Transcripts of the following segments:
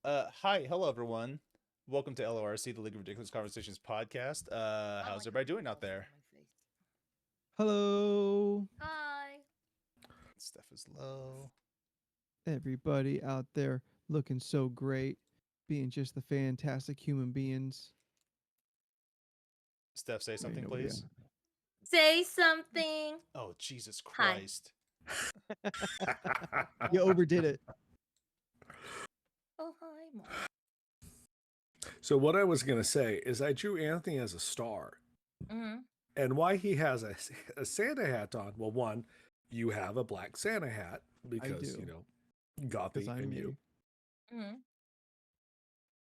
Hi, hello everyone. Welcome to LoRC, the League of Ridiculous Conversations podcast. How's everybody doing out there? Hello, Hi. Stuff is low. everybody out there looking so great, being just the fantastic human beings. Steph, say something, nobody please. Say something. Oh, Jesus Hi. Christ. You overdid it. Oh, hi, Mom. So what I was going to say is I drew Anthony as a star. Mm-hmm. And why he has a Santa hat on. Well, one, you have a black Santa hat because, do. gothic I'm and me. you. Mm-hmm.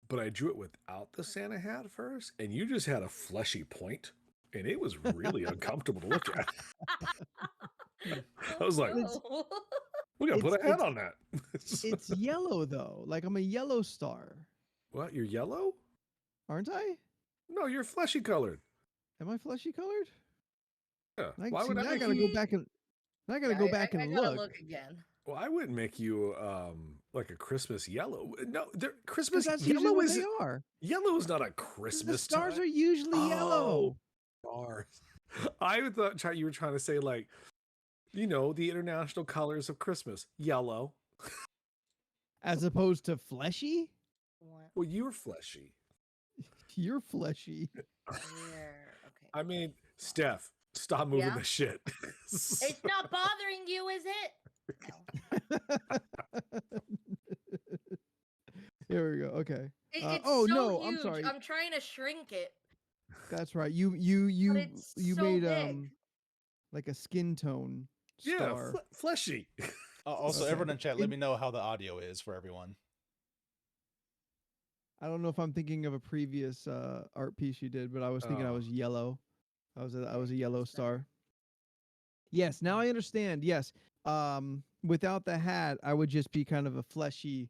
But I drew it without the Santa hat first, and you just had a fleshy point, and it was really uncomfortable to look at. I was like, Oh, we got to put a hat it's- on that. It's yellow though. Like I'm a yellow star, What, you're yellow? aren't I? No, you're fleshy colored. Am I fleshy colored? Yeah. Like, Why see, would I now I make gotta you? go back and now I gotta go back I and gotta look. look again. Well, I wouldn't make you like a Christmas yellow. No, Christmas 'Cause that's usually yellow what is they are. yellow is not a 'Cause Christmas the stars time. are usually Oh. yellow, Stars. I thought you were trying to say like, the international colors of Christmas. Yellow. as opposed to fleshy. What? Well, you're fleshy. You're fleshy. Where? Okay. I mean, Steph, stop moving Yeah? the shit. It's not bothering you, is it? No. Here we go. Okay. It's oh, so no, I'm huge. sorry. I'm trying to shrink it. That's right. You it's so made big. like a skin tone Yeah, star. fleshy. Also, Okay. everyone in chat, let me know how the audio is for everyone. I don't know if I'm thinking of a previous art piece you did, but I was thinking I Oh. was yellow. I was a yellow That's star. better. Yes, now I understand. Yes. Without the hat, I would just be kind of a fleshy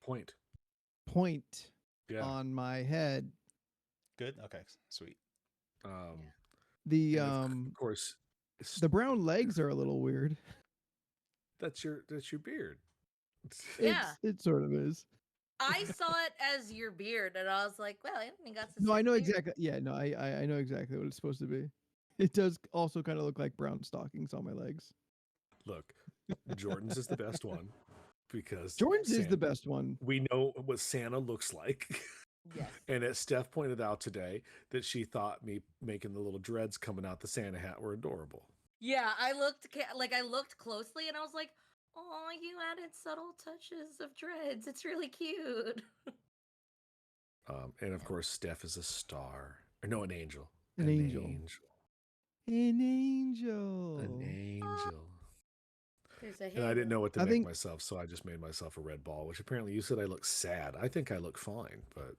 Point. point Yeah. on my head. Good? Okay, sweet. The and of course, the brown legs are a little weird. that's your beard. Yeah. It sort of is. I saw it as your beard, and I was like, well, Anthony got the No, I same know beard. exactly. Yeah, no, I know exactly what it's supposed to be. It does also kind of look like brown stockings on my legs. Look, Jordan's is the best one because Jordan's is the Santa- best one. We know what Santa looks like. Yes. And as Steph pointed out today, that she thought me making the little dreads coming out the Santa hat were adorable. Yeah, I looked closely, and I was like, oh, you added subtle touches of dreads. It's really cute. And of course, Steph is a star. Or no, an angel. An angel. An angel. An angel. There's a And I didn't know what to I make think- myself, so I just made myself a red ball, which apparently you said I look sad. I think I look fine, but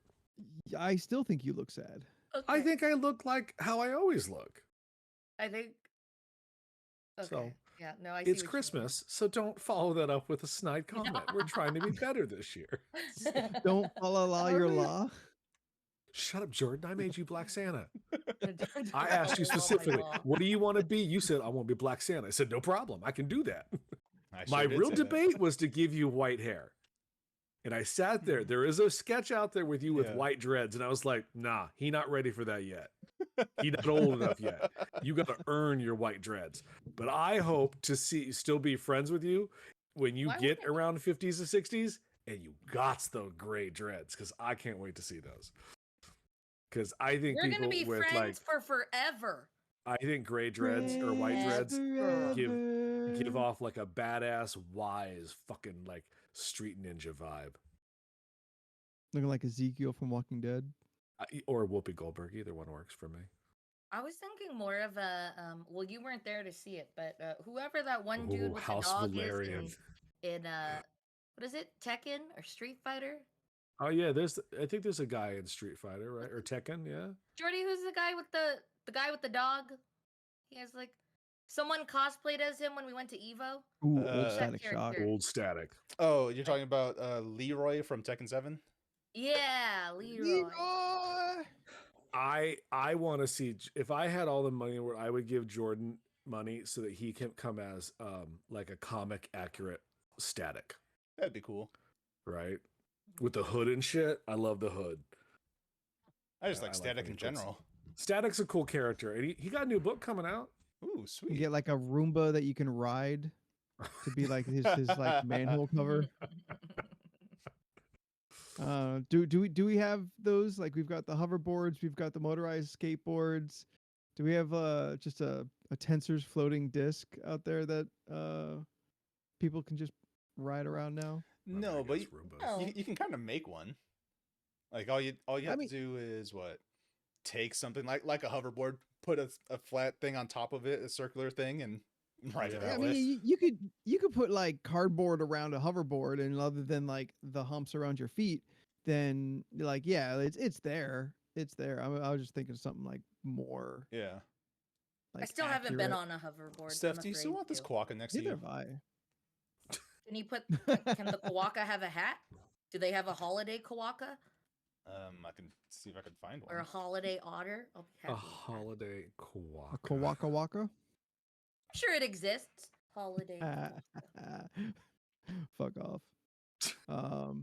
I still think you look sad. I Okay. think I look like how I always look. I think. Okay. So, yeah. No, I see. It's Christmas, so don't follow that up with a snide comment. We're trying to be better this year. Don't follow law your law. Shut up, Jordan. I made you Black Santa. Don't I asked you follow my specifically, law. what do you want to be? You said, I want to be Black Santa. I said, no problem. I can do that. I My sure did real say that. debate was to give you white hair. And I sat there. There is a sketch out there with you with Yeah. white dreads. And I was like, nah, he not ready for that yet. He not old enough yet. You got to earn your white dreads. But I hope to still be friends with you when you Why get wouldn't we? around 50s or 60s and you got the gray dreads, because I can't wait to see those. Because I think We're people gonna be with friends for forever. I think gray dreads or white dreads give forever. off like a badass, wise, fucking like street ninja vibe. Looking like Ezekiel from Walking Dead. Or Whoopi Goldberg. Either one works for me. I was thinking more of a well, you weren't there to see it, but whoever that one dude Ooh, with House the dog Valerian. is in what is it, Tekken or Street Fighter? Oh yeah, I think there's a guy in Street Fighter, right? Or Tekken, yeah. Jordy, who's the guy with the guy with the dog? He has like someone cosplayed as him when we went to Evo. Ooh, Uh, old static shock. character. Old Static. Oh, you're talking about Leroy from Tekken 7? Yeah, Leroy. I want to see if I had all the money, where I would give Jordan money so that he can come as like a comic accurate Static, That'd be cool. right? with the hood and shit. I love the hood. I just I like like Static when in he puts- general. Static's a cool character, and he got a new book coming out. Ooh, You sweet. get like a Roomba that you can ride to be like his like manhole cover. Do we have those? Like we've got the hoverboards, we've got the motorized skateboards. Do we have just a Tensor's floating disc out there that people can just ride around now? No, but you, No. you can kind of make one. Like all you I have mean- to do is what? Take something like a hoverboard, put a flat thing on top of it, a circular thing, and ride it Yeah, I that mean, way. you could put like cardboard around a hoverboard, and other than like the humps around your feet, then like yeah, it's there, it's there. I was just thinking of something like more. Yeah. Like, I still haven't been accurate. on a hoverboard. Steph, I'm do you still afraid want this to. quokka next to Neither you? have I. Can you put? Can the Kawaka have a hat? Do they have a holiday Kawaka I can see if I can find or a one. holiday otter? I'll be a happy. with that. holiday A Kawaka. Kawaka Waka. I'm sure it exists. Holiday. Kawaka. Fuck off.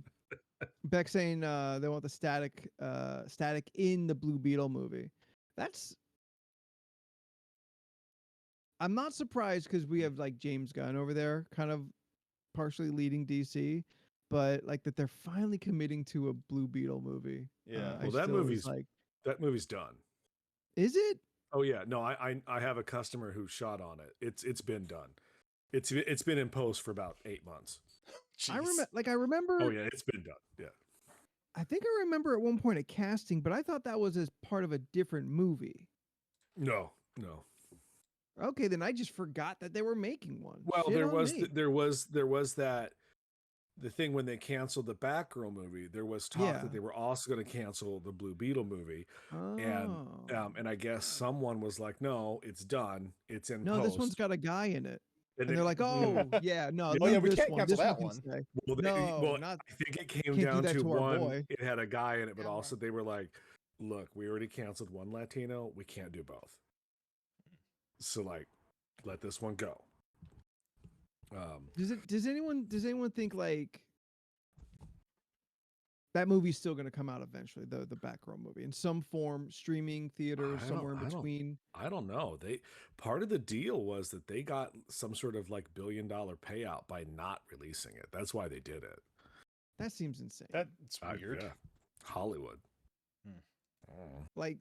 Beck saying they want the static in the Blue Beetle movie. I'm not surprised because we have like James Gunn over there, kind of partially leading DC, but like that they're finally committing to a Blue Beetle movie. Yeah. I Well, that still was movie's- like, That movie's done. is it? Oh yeah, no, I have a customer who shot on it. It's been done. It's been in post for about 8 months. I Jeez. remember. Oh yeah, it's been done. Yeah. I think I remember at one point a casting, but I thought that was as part of a different movie. No. Okay, then I just forgot that they were making one. Well, Shit there on was me. there was that the thing when they canceled the Batgirl movie. There was talk Yeah. that they were also going to cancel the Blue Beetle movie, Oh. and I guess someone was like, "No, it's done. It's in No, post." this one's got a guy in it. And they- they're like, oh, yeah, no, Oh, leave yeah, we this can't one. cancel This that can one. stay." Well, No, not I think it came can't do down that to to our one. boy. It had a guy in it, but Oh, also they were like, "Look, we already canceled one Latino. We can't do both. So like, let this one go." Does anyone think like that movie's still going to come out eventually, the Batgirl movie in some form, streaming, theater, I somewhere in don't- between? I don't know. Part of the deal was that they got some sort of like $1 billion payout by not releasing it. That's why they did it. That seems insane. That's weird. Yeah. Hollywood. Hmm. Oh. like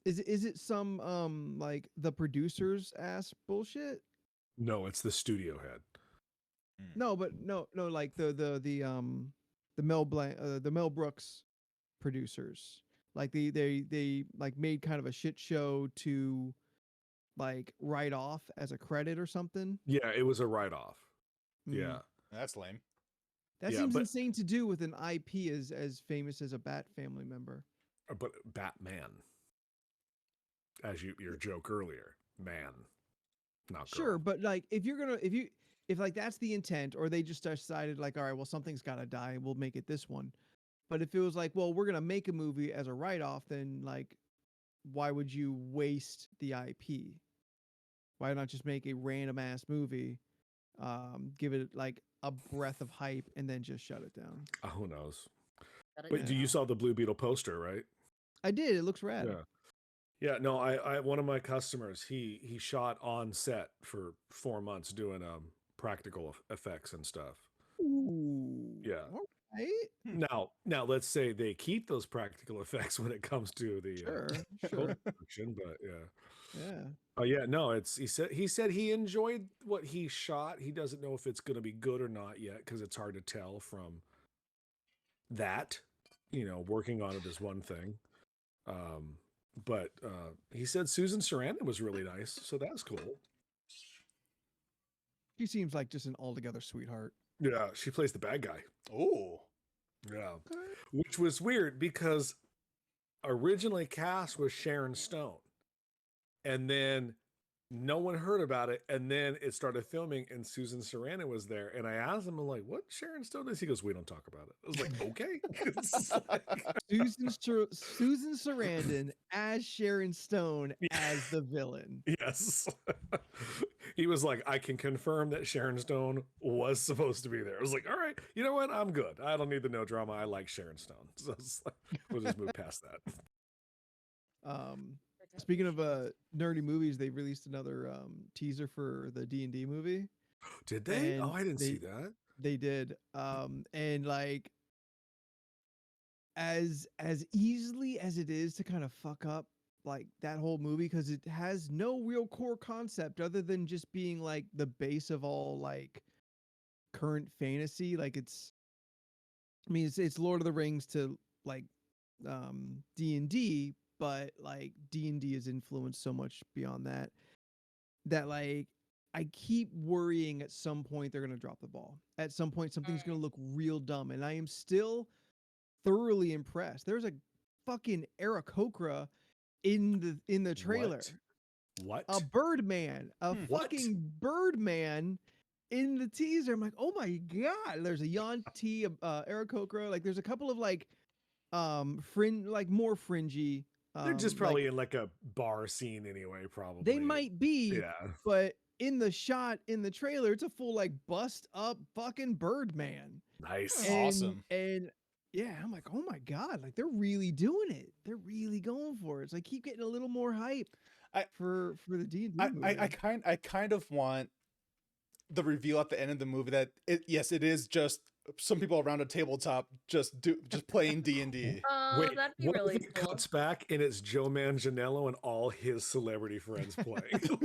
is it some like the producers ass bullshit? No, it's the studio head. No, but no, like the Mel Brooks producers, like they like made kind of a shit show to like write off as a credit or something. Yeah, it was a write-off. Mm. Yeah. That's lame. That Yeah, seems but- insane to do with an IP as famous as a Bat family member. But Batman, as your joke earlier, man, not girl. Sure, but like if like that's the intent, or they just decided like, all right, well something's got to die, we'll make it this one. But if it was like, well, we're gonna make a movie as a write-off, then like, why would you waste the IP? Why not just make a random ass movie, give it like a breath of hype, and then just shut it down? Who knows? Gotta Wait, do you that. saw the Blue Beetle poster, right? I did. It looks rad. Yeah. Yeah, no, I one of my customers, he shot on set for 4 months doing practical effects and stuff. Ooh. Yeah. All right. Now let's say they keep those practical effects when it comes to the Sure. Sure. post-production, but yeah. Yeah. Oh yeah, no, he said he enjoyed what he shot. He doesn't know if it's going to be good or not yet because it's hard to tell from that, working on it is one thing. But he said Susan Sarandon was really nice, so that's cool. She seems like just an altogether sweetheart. Yeah, she plays the bad guy. Oh. Yeah. Which was weird because originally cast was Sharon Stone. And then no one heard about it, and then it started filming, and Susan Sarandon was there, and I asked him, I'm like, what Sharon Stone is? He goes, we don't talk about it. I was like, okay. It's like- Susan Sarandon as Sharon Stone as the villain. yes. He was like, I can confirm that Sharon Stone was supposed to be there. I was like, all right, you know what? I'm good. I don't need the no drama. I like Sharon Stone. So it's like, we'll just move past that. Speaking of nerdy movies, they released another teaser for the D&D movie. Did they? And Oh, I didn't see that. They did. And like as easily as it is to kind of fuck up like that whole movie, because it has no real core concept other than just being like the base of all like current fantasy. Like it's Lord of the Rings to like D&D, but like D&D is influenced so much beyond that like I keep worrying at some point they're going to drop the ball. At some point something's going to look real dumb, and I am still thoroughly impressed. There's a fucking Aarakocra in the trailer. What? A Birdman, fucking Birdman in the teaser. I'm like, oh my god! There's a Yuan-Ti, Aarakocra. Like, there's a couple of like, more fringy. They're just probably in like a bar scene anyway. Probably they might be. Yeah. But in the shot in the trailer, it's a full like bust up fucking Birdman. Nice. Awesome. And yeah, I'm like, oh my god, like they're really doing it. They're really going for it. So I keep getting a little more hype for the D&D movie. I kind of want the reveal at the end of the movie that it is just some people around a tabletop just playing D&D. Wait, that'd be what really if it cool. cuts back and it's Joe Manganiello and all his celebrity friends playing?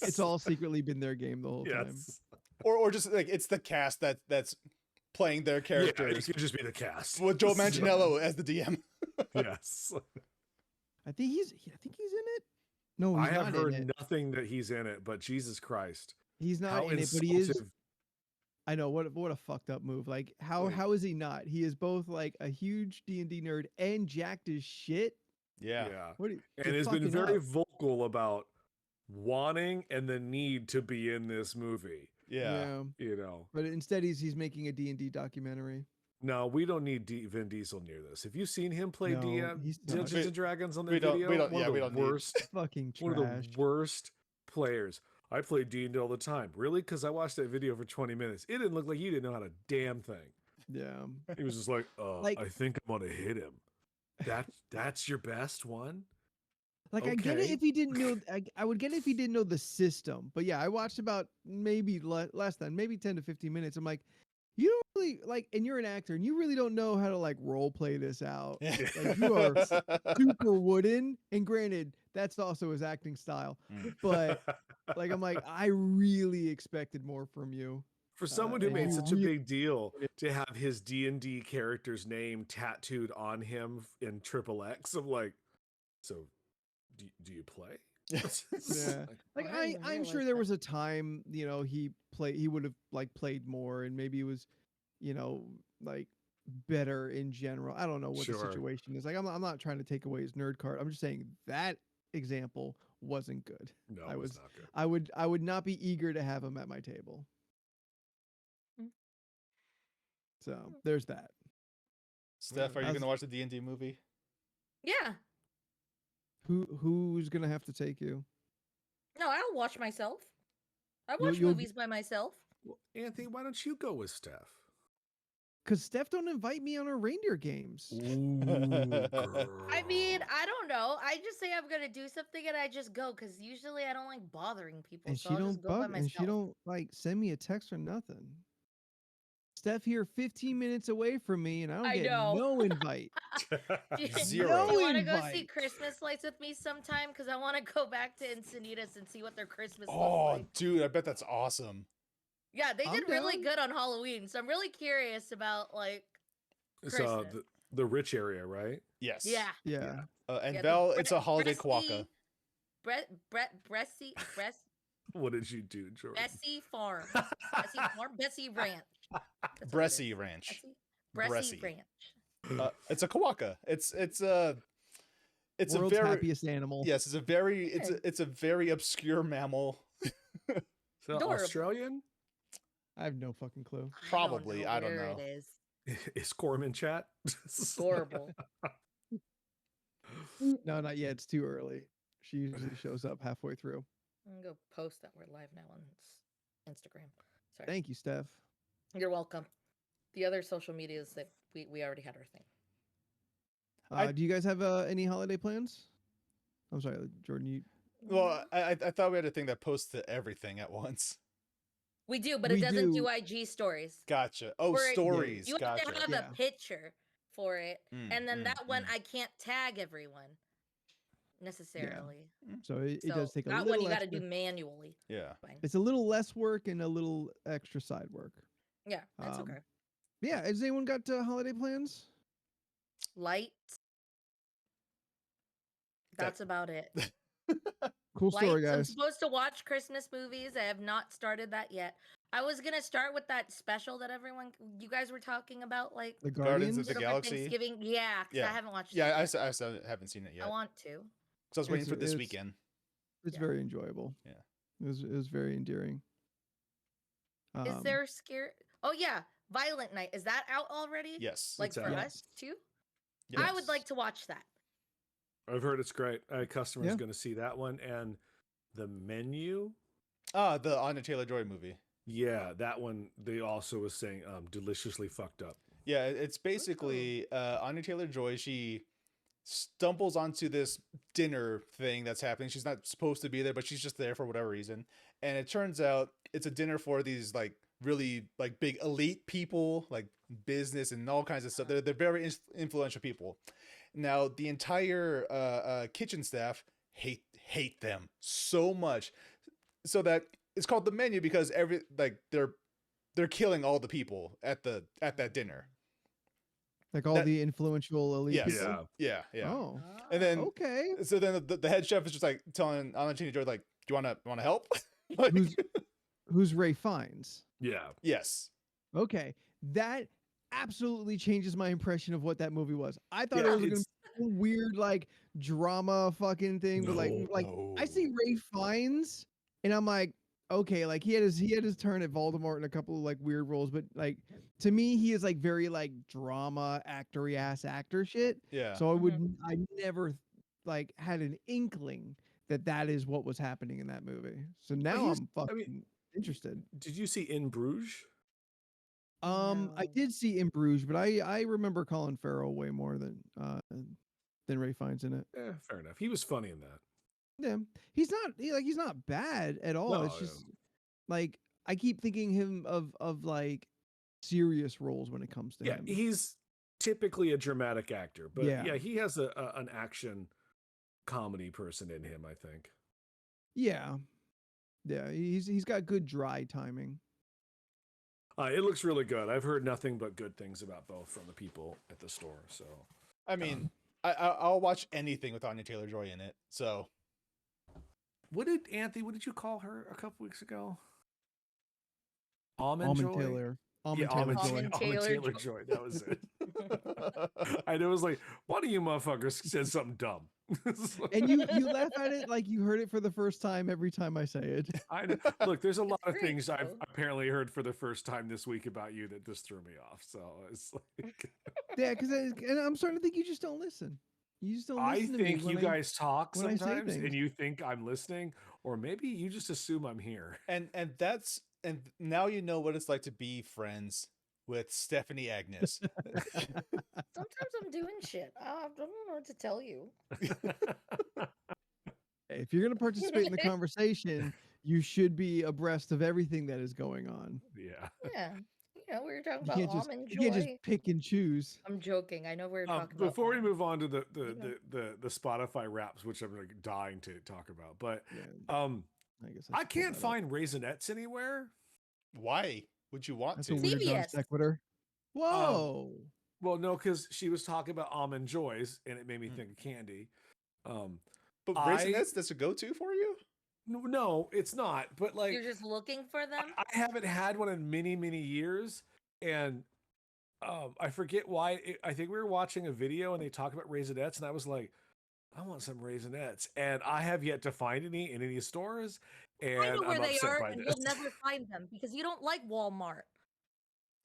It's all secretly been their game the whole time. Or just like it's the cast that's playing their characters. Yeah, it could just be the cast with Joe Manganiello as the DM. Yes. I think he's in it. No, I he's have not heard in it. nothing that he's in it, but Jesus Christ. He's not How in it, but he is. insultive. I know what a fucked up move. Like how is he not? He is both like a huge D&D nerd and jacked as shit. Yeah. And has been very vocal about wanting and the need to be in this movie. Yeah. You know. But instead he's making a D&D documentary. No, we don't need Vin Diesel near this. Have you seen him play he's not. Dungeons and Dragons on the We don't- video? we don't- One yeah, of we the don't need- worst, Fucking trash. one of the worst players. I play D&D all the time. Really? Because I watched that video for 20 minutes. It didn't look like you didn't know how to damn thing. Yeah. He was just like, Like- I think I'm gonna hit him. That's your best one? Like I get it Okay. if he didn't know. I would get it if he didn't know the system. But yeah, I watched about maybe less than maybe 10 to 15 minutes. I'm like, you don't really like, and you're an actor, and you really don't know how to like role play this out. Like you are super wooden. And granted, that's also his acting style. But like, I'm like, I really expected more from you. For someone who and made you such a really- big deal to have his D&D character's name tattooed on him in XXX, I'm like, so do you play? Yeah. Like I'm sure there was a time, you know, he would have like played more and maybe it was, you know, like better in general. I don't know what the Sure. situation is. Like I'm not trying to take away his nerd card. I'm just saying that example wasn't good. No, I it was was- not good. I would not be eager to have him at my table. So there's that. Steph, are you How's- going to watch the D&D movie? Yeah. Who's gonna have to take you? No, I'll watch myself. I You'll- watch you'll- movies by myself. Well, Anthony, why don't you go with Steph? Because Steph don't invite me on her reindeer games. Ooh, I mean, I don't know. I just say I'm gonna do something and I just go because usually I don't like bothering people. And So she I'll don't just go by bug, myself. and she don't like send me a text or nothing. Steph here 15 minutes away from me and I don't I get know. no invite. Zero. Do you want to No go see invite. Christmas lights with me sometime? Because I want to go back to Encinitas and see what their Christmas looks Oh, like. dude, I bet that's awesome. Yeah, they I'm did really down. good on Halloween, so I'm really curious about like. It's Christmas. the rich area, right? Yes. Yeah. Yeah. And Yeah, the Val, it's a Bre- holiday Bressie- quokka. Bressie What did you do, Jordan? Bessie Farm. Bessie Farm? Bessie Ranch. That's what it is. Bressie Ranch. Bressie Bressie. Ranch. It's a quokka. It's It's World's a very happiest animal. yes, it's a very obscure mammal. So Adorable. Australian I have no fucking clue. Probably, I don't where know. it is. is Corm in chat. Adorable. No, not yet. It's too early. She usually shows up halfway through. I'm gonna go post that we're live now on Instagram. Sorry. Thank you, Steph. You're welcome. The other social medias that we already had our thing. Do you guys have any holiday plans? I'm sorry, Jordan. You Well, I thought we had a thing that posts to everything at once. We do, but We it doesn't do. do IG stories. Gotcha. Oh, For it, stories. You have Gotcha. to have Yeah. a picture for it, and then that one mm. I can't tag everyone necessarily. so it So does take a that little one you got to extra. do manually. Yeah. Fine. It's a little less work and a little extra side work. Yeah, that's Um, okay. Yeah. Has anyone got holiday plans? Light. That's about it. Cool story, Lights. I'm guys. supposed to watch Christmas movies. I have not started that yet. I was gonna start with that special that you guys were talking about, like The Guardians Guardians. of the over Galaxy. Thanksgiving. Yeah, 'cause Yeah. I haven't watched. Yeah, it yet. I still haven't seen it yet. I want to. Because I was waiting It's- for this it's- weekend. It's Yeah. very enjoyable. Yeah. It was very endearing. Is there scare? Oh yeah, Violent Night. Is that out already? Yes. Like it's for out. us too. yes. I would like to watch that. I've heard it's great. A customer's Yeah. going to see that one, and the menu. Ah, the Anya Taylor-Joy movie. Yeah, that one. They also was saying deliciously fucked up. Yeah, it's basically Anya Taylor-Joy. She stumbles onto this dinner thing that's happening. She's not supposed to be there, but she's just there for whatever reason. And it turns out it's a dinner for these like really like big elite people, like business and all kinds of stuff. They're very influential people. Now the entire kitchen staff hate them so much, so that it's called the menu because they're killing all the people at that dinner. like all that- the influential elite Yes. people? Yeah. Oh, And then okay. so then the head chef is just like telling Anya Taylor-Joy like, "Do you wanna help?" Like, Who's Ray Fiennes? Yeah, yes. Okay, that absolutely changes my impression of what that movie was. I thought Yeah, it was gonna it's- be a weird like drama fucking thing, but like I see No. Ray Fiennes and I'm like, okay, like he had his turn at Voldemort in a couple of like weird roles, but like to me he is like very like drama actory ass actor shit. Yeah. So I never like had an inkling that is what was happening in that movie. So now he's- I'm I fucking mean- interested. Did you see In Bruges? I No. did see In Bruges, but I remember Colin Farrell way more than Ray Fiennes in it. Fair enough. He was funny in that. Yeah, he's not bad at all. No, It's just like I keep thinking him of like serious roles when it comes to Yeah, him. he's typically a dramatic actor, but Yeah. yeah, he has an action comedy person in him, I think. Yeah, he's got good dry timing. It looks really good. I've heard nothing but good things about both from the people at the store. So I mean, I'll watch anything with Anya Taylor-Joy in it. So what did you call her a couple weeks ago? Almond Joy? Taylor. Almond Yeah, Taylor Almond Joy. Almond Taylor Taylor Joy. That was it. I know. It was like, why do you motherfuckers said something dumb? And you laugh at it like you heard it for the first time every time I say it. I know. Look, there's a lot of great, things I've though. apparently heard for the first time this week about you that just threw me off. So it's like, Yeah, and I'm starting to think you just don't listen. You just don't I listen to me think when you guys talk when I say sometimes and things. you think I'm listening, or maybe you just assume I'm here. and now you know what it's like to be friends with Stephanie Agnes. Sometimes I'm doing shit. I don't know what to tell you. If you're going to participate in the conversation, you should be abreast of everything that is going on. Yeah. Yeah, we were talking You about can't just Almond you can't just Joy. pick and choose. I'm joking. I know we were talking about. Before we Almond. move on to the Yeah. the Spotify raps, which I'm like dying to talk about, but Yeah, I guess I should pull can't that up. find Raisinets anywhere. Why would you want That's to? a weird non CVS. sequitur. Whoa. Well, no, because she was talking about Almond Joys, and it made me Mm. think of candy. But I- Raisinets, that's a go-to for you? No, it's not. But like, You're just looking for them. I haven't had one in many years, and I forget why. I think we were watching a video and they talked about Raisinets, and I was like, I want some Raisinets, and I have yet to find any in any stores. And I know where I'm they upset are, by and this. you'll never find them because you don't like Walmart.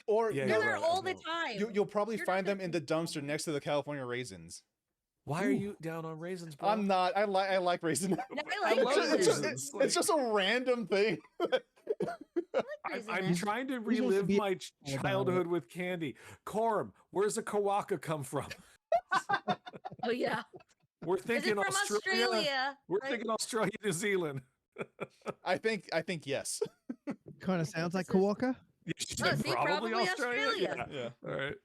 Or Yeah, They're you're there right, all I the don't. time. you'll probably You're not find gonna them in the find dumpster them. next to the California raisins. Why are Ooh. you down on raisins, bro? I'm not. I like raisins. No, I I like love raisins. raisins. It's just a random thing. I like I'm Raisinets. trying to You're supposed to relive be my all about childhood with candy. Corm, where's the Kawaka come from? Oh yeah. We're Is it thinking from Australia. Australia? We're right? thinking Australia, New Zealand. I think yes. Kind I of think sounds like this is- Kawaka. You should Oh, say see, probably Australia. Yeah. All right.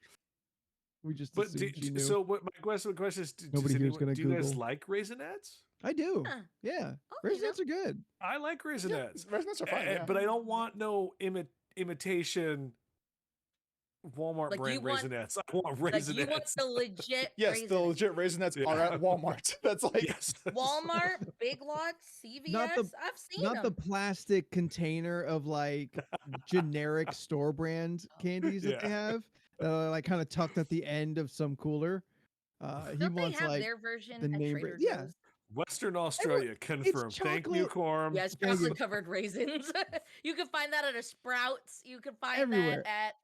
We just But assumed she knew. so what? My question is: Nobody here's gonna do you guys Google. like Raisinets? I do. Huh. Yeah, I'll eat 'em. Raisinets are good. I like Raisinets, Raisins are fine. Yeah. but I don't want no imitation Walmart Like, brand you want- Raisinets. I want Like you want Raisinets. the legit Yes, the Raisinets. legit Raisinets Yeah. are at Walmart. That's like Yes. Walmart, Big Lots, CVS. Not the- I've seen Not the them. plastic container of like generic store brand candies that they Yeah. have that are like kind of tucked at the end of some cooler. He Don't they wants have like their version the at name Trader brand. Yeah. Joe's? Western Australia confirmed. Thank you, chocolate. Corm. Yes, Thank you. chocolate covered raisins. You can find that at a Sprouts. You can find Everywhere. that at.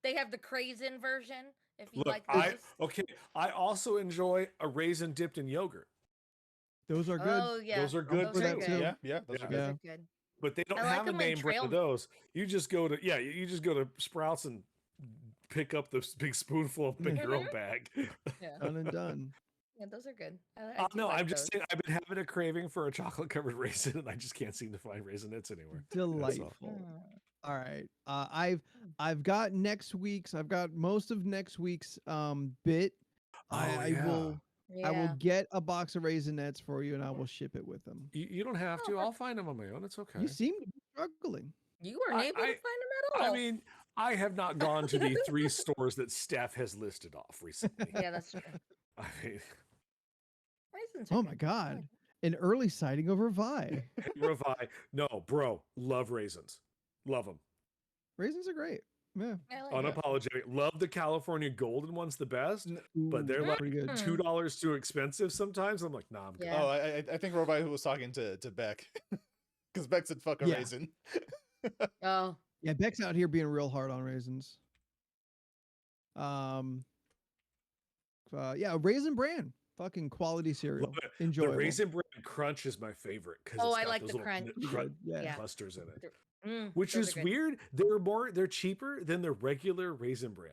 They have the Craisin version. If you Look, like I those. I also enjoy a raisin dipped in yogurt, Those are good. Oh yeah, Those are good for that are too. good. yeah, those Yeah. are Those good. are good. but they don't I like have a 'em in name brand of trail- those. You just go to Sprouts and pick up this big spoonful and pick your own bag. Yeah, Done and done. yeah, those are good. I do No, like I'm just those. saying I've been having a craving for a chocolate covered raisin, and I just can't seem to find Raisinets anywhere. Delightful. Mm. All right. I've got next week's. I've got most of next week's bit. I will Yeah. get a box of Raisinets for you, and I will ship it with them. You don't have Oh, to. I'll find them on my own. It's okay. You seem to be struggling. You weren't able to find them at all. I mean, I have not gone to the 3 stores that Steph has listed off recently. yeah, that's true. I mean, Raisins. Are Oh my good. God. An early sighting of Revi. Revi, no, bro, love raisins. Love them. Raisins are great. Yeah. I like it. Unapologetic. Love the California golden ones the best, but they're Ooh, like pretty good. $2 too expensive sometimes. I'm like, nah, I'm good. Yeah. Oh, I think Robai was talking to Beck because Beck said fuck a Yeah. raisin. Oh, Yeah, Beck's out here being real hard on raisins. Yeah, Raisin Bran. Fucking quality cereal. Love it. Enjoyable. The Raisin Bran Crunch is my favorite because Oh, it's I got like those the little crunch. Good, yeah. Yeah. clusters in it. which Which is weird. They're cheaper than the regular Raisin Bran.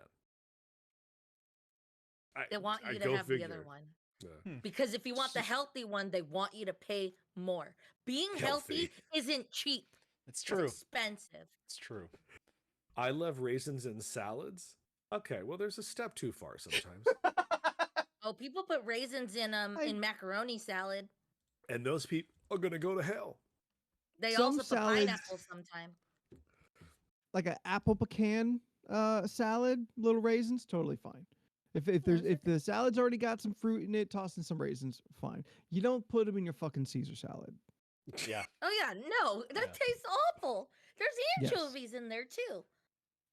They want you to go have the other figure. one. Yeah. Because if you want the healthy one, they want you to pay more. Being healthy isn't cheap. It's It's true. expensive. It's true. I love raisins in salads. Okay, well, there's a step too far sometimes. Oh, people put raisins in macaroni salad. And those people are gonna go to hell. They Some also put salads- pineapple sometimes. Like an apple pecan salad, little raisins, totally fine. If the salad's already got some fruit in it, toss in some raisins, fine. You don't put them in your fucking Caesar salad. Yeah. Oh yeah, no, that Yeah. tastes awful. There's Yes. anchovies in there too.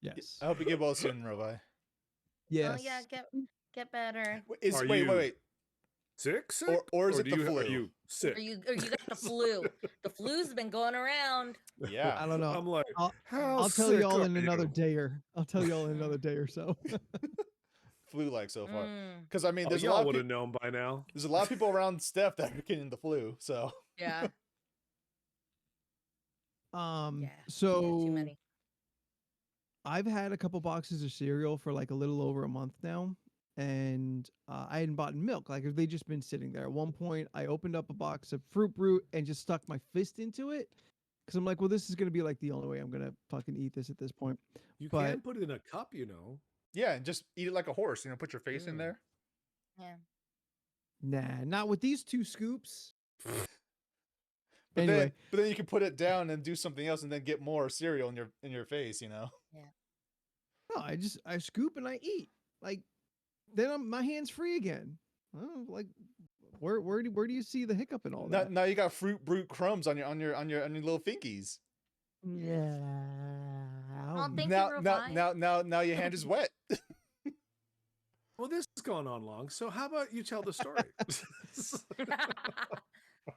Yes. I hope you get well soon, Robai. Yes. Oh yeah, get better. Are Wait, you wait. Sick? Or is it do the you, flu? Are you sick? Or you got the flu. The flu's been going around. Yeah. I don't know. I'm like, I'll- how I'll tell sick y'all are in another you? day I'll tell y'all in another day or so. Flu like so far. Mm, Because I mean, Oh, there's a y'all lot would of have known by now. there's a lot of people around Steph that are getting the flu. So yeah. Yeah. So Too many. I've had a couple boxes of cereal for like a little over a month now, and I hadn't bought milk. Like they just been sitting there. At one point, I opened up a box of Fruit Brute and just stuck my fist into it because I'm like, well, this is gonna be like the only way I'm gonna fucking eat this at this point. You But- can put it in a cup, you know. yeah, and just eat it like a horse. Put your face in Mm. there. Yeah. Nah, not with these 2 scoops. But Anyway. then you can put it down and do something else, and then get more cereal in your face. No, I scoop and I eat. Like then my hands free again. Oh, like where do you see the hiccup in all Now, that? now you got Fruit Brute crumbs on your little fingies. Yeah. Oh, thank now, you, now, Robai. now, now, now your hand is wet. Well, this gone on long, so how about you tell the story?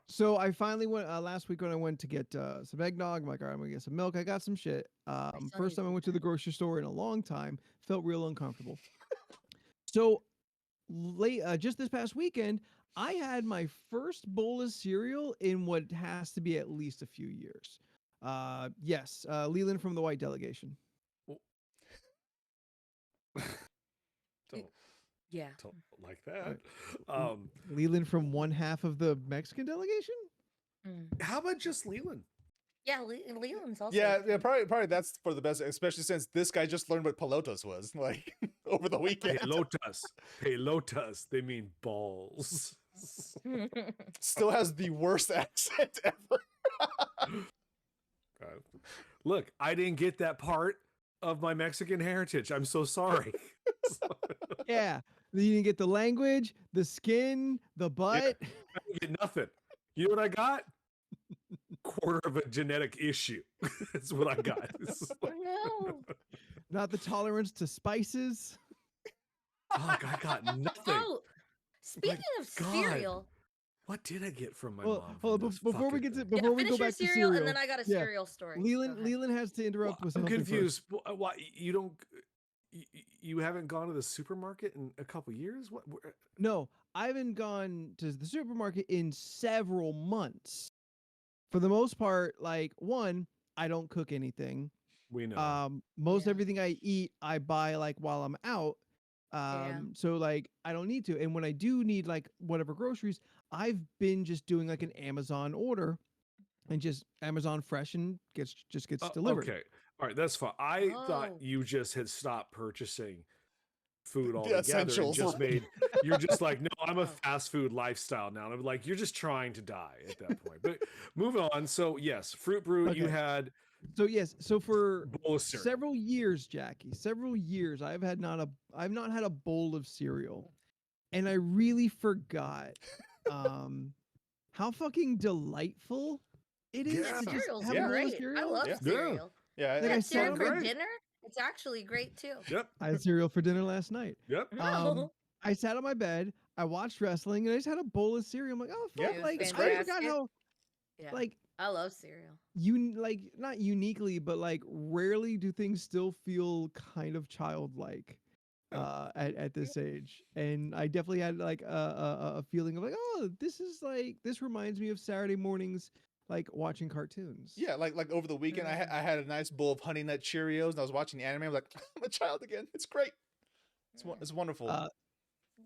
So I finally went last week when I went to get some eggnog. I'm like, all right, I'm gonna get some milk. I got some shit. still First need time I some went to of the that. grocery store in a long time. Felt real uncomfortable. So late, just this past weekend, I had my first bowl of cereal in what has to be at least a few years. Yes, Leland from the White Delegation. don't, Yeah. don't like that. L- Leland from one half of the Mexican delegation. Mm. How about just Leland? Yeah, Leland's also. Yeah, probably that's for the best, especially since this guy just learned what pelotas was like over the weekend. Pelotas. They mean balls. Still has the worst accent ever. God. Look, I didn't get that part of my Mexican heritage. I'm so sorry. Yeah, you didn't get the language, the skin, the butt. I didn't get nothing. You know what I got? Quarter of a genetic issue. That's what I got. No. Not the tolerance to spices. Fuck, I got nothing. Oh, speaking of God. cereal. What did I get from my Well, mom? hold from on, this before we fucking get to thing? before we finish go your back to cereal, cereal, and then I got a yeah, cereal story. Go ahead. Leland has to interrupt with I'm something first. confused. Why you don't? You haven't gone to the supermarket in a couple years? What? No, I haven't gone to the supermarket in several months. For the most part, like one, I don't cook anything. We know. Most Yeah. everything I eat, I buy like while I'm out. Yeah. So like I don't need to. And when I do need like whatever groceries, I've been just doing like an Amazon order and just Amazon fresh and gets delivered. Okay. All right. That's fine. I thought Oh. you just had stopped purchasing food The altogether and essentials, just right? you're just like, no, I'm a Oh. fast food lifestyle now. And I'm like, you're just trying to die at that point. But move on. So yes, Fruit Brew, you Okay. had So yes, so for bowl of cereal. several years, Jackie, several years, I've not had a bowl of cereal, and I really forgot how fucking delightful it is Yeah. to just Cereal's have a bowl of great. I cereal. love Yeah. cereal. Yeah, Like Yeah, I cereal sat for great. dinner. It's actually great too. Yep. I had cereal for dinner last night. Yep. No. I sat on my bed, I watched wrestling, and I just had a bowl of cereal. I'm like, oh Yeah, fuck, It was like I fantastic. forgot how Yeah. like I love cereal. like not uniquely, but like rarely do things still feel kind of childlike at this age. And I definitely had like a feeling of like, oh, this reminds me of Saturday mornings like watching cartoons. yeah. Like over the weekend, I had a nice bowl of Honey Nut Cheerios, and I was watching the anime. I'm like, I'm a child again. It's great. It's wonderful.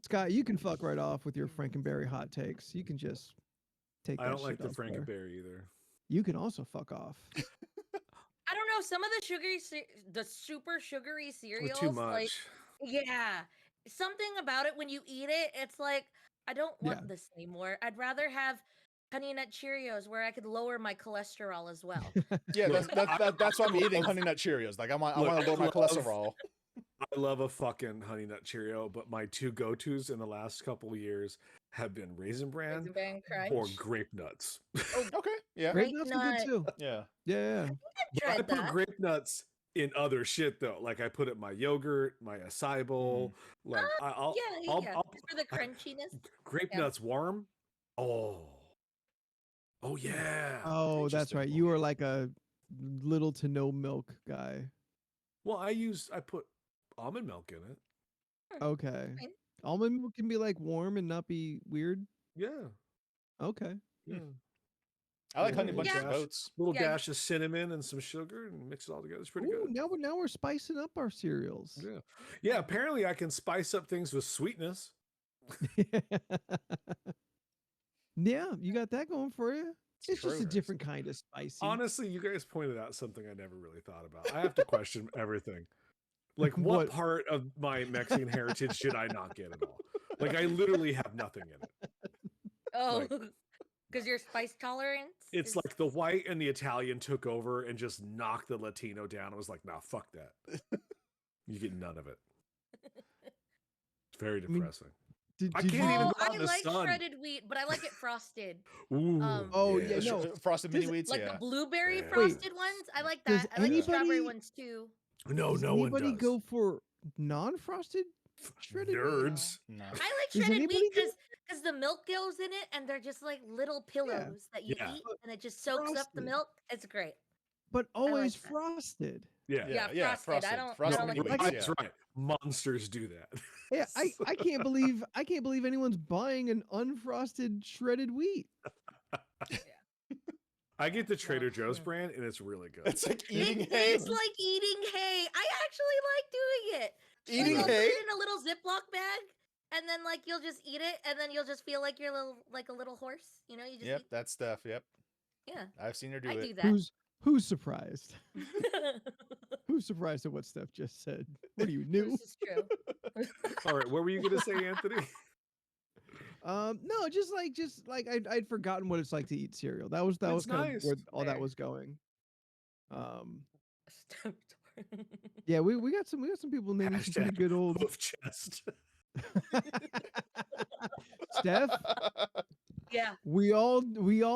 Scott, you can fuck right off with your Frankenberry hot takes. You can just take I that don't like shit the elsewhere. Frankenberry either. You can also fuck off. I don't know. Some of the the super sugary Or cereals, too much. like, yeah, something about it when you eat it, it's like I don't want Yeah. this anymore. I'd rather have Honey Nut Cheerios where I could lower my cholesterol as well. Yeah, Look, that's why I'm eating Honey Nut Cheerios. Like I want to lower my cholesterol. I love a fucking Honey Nut Cheerio, but my two go-tos in the last couple of years have been Raisin Bran Raisin Bran Crunch. or Grape Nuts. Okay, yeah, Grape Grape nuts are good nut. too. yeah. Yeah. But I Tried put that. Grape Nuts in other shit though. Like I put it in my yogurt, my acai bowl. Like I'll Yeah. Just for the crunchiness. Grape Yeah. Nuts warm. Oh yeah. Oh, that's Interesting. right. You are like a little to no milk guy. Well, I put almond milk in it. Okay. Fine. Almond milk can be like warm and not be weird. Yeah. Okay. Yeah. I like Yeah. Honey Bunches Yeah. of Oats. Little Yeah. dash of cinnamon and some sugar and mix it all together. It's pretty Ooh, good. now we're spicing up our cereals. Yeah. Yeah, apparently I can spice up things with sweetness. Yeah, you got that going for you. It's just true. a different kind of spicy. Honestly, you guys pointed out something I never really thought about. I have to question everything. Like, what What? part of my Mexican heritage did I not get at all? Like, I literally have nothing in it. Oh, Like- because your spice tolerance. It's is- like the white and the Italian took over and just knocked the Latino down. I was like, nah, fuck that. You get none of it. It's very mean, depressing. Did I you- can't even Oh, go out I in the like sun. shredded wheat, but I like it frosted. Ooh, Oh, yeah, no. Frosted mini Does- wheats. Like yeah. the blueberry Yeah. frosted ones. I like Does that. I like the strawberry anybody- ones too. No, Does no one anybody does. go for non-frosted Shredded wheat? Nerds. No. I like Does shredded wheat anybody do because the milk goes in it, and they're just like little pillows that you Yeah. eat, and it just soaks up the Frosted. milk. It's great. But always that. frosted. Yeah. Yeah, frosted. I don't Frosted like mini the wheats, milk. yeah. That's right. Monsters do that. Yeah, I can't believe anyone's buying an unfrosted shredded wheat. I get the Trader No. Joe's brand, and it's really good. It's like eating hay. It's like eating hay. I actually like doing it. Eating I'll hay? put it in a little Ziploc bag, and then like you'll just eat it, and then you'll just feel like you're a little horse. You know, you just Yep, eat. that stuff. Yep, Yeah, I've seen her do I it. do that. Who's surprised? Who's surprised at what Steph just said? What are you new? This is true. All right, what were you going to say, Anthony? No, just like I'd forgotten what it's like to eat cereal. That was That's kind nice. of where all that Fair. was going. Yeah, we got some people naming some pretty Hashtag good old hoof chest. Steph. Yeah. We all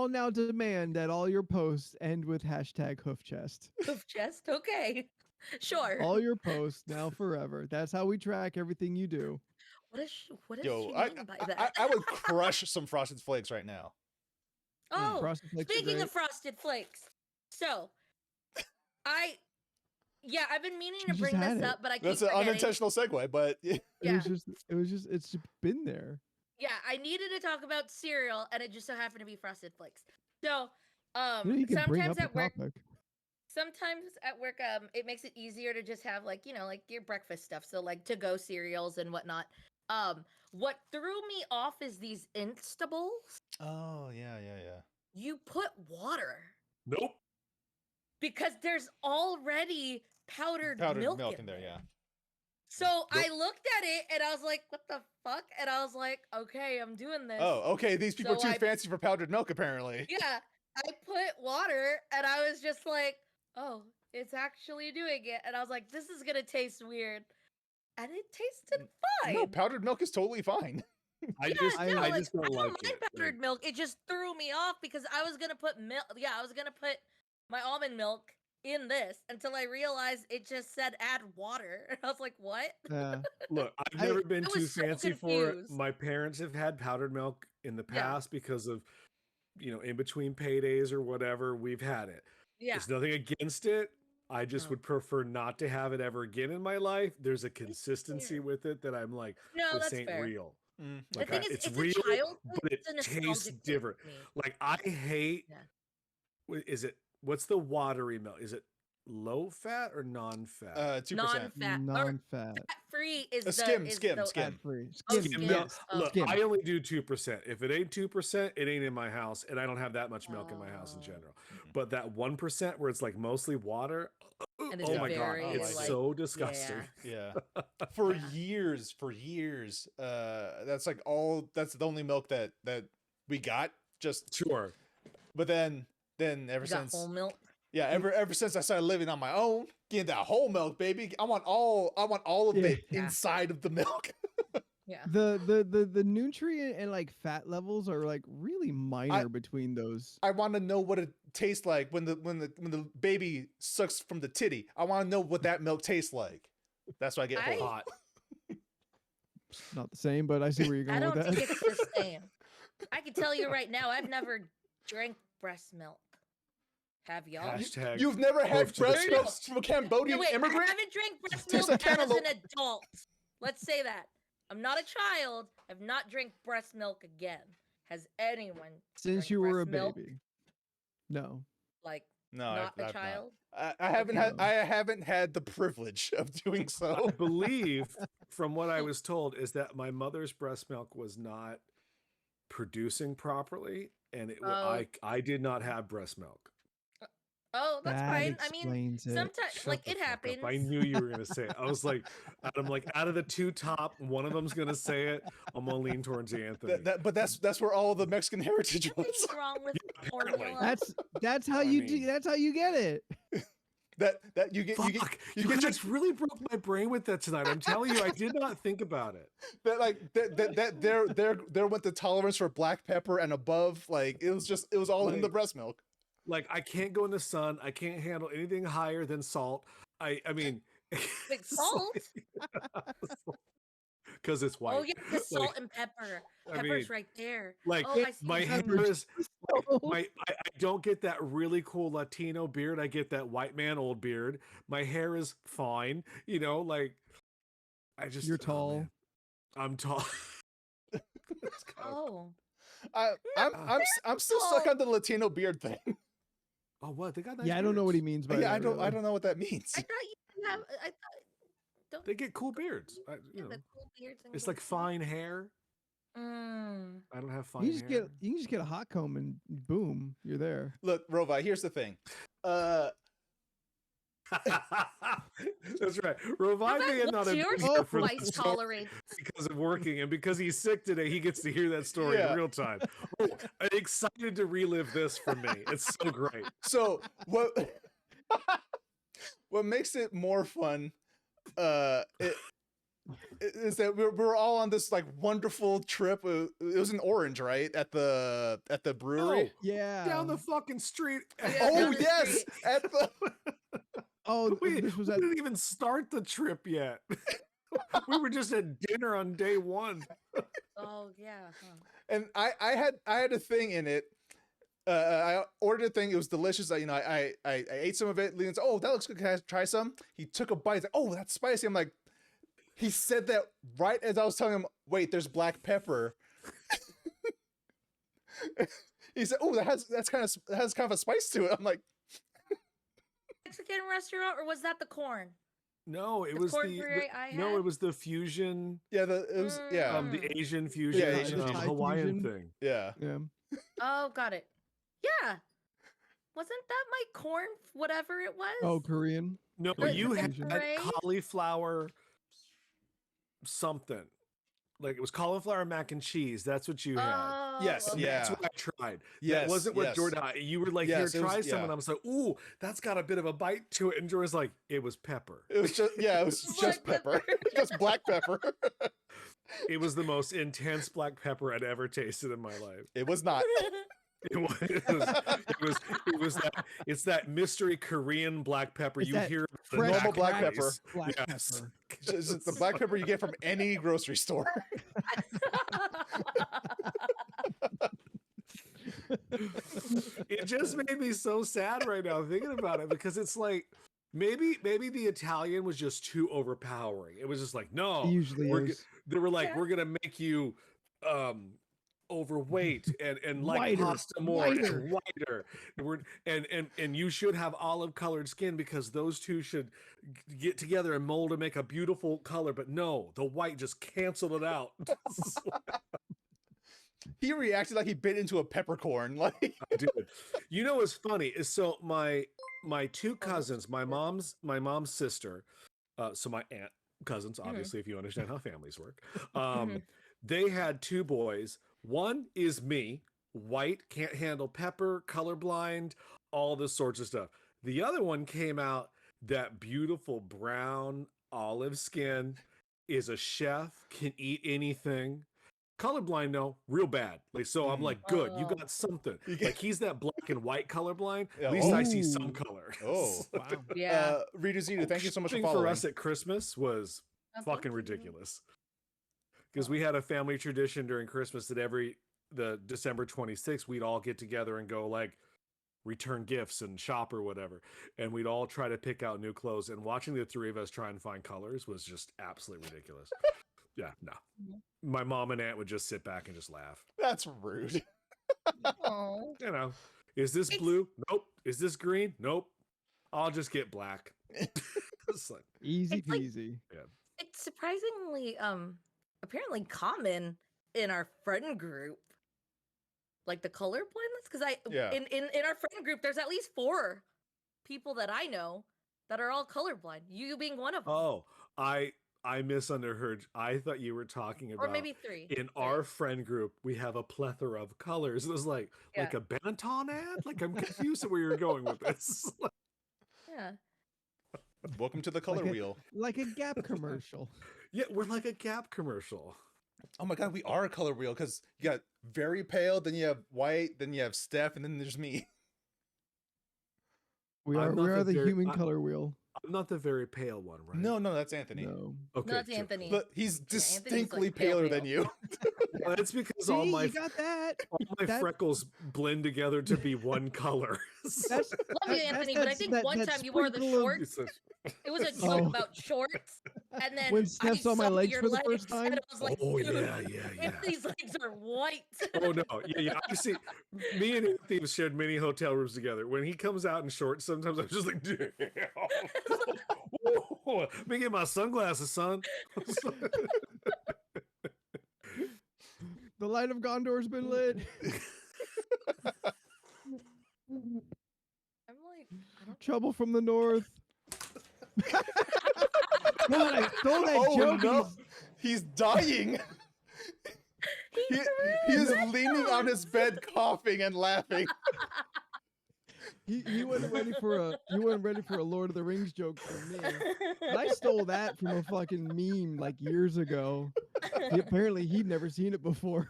now demand that all your posts end with hashtag hoof chest. Hoof chest. Okay. Sure. All your posts now forever. That's how we track everything you do. What does Yo, she I, mean by I, that? I would crush some Frosted Flakes right now. Oh, Frosted Flakes are speaking great. of Frosted Flakes, so I've been meaning She to just bring had this it. up, but I keep That's an forgetting. unintentional segue, but It Yeah. was just it's just been there. Yeah, I needed to talk about cereal, and it just so happened to be Frosted Flakes. So, You can bring up sometimes the at work, topic. it makes it easier to just have like like your breakfast stuff. So like to go cereals and whatnot. What threw me off is these Instables. oh yeah. You put water Nope. because there's already powdered Powdered milk in there, yeah. So I looked at it and I was like, "What the fuck?" And I was like, "Okay, I'm doing this." Oh, okay. These people So are too fancy for powdered milk, apparently. Yeah, I put water and I was just like, "Oh, it's actually doing it." And I was like, "This is gonna taste weird," and it tasted fine. No, powdered milk is totally fine. I Yeah, just, no, I like, just don't I don't like mind it. powdered milk. It just threw me off because I was gonna put milk. Yeah, I was gonna put my almond milk in this until I realized it just said add water. And I was like, "What?" Yeah. Look, I've I- never been I too was so fancy for it. confused. My parents have had powdered milk in the Yeah. past because of, in between paydays or whatever, we've had it. Yeah. There's nothing against it. I just Oh. would prefer not to have it ever again in my life. There's a consistency fair. with it that I'm like, No, this that's ain't fair. real. Mm. The Like, thing is, it's it's real, a child thing, but it it's a tastes nostalgic thing different. to me. Like, I hate, Yeah. what's the watery milk? Is it low fat or non-fat? 2%. Non-fat or Non-fat. fat-free is A skim. Fat Skim. free. Oh, Skim, skim. yes. Oh. Look, Skim. I only do 2%. If it ain't 2%, it ain't in my house, and I don't have that much milk in my house in Oh. general. But that 1% where it's like mostly water, And it's oh my god, very, it's like, so disgusting. Yeah. For Yeah. years, that's the only milk that we got. Just Sure. but then ever You got since whole milk. yeah, ever since I started living on my own, getting that whole milk, baby. I want all of Yeah. it Yeah. inside of the milk. Yeah. The nutrient and like fat levels are like really minor between those. I want to know what it tastes like when the baby sucks from the titty. I want to know what that milk tastes like. That's why I get I- whole. Hot. Not the same, but I see where you're I going don't with that. think it's the same. I can tell you right now, I've never drank breast milk. Have y'all? Hashtag You've never had Move to the breast milk chest. from a Cambodian Wait, I immigrant? haven't drank breast Tastes milk like as an cantaloupe. adult. Let's say that. I'm not a child. I've not drank breast milk again. Has anyone Since drank you were a breast milk? baby. No. Like No, not I've a not. child? I haven't had No. I haven't had the privilege of doing I so. believe, from what I was told, is that my mother's breast milk was not producing properly, and I did not have breast milk. Oh, that's that fine. I mean, explains it. sometimes Shut like the it fuck up. happens. I knew you were gonna say it. I was like, out of the two top, one of them's gonna say it. I'm gonna lean towards Anthony. But that's where all the Mexican heritage was. Nothing's wrong with apparently. formula. That's how I you mean- that's how you get it. That you get Fuck, you you get your guys really broke my brain with that tonight. I'm telling you, I did not think about it. that like that there went the tolerance for black pepper and above. Like it was all in the Like- breast milk. Like, I can't go in the sun. I can't handle anything higher than salt. I mean, Like salt? because it's white. Oh yeah, because Like, salt and pepper. I Pepper's mean, right there. like Oh, I see my what hair you mean. is I don't get that really cool Latino beard. I get that white man old beard. My hair is fine, like I just You're oh, tall. man. I'm tall. It's kind of- Oh. I'm still stuck on the Latino beard thing. oh, what they got? Nice Yeah, I don't know what he beards. means by Yeah, that. I don't really. know what that means. I thought you have. I thought. Don't They get cool beards. yeah, the cool beards and It's good like fine hair. Mm. I don't have You fine just hair. you can just get a hot comb and boom, you're there. Look, Rovi, here's the thing. That's right. Rovi may have not What's have your been here for the spice story tolerance? because of working, and because he's sick today, he gets to hear that story Yeah. in real time. Oh, I'm excited to relive this for me. It's so great. So what what makes it more fun is that we're all on this like wonderful trip. It was in Orange, right? At the brewery. No, Yeah. down the fucking street. Yeah, Oh down the yes, street. at the Oh, we this was we at didn't even start the trip yet. We were just at dinner on day one. Oh yeah. Huh. and I had a thing in it. I ordered a thing. It was delicious. I ate some of it. Leon's, oh, that looks good. Can I try some? He took a bite. He's like, oh, that's spicy. I'm like, he said that right as I was telling him, wait, there's black pepper. He said, oh, that has kind of a spice to it. I'm like, Mexican restaurant, or was that the corn? No, it The was corn the beret I no, had? it was the fusion, yeah, yeah, the Asian fusion, Yeah, Asian fusion. Thai Hawaiian fusion. thing. yeah. yeah. Oh, got it. Yeah. Wasn't that my corn? Whatever it was. Oh, Korean. No, The you had fusion. Right? cauliflower something. Like it was cauliflower mac and cheese. That's what you had. Oh, Yes, okay. yeah. That's what I tried. Yes, That wasn't what yes. Jordan. You were like, Yes, here, it was- try some. yeah. And I was like, ooh, that's got a bit of a bite to it. And Jordan's like, it was pepper. It was just it was just Black pepper, just black pepper. It was the most intense black pepper I'd ever tasted in my life. It was not. It was that it's that mystery Korean black pepper It's you that hear the fresh Normal back black place. pepper. Black Yes. pepper. It's the black pepper you get from any grocery store. It just made me so sad right now thinking about it because it's like maybe the Italian was just too overpowering. It was just like, It no, usually we're is. they were like, Yeah. we're gonna make you overweight and like Whiter, pasta more whiter. and whiter. And you should have olive colored skin because those two should get together and mold and make a beautiful color. But no, the white just canceled it out. He reacted like he bit into a peppercorn. Like, Dude, you know what's funny is so my two cousins, my mom's sister, so my aunt cousins, obviously, if you understand how families work, they had two boys. One is me, white, can't handle pepper, colorblind, all this sorts of stuff. The other one came out that beautiful brown olive skin, is a chef, can eat anything. Colorblind, no, real bad. Like, so I'm like, good, you Oh. got something. You get- Like he's that black and white colorblind. Yeah, At least I see oh. some color. Oh. Wow. Yeah. Rita Zeta, thank you so much for Shopping following. for us at Christmas was Oh, thank fucking you. ridiculous. Because we had a family tradition during Christmas that the December 26th, we'd all get together and go like return gifts and shop or whatever. And we'd all try to pick out new clothes. And watching the three of us try and find colors was just absolutely ridiculous. Yeah, no. Mhm. My mom and aunt would just sit back and just laugh. That's rude. Oh. You know, is this It's- blue? Nope. Is this green? Nope. I'll just get black. It's like, Easy It's like- peasy. It's surprisingly apparently common in our friend group. Like the color blindness, because Yeah. in our friend group there's at least 4 people that I know that are all colorblind. You being one of them. oh, I misunderstood. I thought you were talking about or maybe 3. in our friend group, we have a plethora of colors. It was like a Benetton ad. Like I'm confused at where you're going with this. Yeah. Welcome to the color Like a- wheel. Like a Gap commercial. Yeah, we're like a Gap commercial. Oh my god, we are a color wheel because you got very pale, then you have white, then you have Steph, and then there's me. We I'm are not we are the the very- human I- color wheel. I'm not the very pale one, right? No, that's Anthony. No. Okay. No, it's sure. Anthony. But he's Yeah, Anthony's, like, distinctly pale, paler than pale. you. Well, that's because See, all my you got that. all my that- freckles blend together to be one color. That's Love you, Anthony, but I think one time you wore the sprinkle of- shorts. It was a joke Oh. about shorts, and then When Steph saw my saw legs your for the legs, first time? and I was like, Oh, dude, yeah. Anthony's legs are white. Oh no, yeah. I see. Me and Anthony have shared many hotel rooms together. When he comes out in shorts, sometimes I'm just like, damn. Whoa, let me get my sunglasses, son. The light of Gondor's been lit. I'm like, I don't Trouble from the north. God, I stole that Oh joke. no, he's dying. He is leaning on his bed, coughing and laughing. He wasn't ready for a Lord of the Rings joke from me. But I stole that from a fucking meme like years ago. Apparently he'd never seen it before.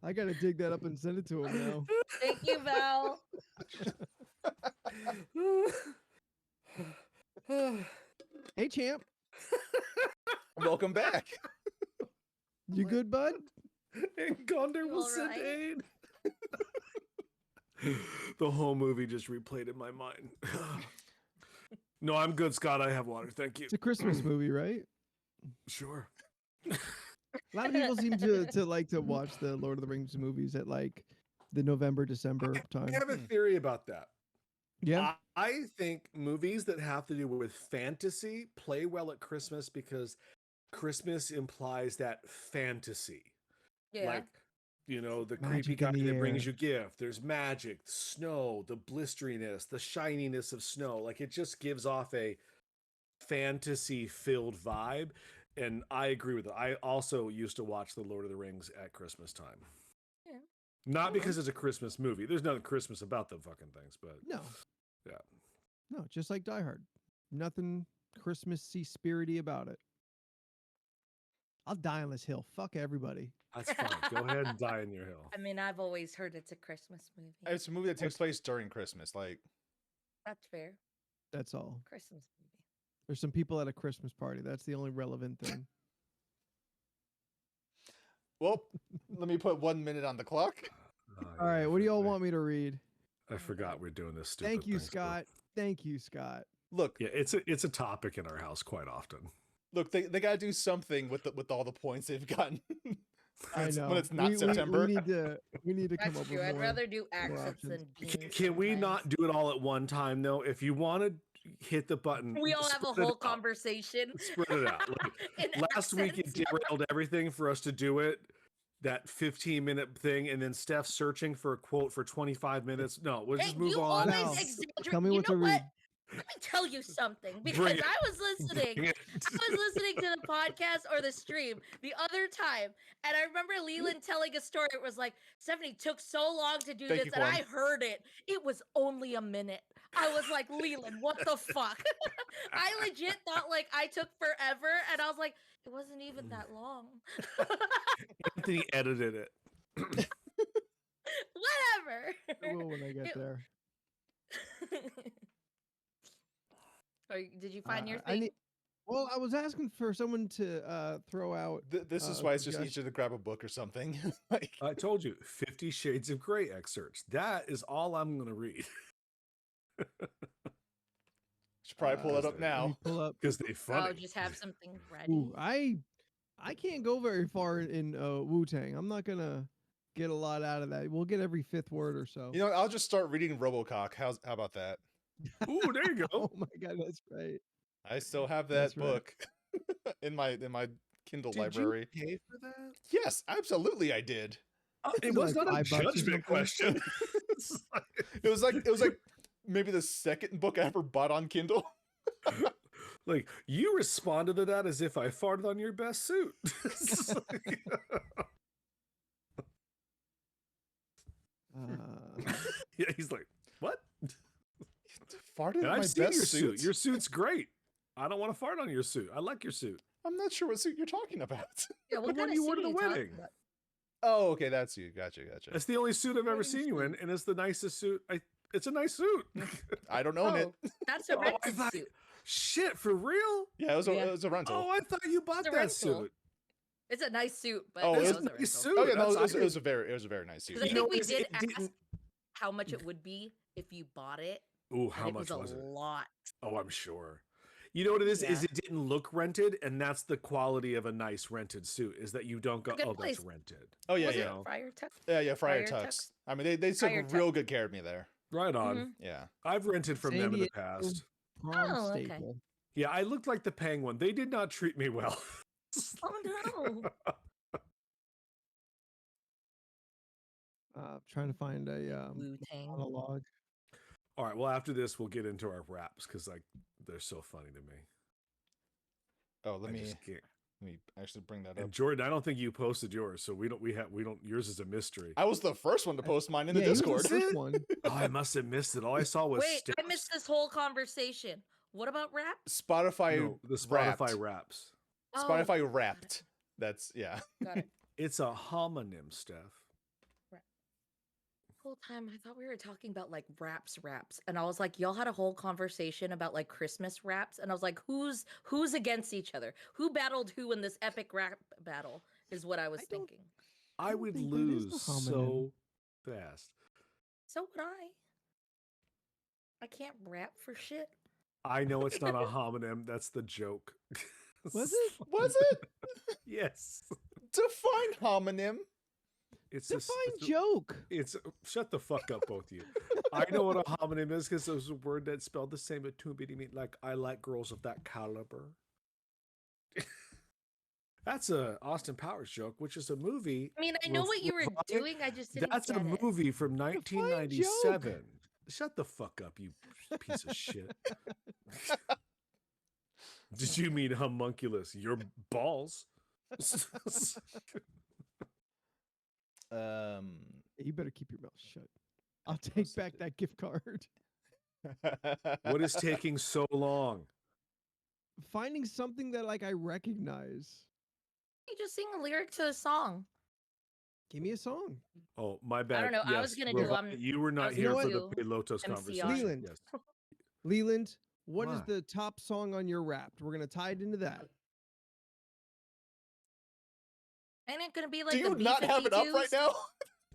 I gotta dig that up and send it to him now. Thank you, Val. Hey champ, Welcome back. you good, bud? And Gondor will All send right. aid. The whole movie just replayed in my mind. No, I'm good, Scott. I have water. Thank you. It's a Christmas movie, right? Sure. A lot of people seem to like to watch the Lord of the Rings movies at like the November, December time. I have a theory about that. Yeah. I think movies that have to do with fantasy play well at Christmas because Christmas implies that fantasy. Yeah. Like, you know, the creepy Magic guy in the that brings air. you gift. There's magic, snow, the blisteriness, the shininess of snow. Like it just gives off a fantasy filled vibe. And I agree with it. I also used to watch The Lord of the Rings at Christmas time. Yeah. Not because it's a Christmas movie. There's nothing Christmas about the fucking things, but No. yeah. No, just like Die Hard. Nothing Christmassy spirity about it. I'll die on this hill. Fuck everybody. That's fine. Go ahead and die in your hill. I mean, I've always heard it's a Christmas movie. It's a movie that takes place during Christmas. Like, That's fair. That's all. Christmas movie. There's some people at a Christmas party. That's the only relevant thing. well, let me put 1 minute on the clock. Oh, All yeah, right, what do y'all I- want me to read? I forgot we're doing this stupid Thank you, thing, so- Scott. Thank you, Scott. Look, Yeah, it's a topic in our house quite often. look, they gotta do something with all the points they've gotten. I know. When it's not We September. need to come That's up true. with I'd more. rather do accents options. than beans. Can we sometimes. not do it all at one time though? If you want to hit the button, We all have a spread it whole out. conversation. Spread it out. Like, in last week it accents. derailed everything for us to do it. That 15-minute thing, and then Steph searching for a quote for 25 minutes. No, we'll Hey, just move you on. Val, always exaggerate. Tell me You what know to read. Let me tell you something because Bring it. I was listening. Bring it. I was listening to the podcast or the stream the other time, and I remember Leland telling a story. It was like, Stephanie took so long to do Thank this, you, and I Corn. heard it. It was only a minute. I was like, Leland, what the fuck? I legit thought like I took forever, and I was like, it wasn't even that long. Anthony edited it. Whatever. I will when I get It- there. Did you find your I thing? need, well, I was asking for someone to throw out. This is why it's just suggestion. easier to grab a book or something. Like, I told you, 50 Shades of Grey excerpts. That is all I'm going to read should probably pull it up Let me now. Pull up. because they funny. Oh, just have something ready. Ooh, I can't go very far in Wu Tang. I'm not gonna get a lot out of that. We'll get every fifth word or so. You know, I'll just start reading RoboCop. How about that? Ooh, there you go. Oh my god, that's right. I still have that That's right. book in my Kindle Did library. you pay for that? Yes, absolutely, I did. It It's was like not a $5 or something. judgment question. It's like- It was like maybe the second book I ever bought on Kindle. like you responded to that as if I farted on your best suit. It's like- yeah, he's like, what? Farted And in my I've seen best your suit. suit. Your suit's great. I don't want to fart on your suit. I like your suit. I'm not sure what suit you're talking about. Yeah, The what one kind of you suit wore are to the you talking wedding. about? Oh, okay, that's you. Gotcha. That's the only suit I've ever Wedding seen you in, suit. and it's the nicest suit. It's a nice suit. I don't own it. Oh, that's a Oh, I rented thought- suit. Shit, for real? Yeah, Yeah. it was a rental. Oh, I thought you bought It's a that rental. suit. It's a nice suit, but Oh, yeah, it's it a was a nice rental. suit. Oh yeah, no, That's it was a very nice suit. Because I You know think we what, did it ask didn't- how much it would be if you bought it, Ooh, and how it much was a was it? lot. Oh, I'm sure. You know what it is? Is Yeah. it didn't look rented, and that's the quality of a nice rented suit. Is that you don't go, Good oh, place. that's rented. Oh yeah, Was yeah. it Friar Tuck? Yeah, Friar Friar Tucks. I mean, they took Friar real good care of me there. Right on. Mhm. Yeah. I've rented from San them in the Diego. past. Prom Oh, okay. staple. Yeah, I looked like the penguin. They did not treat me well. Oh no! Trying to find a Wu Tang. monologue. All right. Well, after this, we'll get into our raps because like they're so funny to me. Oh, let I me just can't. actually bring that And up. Jordan, I don't think you posted yours, so we don't. Yours is a mystery. I was the first one to post mine in the Yeah, he was the Discord. first it? one. Oh, I must have missed it. All I saw was Wait, I Steph's- missed this whole conversation. What about rap? Spotify No, the Spotify Wrapped. raps. Oh, Spotify got Wrapped. it, That's yeah. Got it. It's a homonym, Steph. The whole time I thought we were talking about like raps, and I was like, y'all had a whole conversation about like Christmas raps, and I was like, who's against each other? Who battled who in this epic rap battle? Is what I was I don't- thinking. I don't would think that is the lose homonym. so fast. So would I. I can't rap for shit. I know it's not a homonym. That's the joke. Was it? Was it? Yes. Define homonym. It's It's a fine joke. It's shut the fuck up, both of you. I know what a homonym is because there's a word that's spelled the same but two bitty meat. Like I like girls of that caliber. That's a Austin Powers joke, which is a movie. I mean, I know what you were Revi- doing. I just didn't That's get a it. movie from fine 1997. Shut the fuck up, you piece of shit. Did you mean homunculus? Your balls. You better keep your mouth shut. I'll take back that gift card. What is taking so long? Finding something that like I recognize. You just sing a lyric to a song. Give me a song. Oh, my bad. don't know, I was Yes, gonna do, Rovi- You were not was here gonna for the do Lotus MC conversation. Leland. Yes. Leland, what is Why? the top song on your Wrapped? We're gonna tie it into that. Ain't it gonna be like Do you the not have it up right B-52s? now?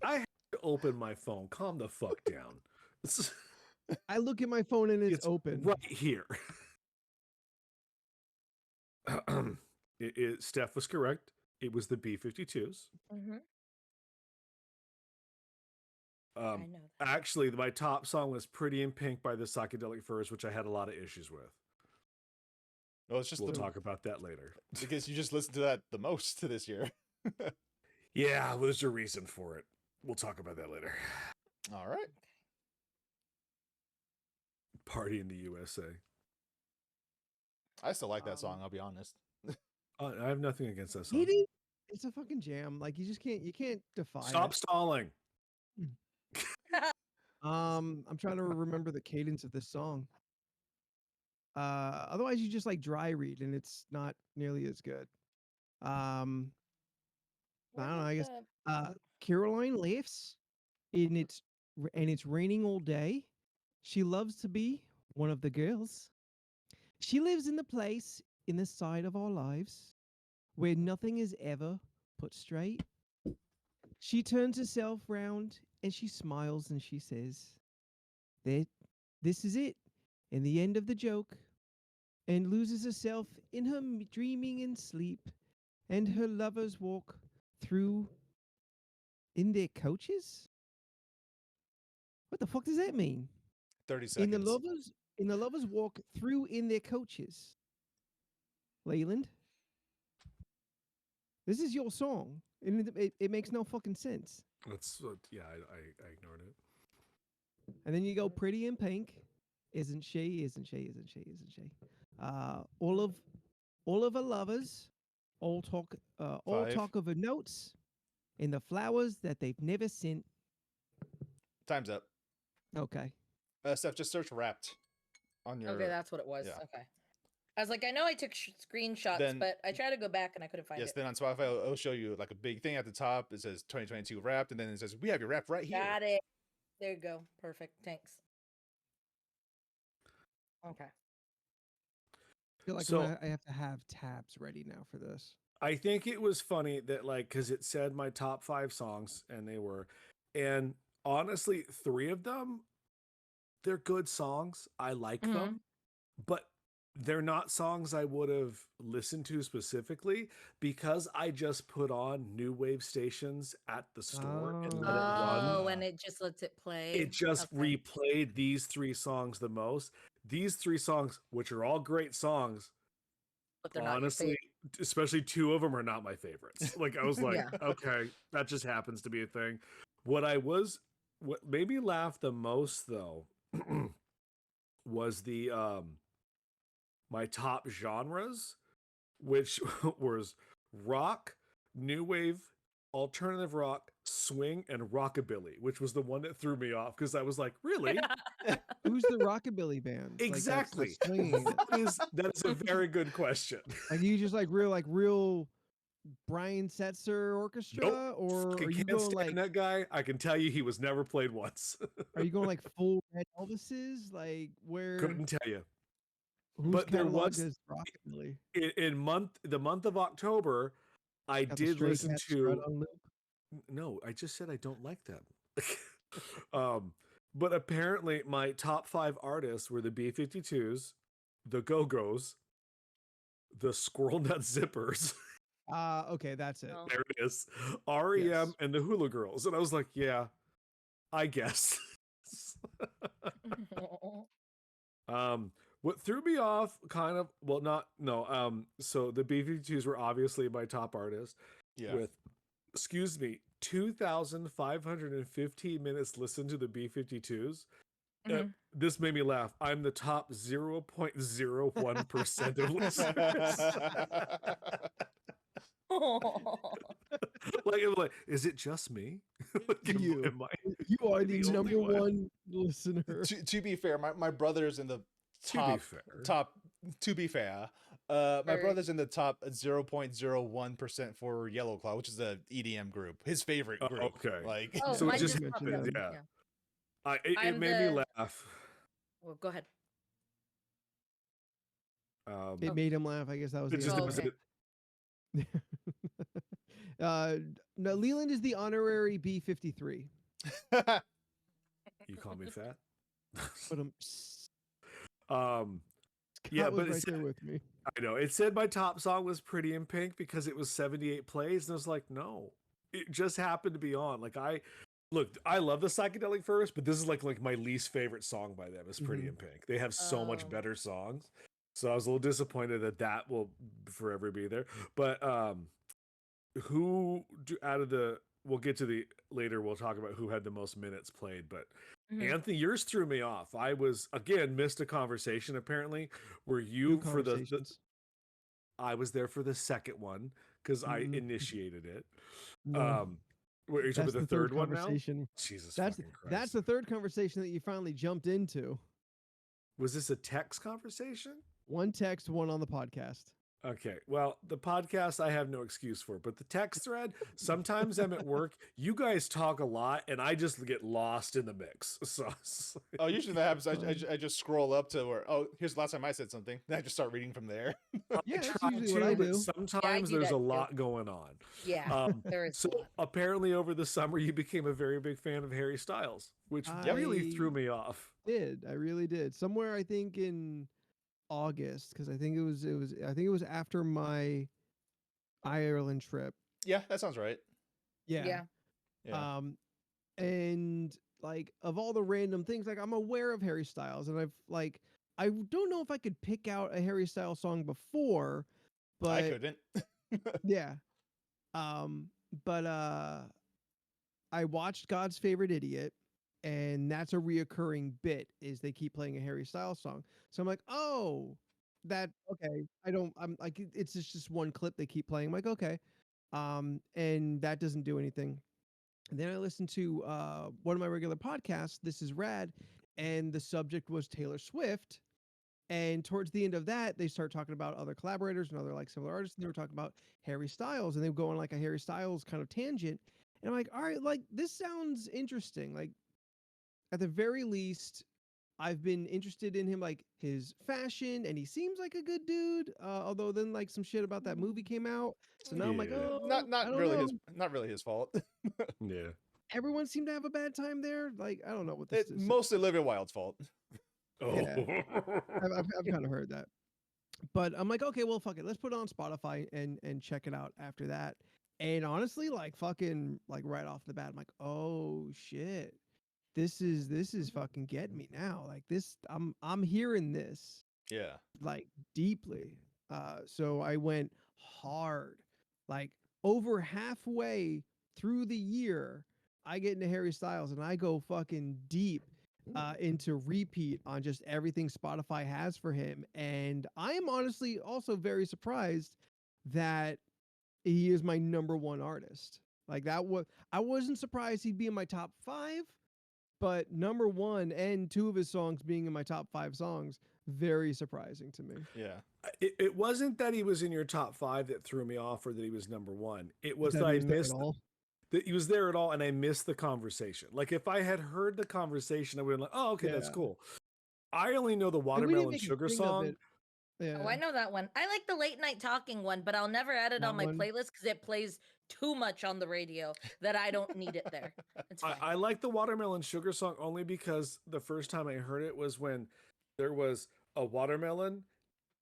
I have to open my phone. Calm the fuck down. I look at my phone and it's open. right here. Steph was correct. It was the B-52s. Mhm, I know that. Actually, my top song was "Pretty in Pink" by the Psychedelic Furs, which I had a lot of issues with. No, it's just We'll the, talk about that later. because you just listened to that the most this year. Yeah, well, there's a reason for it. We'll talk about that later. All right. Party in the USA. I still like that song, I'll be honest. I have nothing against that song. It's a fucking jam. Like you can't defy Stop it. stalling. I'm trying to remember the cadence of this song. Otherwise you just like dry read and it's not nearly as good. I don't know, I guess Caroline laughs and it's raining all day. She loves to be one of the girls. She lives in the place in the side of our lives where nothing is ever put straight. She turns herself round and she smiles and she says, this is it, and the end of the joke, and loses herself in her dreaming and sleep, and her lovers walk through in their coaches? What the fuck does that mean? 30 seconds. In the lovers walk through in their coaches. Leyland, this is your song, and it makes no fucking sense. That's yeah. I ignored it. And then you go pretty in pink. Isn't she? Isn't she? Isn't she? Isn't she? All of her lovers all talk Five. of her notes and the flowers that they've never sent. Time's up. Okay. Steph, just search Wrapped on your. Okay, that's what it was. yeah. Okay. I was like, I know I took screenshots, Then- but I tried to go back and I couldn't find Yes, it. then on Spotify, it'll show you like a big thing at the top. It says 2022 Wrapped, and then it says, we have your Wrapped right here. Got it. There you go. Perfect. Thanks. Okay. I feel like So I have to have tabs ready now for this. I think it was funny that because it said my top 5 songs, and they were, and honestly, 3 of them, they're good songs. I like Mhm. them, but they're not songs I would have listened to specifically because I just put on new wave stations at the store and let it run. Oh, and it just lets it play. It just Okay. replayed these 3 songs the most. These 3 songs, which are all great songs, But they're not your honestly, favorite. especially 2 of them are not my favorites. Like I was like, Yeah. okay, that just happens to be a thing. What made me laugh the most though was the my top genres, which was rock, new wave, alternative rock, swing, and rockabilly, which was the one that threw me off because I was like, really? Who's the rockabilly band? Exactly. Like, that's swinging. That is a very good question. Like you just like real Brian Setzer orchestra, or Fucking are you can't going stand like that guy. I can tell you he was never played once. are you going like full Red Elvises? Like where Couldn't tell you. whose But there catalog was is rockabilly? the month of October, I Got the did Stray listen Cats shred to. on loop. No, I just said I don't like them. But apparently my top 5 artists were the B-52s, the Go-Go's, the Squirrel Nut Zippers. Okay, that's it. Oh. There it is. REM Yes. and the Hula Girls. And I was like, yeah, I guess. What threw me off kind of, well, not, no, so the B-52s were obviously my top artist Yeah. with, excuse me, 2,515 minutes listened to the B-52s. Mhm. This made me laugh. I'm the top 0.01% of listeners. like, is it just me? You. Am I You are the the only number one? one listener. To be fair, my brother's in the To be top fair. to be fair, my Very- brother's in the top 0.01% for Yellow Claw, which is a EDM group. His favorite Oh, group. okay. Like Oh, So it mine just just popped mentioned up. them. yeah. Yeah. It I'm made me the- laugh. Well, go ahead. It made him laugh. I guess that was It the just Oh, end was of okay. it. No, Leland is the honorary B-53. You call me fat. But Um, Scott Yeah, was but it right said- there with me. I know it said my top song was Pretty in Pink because it was 78 plays, and I was like, no, it just happened to be on. Like I love the psychedelic first, but this is like my least favorite song by them is Pretty Mhm. in Pink. They have so much Oh. better songs, so I was a little disappointed that will forever be there. But out of the we'll get to the later. We'll talk about who had the most minutes played, but. Mhm. Anthony, yours threw me off. I was again missed a conversation apparently where Two you for the conversations. I was there for the second one because I Mm-mm. initiated it. No, Wait, are you talking that's about the the third third one now? conversation. Jesus That's fucking Christ. that's the third conversation that you finally jumped into. Was this a text conversation? One text, one on the podcast. Okay, well, the podcast I have no excuse for, but the text thread, sometimes I'm at work. You guys talk a lot, and I just get lost in the mix. So, oh, usually that happens. I just scroll up to where here's the last time I said something. Then I just start reading from there. I Yeah, that's try usually what I but do. sometimes do there's that a too. lot going on. Yeah, there is. So a lot. apparently over the summer you became a very big fan of Harry Styles, which really threw I- me off. I really did. Somewhere I think in August, because I think it was after my Ireland trip. Yeah, that sounds right. Yeah. Yeah. And like of all the random things, like I'm aware of Harry Styles, and I don't know if I could pick out a Harry Styles song before, but I couldn't. yeah. But I watched God's Favorite Idiot, and that's a reoccurring bit is they keep playing a Harry Styles song. So I'm like, oh, that okay. I'm like it's just one clip they keep playing. I'm like, okay. And that doesn't do anything. And then I listened to one of my regular podcasts, This Is Rad, and the subject was Taylor Swift. And towards the end of that, they start talking about other collaborators and other like similar artists, and they were talking about Harry Styles, and they would go on like a Harry Styles kind of tangent. And I'm like, all right, like this sounds interesting. Like at the very least, I've been interested in him, like his fashion, and he seems like a good dude. Although then like some shit about that movie came out, so now I'm like, Yeah. oh, Not I don't really know. not really his fault. Yeah. Everyone seemed to have a bad time there. Like I don't know what this It's is. mostly Olivia Wilde's fault. Oh. Yeah. I've kind of heard that. But I'm like, okay, well, fuck it. Let's put it on Spotify and check it out after that. And honestly, like fucking like right off the bat, I'm like, oh shit. This is fucking getting me now. Like this, I'm hearing this Yeah. like deeply. So I went hard. Like over halfway through the year, I get into Harry Styles and I go fucking deep into repeat on just everything Spotify has for him. And I am honestly also very surprised that he is my number one artist. Like that was I wasn't surprised he'd be in my top 5, but number 1 and 2 of his songs being in my top 5 songs, very surprising to me. Yeah. It wasn't that he was in your top 5 that threw me off or that he was number 1. It was that he I was there at missed all. that he was there at all and I missed the conversation. Like if I had heard the conversation, I would have been like, oh, okay, that's Yeah. cool. I only know the And we didn't Watermelon make a Sugar thing of song. it. Yeah. Oh, I know that one. I like the late night talking one, but I'll never add it That on my one. playlist because it plays too much on the radio that I don't need it there. It's fine. I like the Watermelon Sugar song only because the first time I heard it was when there was a watermelon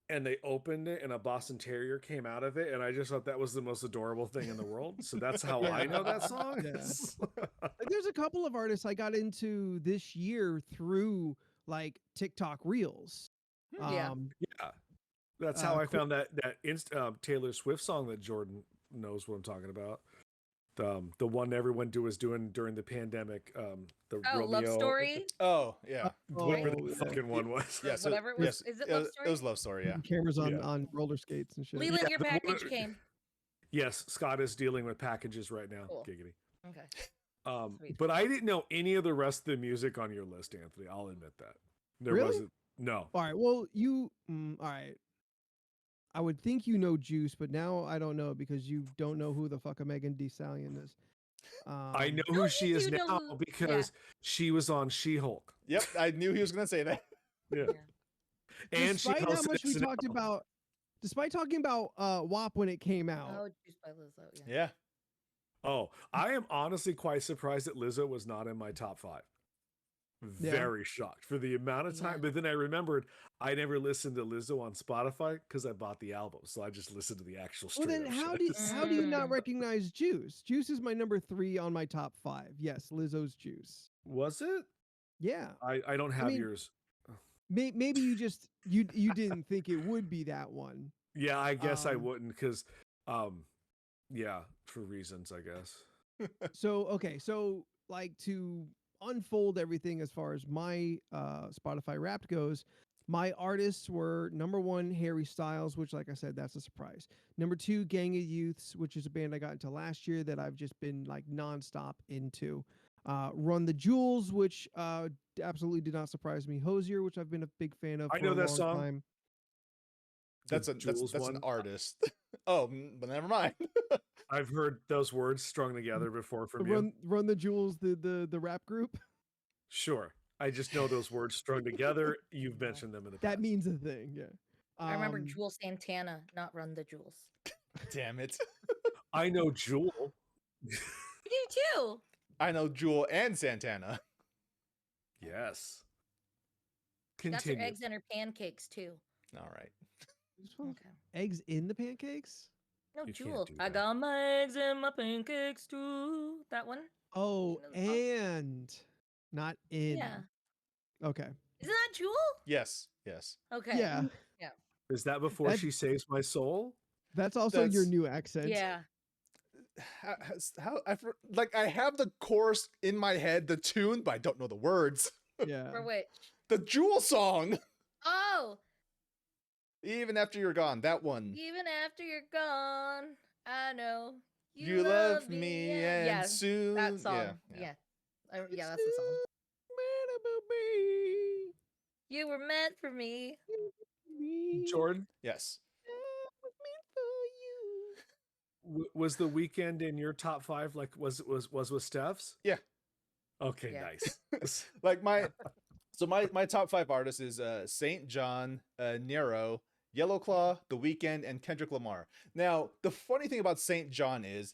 and they opened it and a Boston Terrier came out of it. And I just thought that was the most adorable thing in the world. So that's how I know that song. Yeah. Like, there's a couple of artists I got into this year through like TikTok Reels. Yeah. Yeah. That's how I cool. found that Taylor Swift song that Jordan knows what I'm talking about. The one everyone was doing during the pandemic. The Oh, Romeo, Love Story. Oh, yeah. whatever Oh, the yeah. fucking one was. Yeah, so, Whatever it was. yes, Is it Love Story? It was Love Story, yeah. Cameras on Yeah. on roller skates and shit. Leland, Yeah, your the one- package came. Yes, Scott is dealing with packages right now. Cool. Giggity. Okay. Sweet. But I didn't know any of the rest of the music on your list, Anthony. I'll admit that. There Really? wasn't. No. All right. Well, you. All right. I would think you know Juice, but now I don't know because you don't know who the fuck a Megan Thee Stallion is. I know No, who you she is do know now who- because she was on She-Hulk. Yep, I knew he was going to say that. Yeah. Yeah. And she Despite how hosted much we SNL. talked about, despite talking about WAP when it came out, Oh, Juice by Lizzo. Yeah. Yeah. Oh, I am honestly quite surprised that Lizzo was not in my top 5. Yeah. Very shocked for the amount of time. Yeah. But then I remembered I never listened to Lizzo on Spotify because I bought the album. So I just listened to the actual well, straight then up how shit. do you not Mm. recognize Juice? Juice is my number 3 on my top 5. Yes, Lizzo's Juice. Was it? Yeah, I don't have mean, yours. maybe you just you didn't think it would be that one. Yeah, I guess I um, wouldn't because yeah, for reasons, I guess. So okay, so like to unfold everything as far as my Spotify Wrapped goes, my artists were number 1 Harry Styles, which like I said, that's a surprise. Number 2 Gang of Youths, which is a band I got into last year that I've just been like nonstop into. Run the Jewels, which absolutely did not surprise me. Hosier, which I've been a big fan of I for know a that long song. time. That's Jules an one. artist. Oh, but never mind. I've heard those words strung together before from you. Run the Jewels, the rap group. Sure. I just know those words strung together. You've mentioned them in the past. That means a thing, yeah. I remember Um, Jewel Santana, not Run the Jewels. Damn it. I know Jewel. You do too. I know Jewel and Santana. Yes. That's her Continue. eggs and her pancakes too. All right. Okay. eggs in the pancakes? No, You can't Jewel. do I that. got my eggs and my pancakes too. That one? Oh, know the song? and not in. Yeah. Okay. Isn't that Jewel? Yes. Yes. Okay. Yeah. Is that before That- she saves my soul? That's also your That's- new accent. Yeah. How I have the chorus in my head, the tune, but I don't know the words. Yeah. For which? The Jewel song. Oh, Even after you're gone, that one. even after you're gone, I know You love me and yeah, soon. that song. Yeah. Yeah, yeah, that's the song. You were meant for me. Jordan, Yes. was the weekend in your top 5? Like, was with Steph's? Yeah. Okay, Yeah. nice. Like my So my top 5 artists is Saint John, Nero, Yellowclaw, The Weeknd, and Kendrick Lamar. Now, the funny thing about Saint John is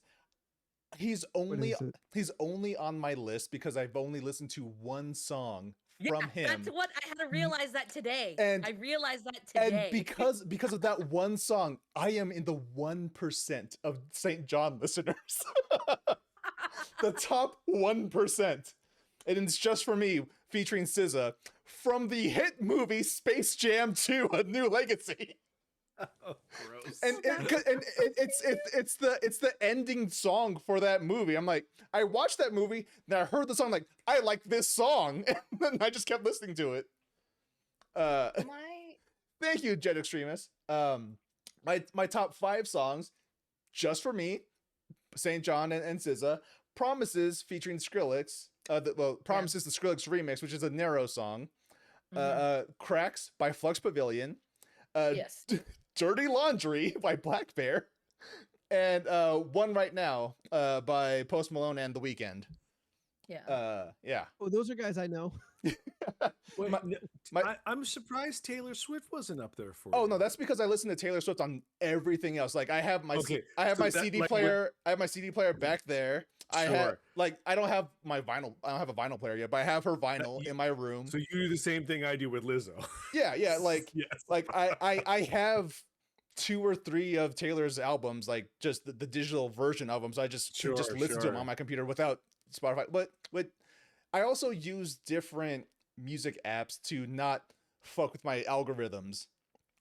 he's only is it? he's only on my list because I've only listened to one song from him. That's what I had to realize that today. And- I realized that And today. because of that one song, I am in the 1% of Saint John listeners. The top 1%. And it's Just For Me featuring SZA from the hit movie Space Jam 2: A New Legacy. Oh, gross. And it's the ending song for that movie. I'm like, I watched that movie, and I heard the song, like, I like this song, and then I just kept listening to it. My Thank you, Jet Extremist. My top 5 songs, Just For Me, St. John and SZA, Promises featuring Skrillex. Promises the Skrillex remix, which is a Nero song. Cracks by Flux Pavilion. yes. Dirty Laundry by Black Bear, and One Right Now by Post Malone and The Weeknd. Yeah. Oh, those are guys I know. Wait, my- I'm surprised Taylor Swift wasn't up there for Oh you. no, that's because I listen to Taylor Swift on everything else. Like I have my Okay, my so that, CD like, player. I have my CD player back there. I have Sure. like I don't have my vinyl. I don't have a vinyl player yet, but I have her vinyl in my room. So you do the same thing I do with Lizzo. Yeah. Like yes. like I have 2 or 3 of Taylor's albums, like just the digital version of them. So I just can just Sure, listen to them sure. on my computer without Spotify. But I also use different music apps to not fuck with my algorithms.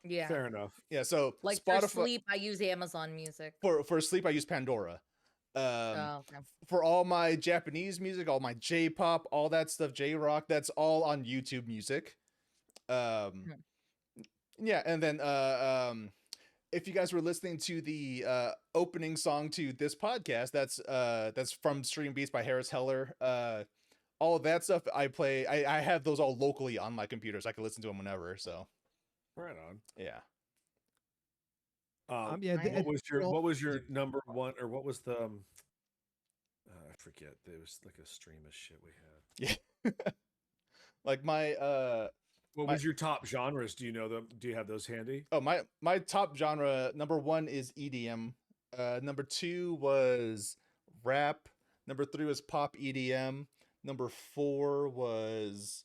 Yeah. Fair enough. Yeah. So Like Spotify for sleep, I use Amazon Music. for sleep I use Pandora. Oh, okay. For all my Japanese music, all my J-pop, all that stuff, J-rock, that's all on YouTube Music. Yeah, and then if you guys were listening to the opening song to this podcast, that's from Stream Beats by Harris Heller. All of that stuff I play. I have those all locally on my computer, so I can listen to them whenever. So Right on. yeah. Yeah, What was your number one, or what was the? I forget. There was like a stream of shit we had. Yeah. Like my What My- was your top genres? Do you know them? Do you have those handy? oh my top genre, number 1 is EDM. Number 2 was rap. Number 3 was pop EDM. Number 4 was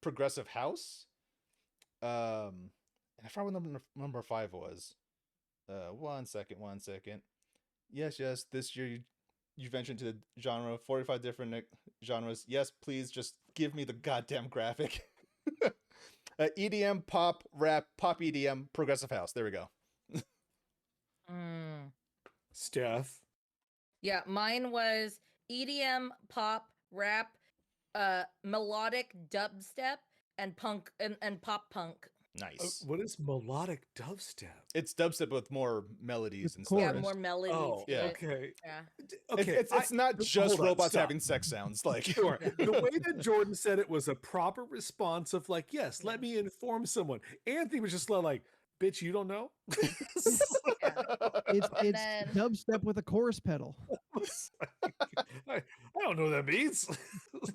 progressive house. And I forgot what number 5 was. One second. Yes, this year you ventured into the genre, 45 different genres. Yes, please just give me the goddamn graphic. EDM, pop, rap, pop EDM, progressive house. There we go. Steph. Yeah, mine was EDM, pop, rap, melodic dubstep, and punk and pop punk. Nice. What is melodic dubstep? It's dubstep with more melodies With and chorus. Yeah, stuff. more melody. Oh, to yeah. it. okay. Yeah. Okay. It's not just hold on, robots stop. having sex sounds. Like Sure. The way that Jordan said it was a proper response of like, yes, let me inform someone. Anthony was just like, bitch, you don't know? It's then- dubstep with a chorus pedal. I don't know what that means. Let's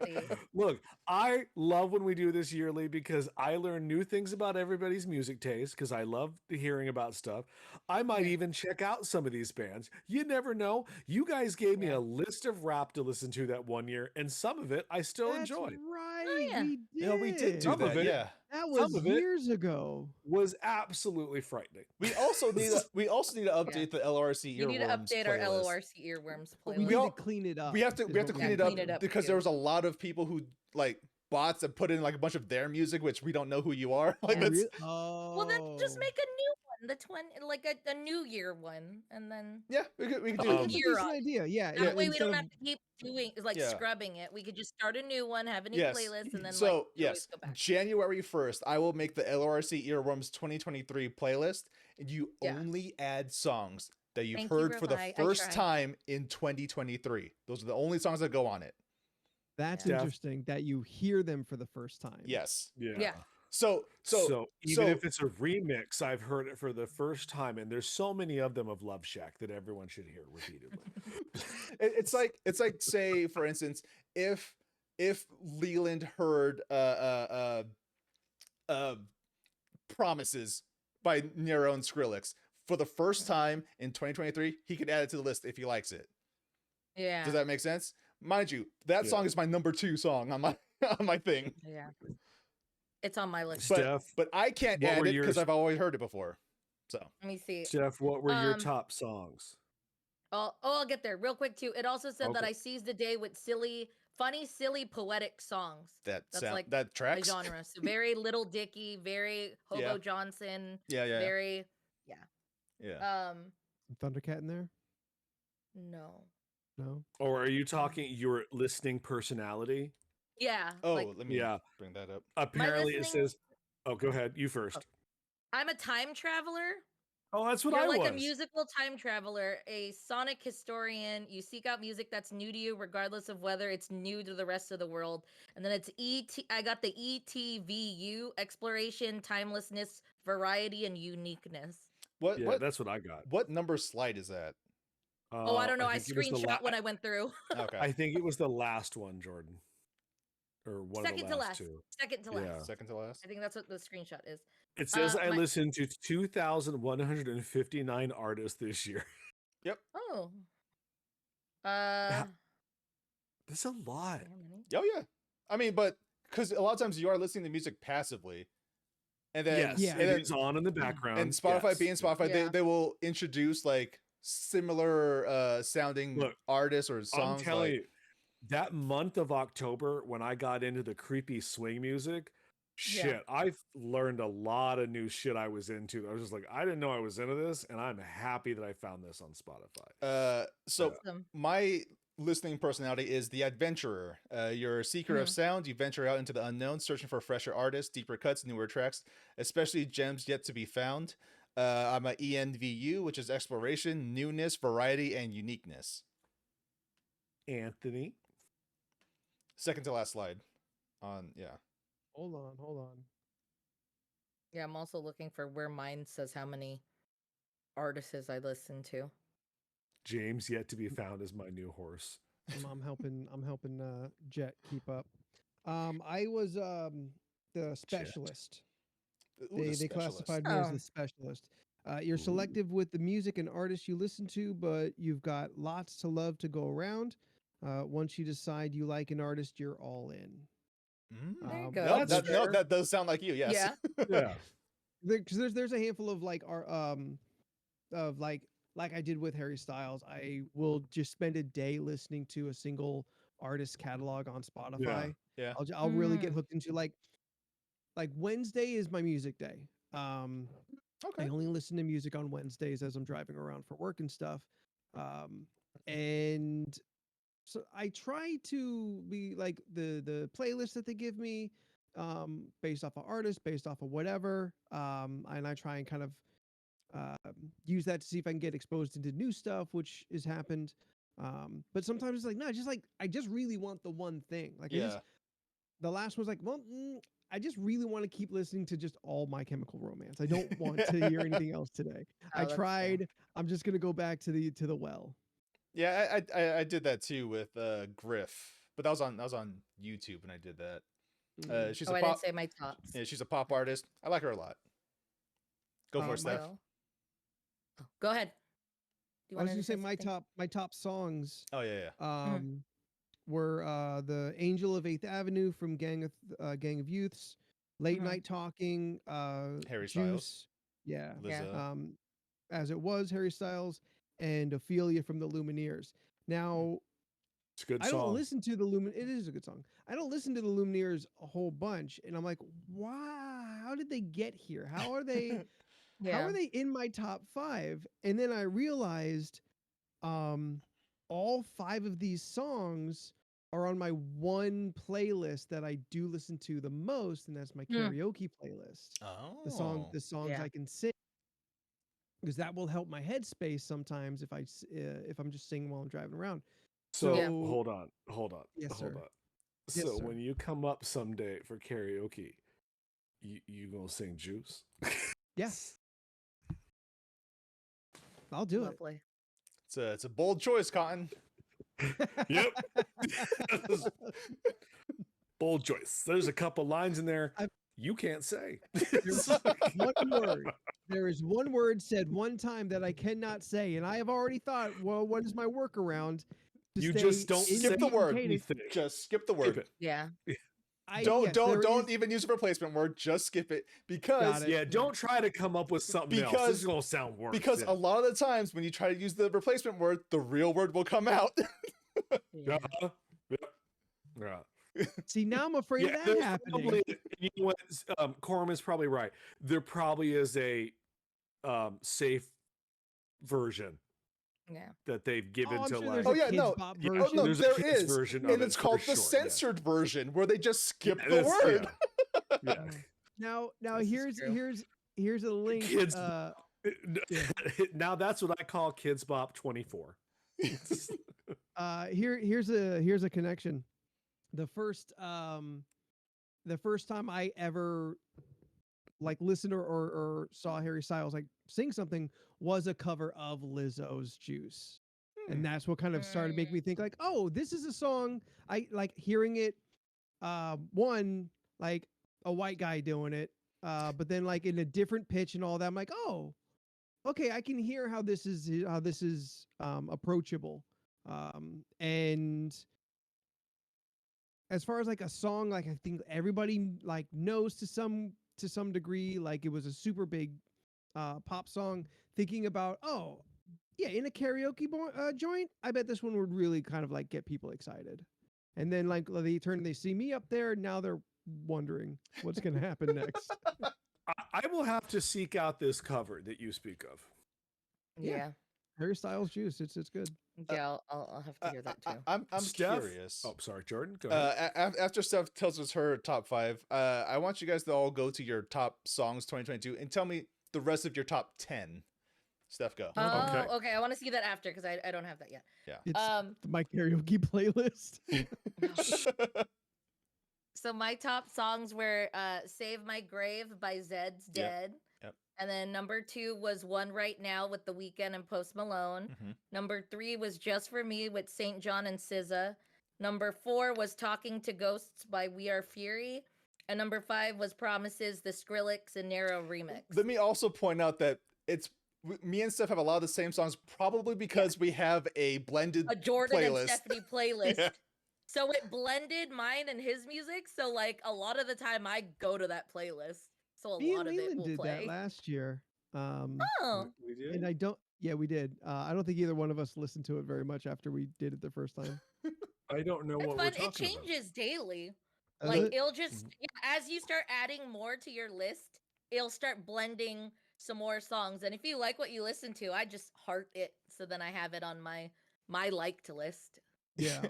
see. Look, I love when we do this yearly because I learn new things about everybody's music taste because I love hearing about stuff. I might even check out some of these bands. You never know. You guys gave me Yeah. a list of rap to listen to that one year, and some of it I still That's enjoyed. right. yeah. We did. we did do Some of that. it. Yeah. That some was of it- years ago. Was absolutely frightening. We also need to update the LRC We need to earworms update our playlist. LORC earworms We playlist. need We all- to clean it up. We have to is what clean need it to up Clean it up, because too. there was a lot of people who like bots that put in like a bunch of their music, which we don't know who you are. Like Yeah. that's Re- Oh. Well, then just make a new one, like a New Year one, and then yeah, we could do That's it. a Year decent on. idea. Yeah. that yeah, way we instead don't of- have to keep doing like Yeah. scrubbing it. We could just start a new one, have a new Yes. playlist, and then So like, always yes, go back. January 1st, I will make the LRC Earworms 2023 playlist, and you Yeah. only add songs that you've Thank you, heard for the Revai. I first tried. time in 2023. Those are the only songs that go on it. That's Yeah. interesting that you hear them for the first time. Yes. Yeah. So even if it's a remix, I've heard it for the first time, and there's so many of them of Love Shack that everyone should hear repeatedly. it's like say for instance, if if Leland heard Promises by Nero and Skrillex for the first time in 2023, he could add it to the list if he likes it. Yeah. Does that make sense? Mind you, that Yeah. song is my number 2 song on my on my thing. Yeah. It's on my list. But Steph, but I can't what add were it because yours? I've always heard it before. So Let me see. Steph, what were your Um, top songs? I'll get there real quick too. It also said that Okay. I seized the day with funny, silly, poetic songs. that That's sound like that my tracks. genre. So very Little Dicky, very Hobo Yeah. Johnson, Yeah. very Yeah. Thundercat in there? No. No. Or are you talking your listening personality? Yeah. Oh, like let me Yeah. bring that up. Apparently it listening- says, oh, go ahead. You first. I'm a time traveler. Oh, that's what You're I like was. a musical time traveler, a sonic historian. You seek out music that's new to you, regardless of whether it's new to the rest of the world. And then it's I got the ETVU: exploration, timelessness, variety, and uniqueness. What Yeah, what that's what I got. what number slide is that? Oh, I don't know. I think it was the screenshot when I went through. Okay. I think it was the last one, Jordan. Or one Second of to the last last. two. Second to last. Yeah. Second to last. I think that's what the screenshot is. It says I my- listened to 2,159 artists this year. Oh. That's a lot. How many? Oh yeah. I mean, but because a lot of times you are listening to music passively, and then Yes, Yeah. it and then is on in the background. and Spotify yes. being Spotify, Yeah. they will introduce like similar sounding Look, artists or songs. I'm telling like, you, that month of October when I got into the creepy swing music, shit, I've learned a lot of new shit I was into. I was just like, I didn't know I was into this, and I'm happy that I found this on Spotify. so Awesome. my listening personality is the adventurer. You're a seeker of sound. You venture out into the unknown, searching for fresher artists, deeper cuts, newer tracks, especially gems yet to be found. I'm a ENVU, which is exploration, newness, variety, and uniqueness. Anthony, Second to last slide. Yeah. Hold on. Yeah, I'm also looking for where mine says how many artists I listen to. James yet to be found is my new horse. I'm helping Jet keep up. I was the specialist. Ooh, the They classified me as Oh. the specialist. You're selective with the music and artists you listen to, but you've got lots to love to go around. Once you decide you like an artist, you're all in. There you Um, go. No, That's fair. that does sound like you. Yes. Yeah. Yeah. Because there's a handful of like like I did with Harry Styles. I will just spend a day listening to a single artist catalog on Spotify. Yeah. I'll really get hooked into like Wednesday is my music day. I Okay. only listen to music on Wednesdays as I'm driving around for work and stuff. And so I try to be like the playlist that they give me, based off of artists, based off of whatever. And I try and kind of use that to see if I can get exposed into new stuff, which has happened. But sometimes it's like, no, just like I just really want the one thing. Like Yeah. the last was like, well, I just really want to keep listening to just all My Chemical Romance. I don't want to hear anything else today. I that's fair. tried. I'm just gonna go back to the well. Yeah, I did that too with Griff, but that was on YouTube when I did that. She's Oh, a I pop. didn't say my tops. Yeah, she's a pop artist. I like her a lot. Go for it, Steph. Well. Oh, go ahead. Do you I was wanted gonna to say something? my top songs Oh yeah. were the Angel of 8th Avenue from Gang of Youths, Late Mhm. Night Talking, Harry Styles. Juice, yeah, Lizzo. As It Was, Harry Styles, and Ophelia from the Lumineers. Now, It's a good I song. don't listen to the It is a good song. I don't listen to the Lumineers a whole bunch, and I'm like, wow, how did they get here? How are they? How Yeah. are they in my top 5? And then I realized, all 5 of these songs are on my one playlist that I do listen to the most, and that's my karaoke playlist. Oh. The songs Yeah. I can sing, because that will help my headspace sometimes if I'm just singing while I'm driving around. So Yeah. hold on. Yes, hold sir. on. Yes, So sir. when you come up someday for karaoke, you gonna sing Juice? Yes, I'll do it. Lovely. It's a bold choice, Cotton. Yep. Bold choice. There's a couple lines in there you can't say. There's one word. There is one word said one time that I cannot say, and I have already thought, well, what is my workaround? You stay just don't in say Skip the beat and word. cadence? Just skip the Skip word. it. Yeah. Don't even use a replacement word. Just skip it because Got it. Yeah, don't try to come up with something else. This is gonna sound worse. because yeah. a lot of the times when you try to use the replacement word, the real word will come out. Yeah. Uh-huh. Yeah. See, now I'm afraid of that there's happening. probably, you know what? Corum is probably right. There probably is a safe version Yeah. that they've given I'm to sure like. there's Oh a yeah, Kids no. Bop Yeah, version. Oh no, there's a there kid's is, version and of it's it called for the sure, yeah. censored version, where they just skip Yeah, the that's- word. Yeah. Now This is here's a link. Kids. Yeah. Now that's what I call Kids Bop 24. Here's a connection. The first time I ever like listened or saw Harry Styles like sing something was a cover of Lizzo's Juice. And that's what kind of started making me think like, oh, this is a song. I like hearing it one, like a white guy doing it, but then like in a different pitch and all that. I'm like, oh, okay, I can hear how this is approachable. And as far as like a song, like I think everybody like knows to some degree, like it was a super big pop song. Thinking about, oh yeah, in a karaoke joint, I bet this one would really kind of like get people excited. And then like they see me up there, now they're wondering what's going to happen next. I will have to seek out this cover that you speak of. Yeah. Harry Styles Juice, it's good. Yeah, I'll have to hear that too. I'm Steph? curious. Oh, sorry, Jordan. Go ahead. After Steph tells us her top 5, I want you guys to all go to your top songs 2022 and tell me the rest of your top 10. Steph, go. Oh, okay. I want to see that after because I don't have that yet. It's Um, my karaoke playlist. So my top songs were "Save My Grave" by Zed's Dead. Yep. And then number 2 was "One Right Now" with The Weeknd and Post Malone. Number 3 was "Just for Me" with St. John and SZA. Number 4 was "Talking to Ghosts" by We Are Fury. And number 5 was "Promises," the Skrillex and Nero remix. Let me also point out that me and Steph have a lot of the same songs, probably because we have a blended A Jordan playlist. and Stephanie playlist. Yeah. So it blended mine and his music. So like a lot of the time I go to that playlist. So Me lot and of it Leland will did play. that last year. Oh, We did? And I don't. Yeah, we did. I don't think either one of us listened to it very much after we did it the first time. I don't know it's what fun. we're It talking about. changes daily. Does Like it? it'll just as you start adding more to your list, it'll start blending some more songs. And if you like what you listen to, I just heart it so then I have it on my liked list. Yeah.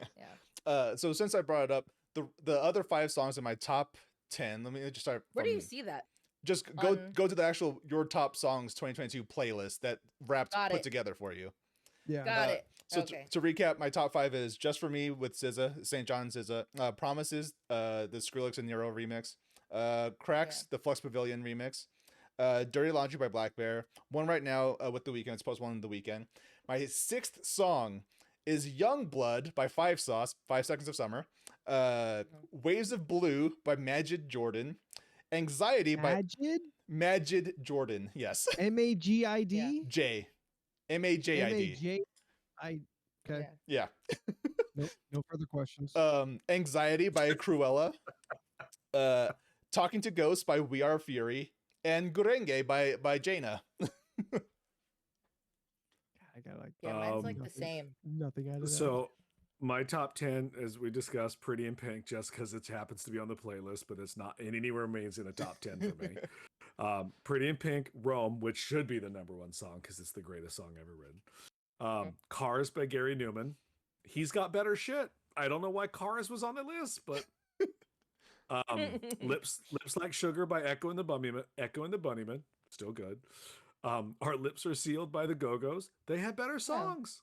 Yeah. So since I brought it up, the other 5 songs in my top 10. Let me just start. Where do you from- see that? Just go to the actual your top songs 2022 playlist that Wrapped Got put it. together for you. Yeah. Got it. So Okay. to recap, my top 5 is "Just for Me" with SZA, St. John SZA, "Promises," the Skrillex and Nero remix, "Cracks," the Flux Pavilion remix, "Dirty Laundry" by Black Bear, "One Right Now" with The Weeknd. It's Post Malone and The Weeknd. My 6th song is "Young Blood" by 5 Sauce, 5 Seconds of Summer, "Waves of Blue" by Majid Jordan, "Anxiety" by Majid Jordan. Yes. MAGID. J. MAJID. MAJ. Okay. Yeah. No further questions. "Anxiety" by Cruella, "Talking to Ghosts" by We Are Fury, and "Gurenge" by Jaina. I got like Yeah, mine's like the nothing- same. nothing out of that. So my top 10, as we discussed, Pretty in Pink, just because it happens to be on the playlist, but it's not in anywhere remains in the top 10 for me. Pretty in Pink, Rome, which should be the number 1 song because it's the greatest song ever written. Cars by Gary Newman. He's got better shit. I don't know why Cars was on the list, but Lips Like Sugar by Echo and the Bunnymen. Still good. Our Lips Are Sealed by the Go-Go's. They had better songs.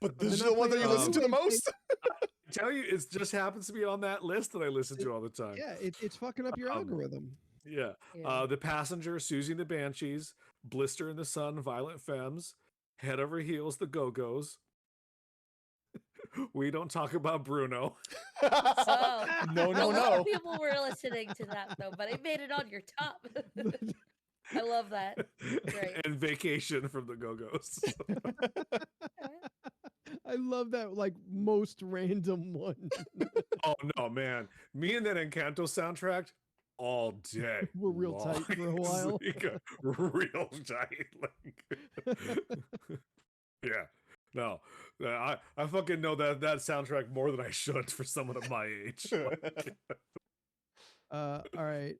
But this is they're the not one that you playing listen to the most. I tell you, it just happens to be on that list that I listen to all the time. Yeah, it's fucking up your algorithm. Yeah. Yeah. The Passenger, Susie and the Banshees, Blister in the Sun, Violent Femmes, Head Over Heels, the Go-Go's, We don't talk about Bruno. Oh, No, a no, lot no. of people were listening to that though, but it made it on your top. I love that. Great. And Vacation from the Go-Go's. I love that like most random one. Oh no, man. Me and that Encanto soundtrack all day. We're real tight for a long. while. Like, real tight. Like, yeah. No. I fucking know that soundtrack more than I should for someone of my age. Like, All right.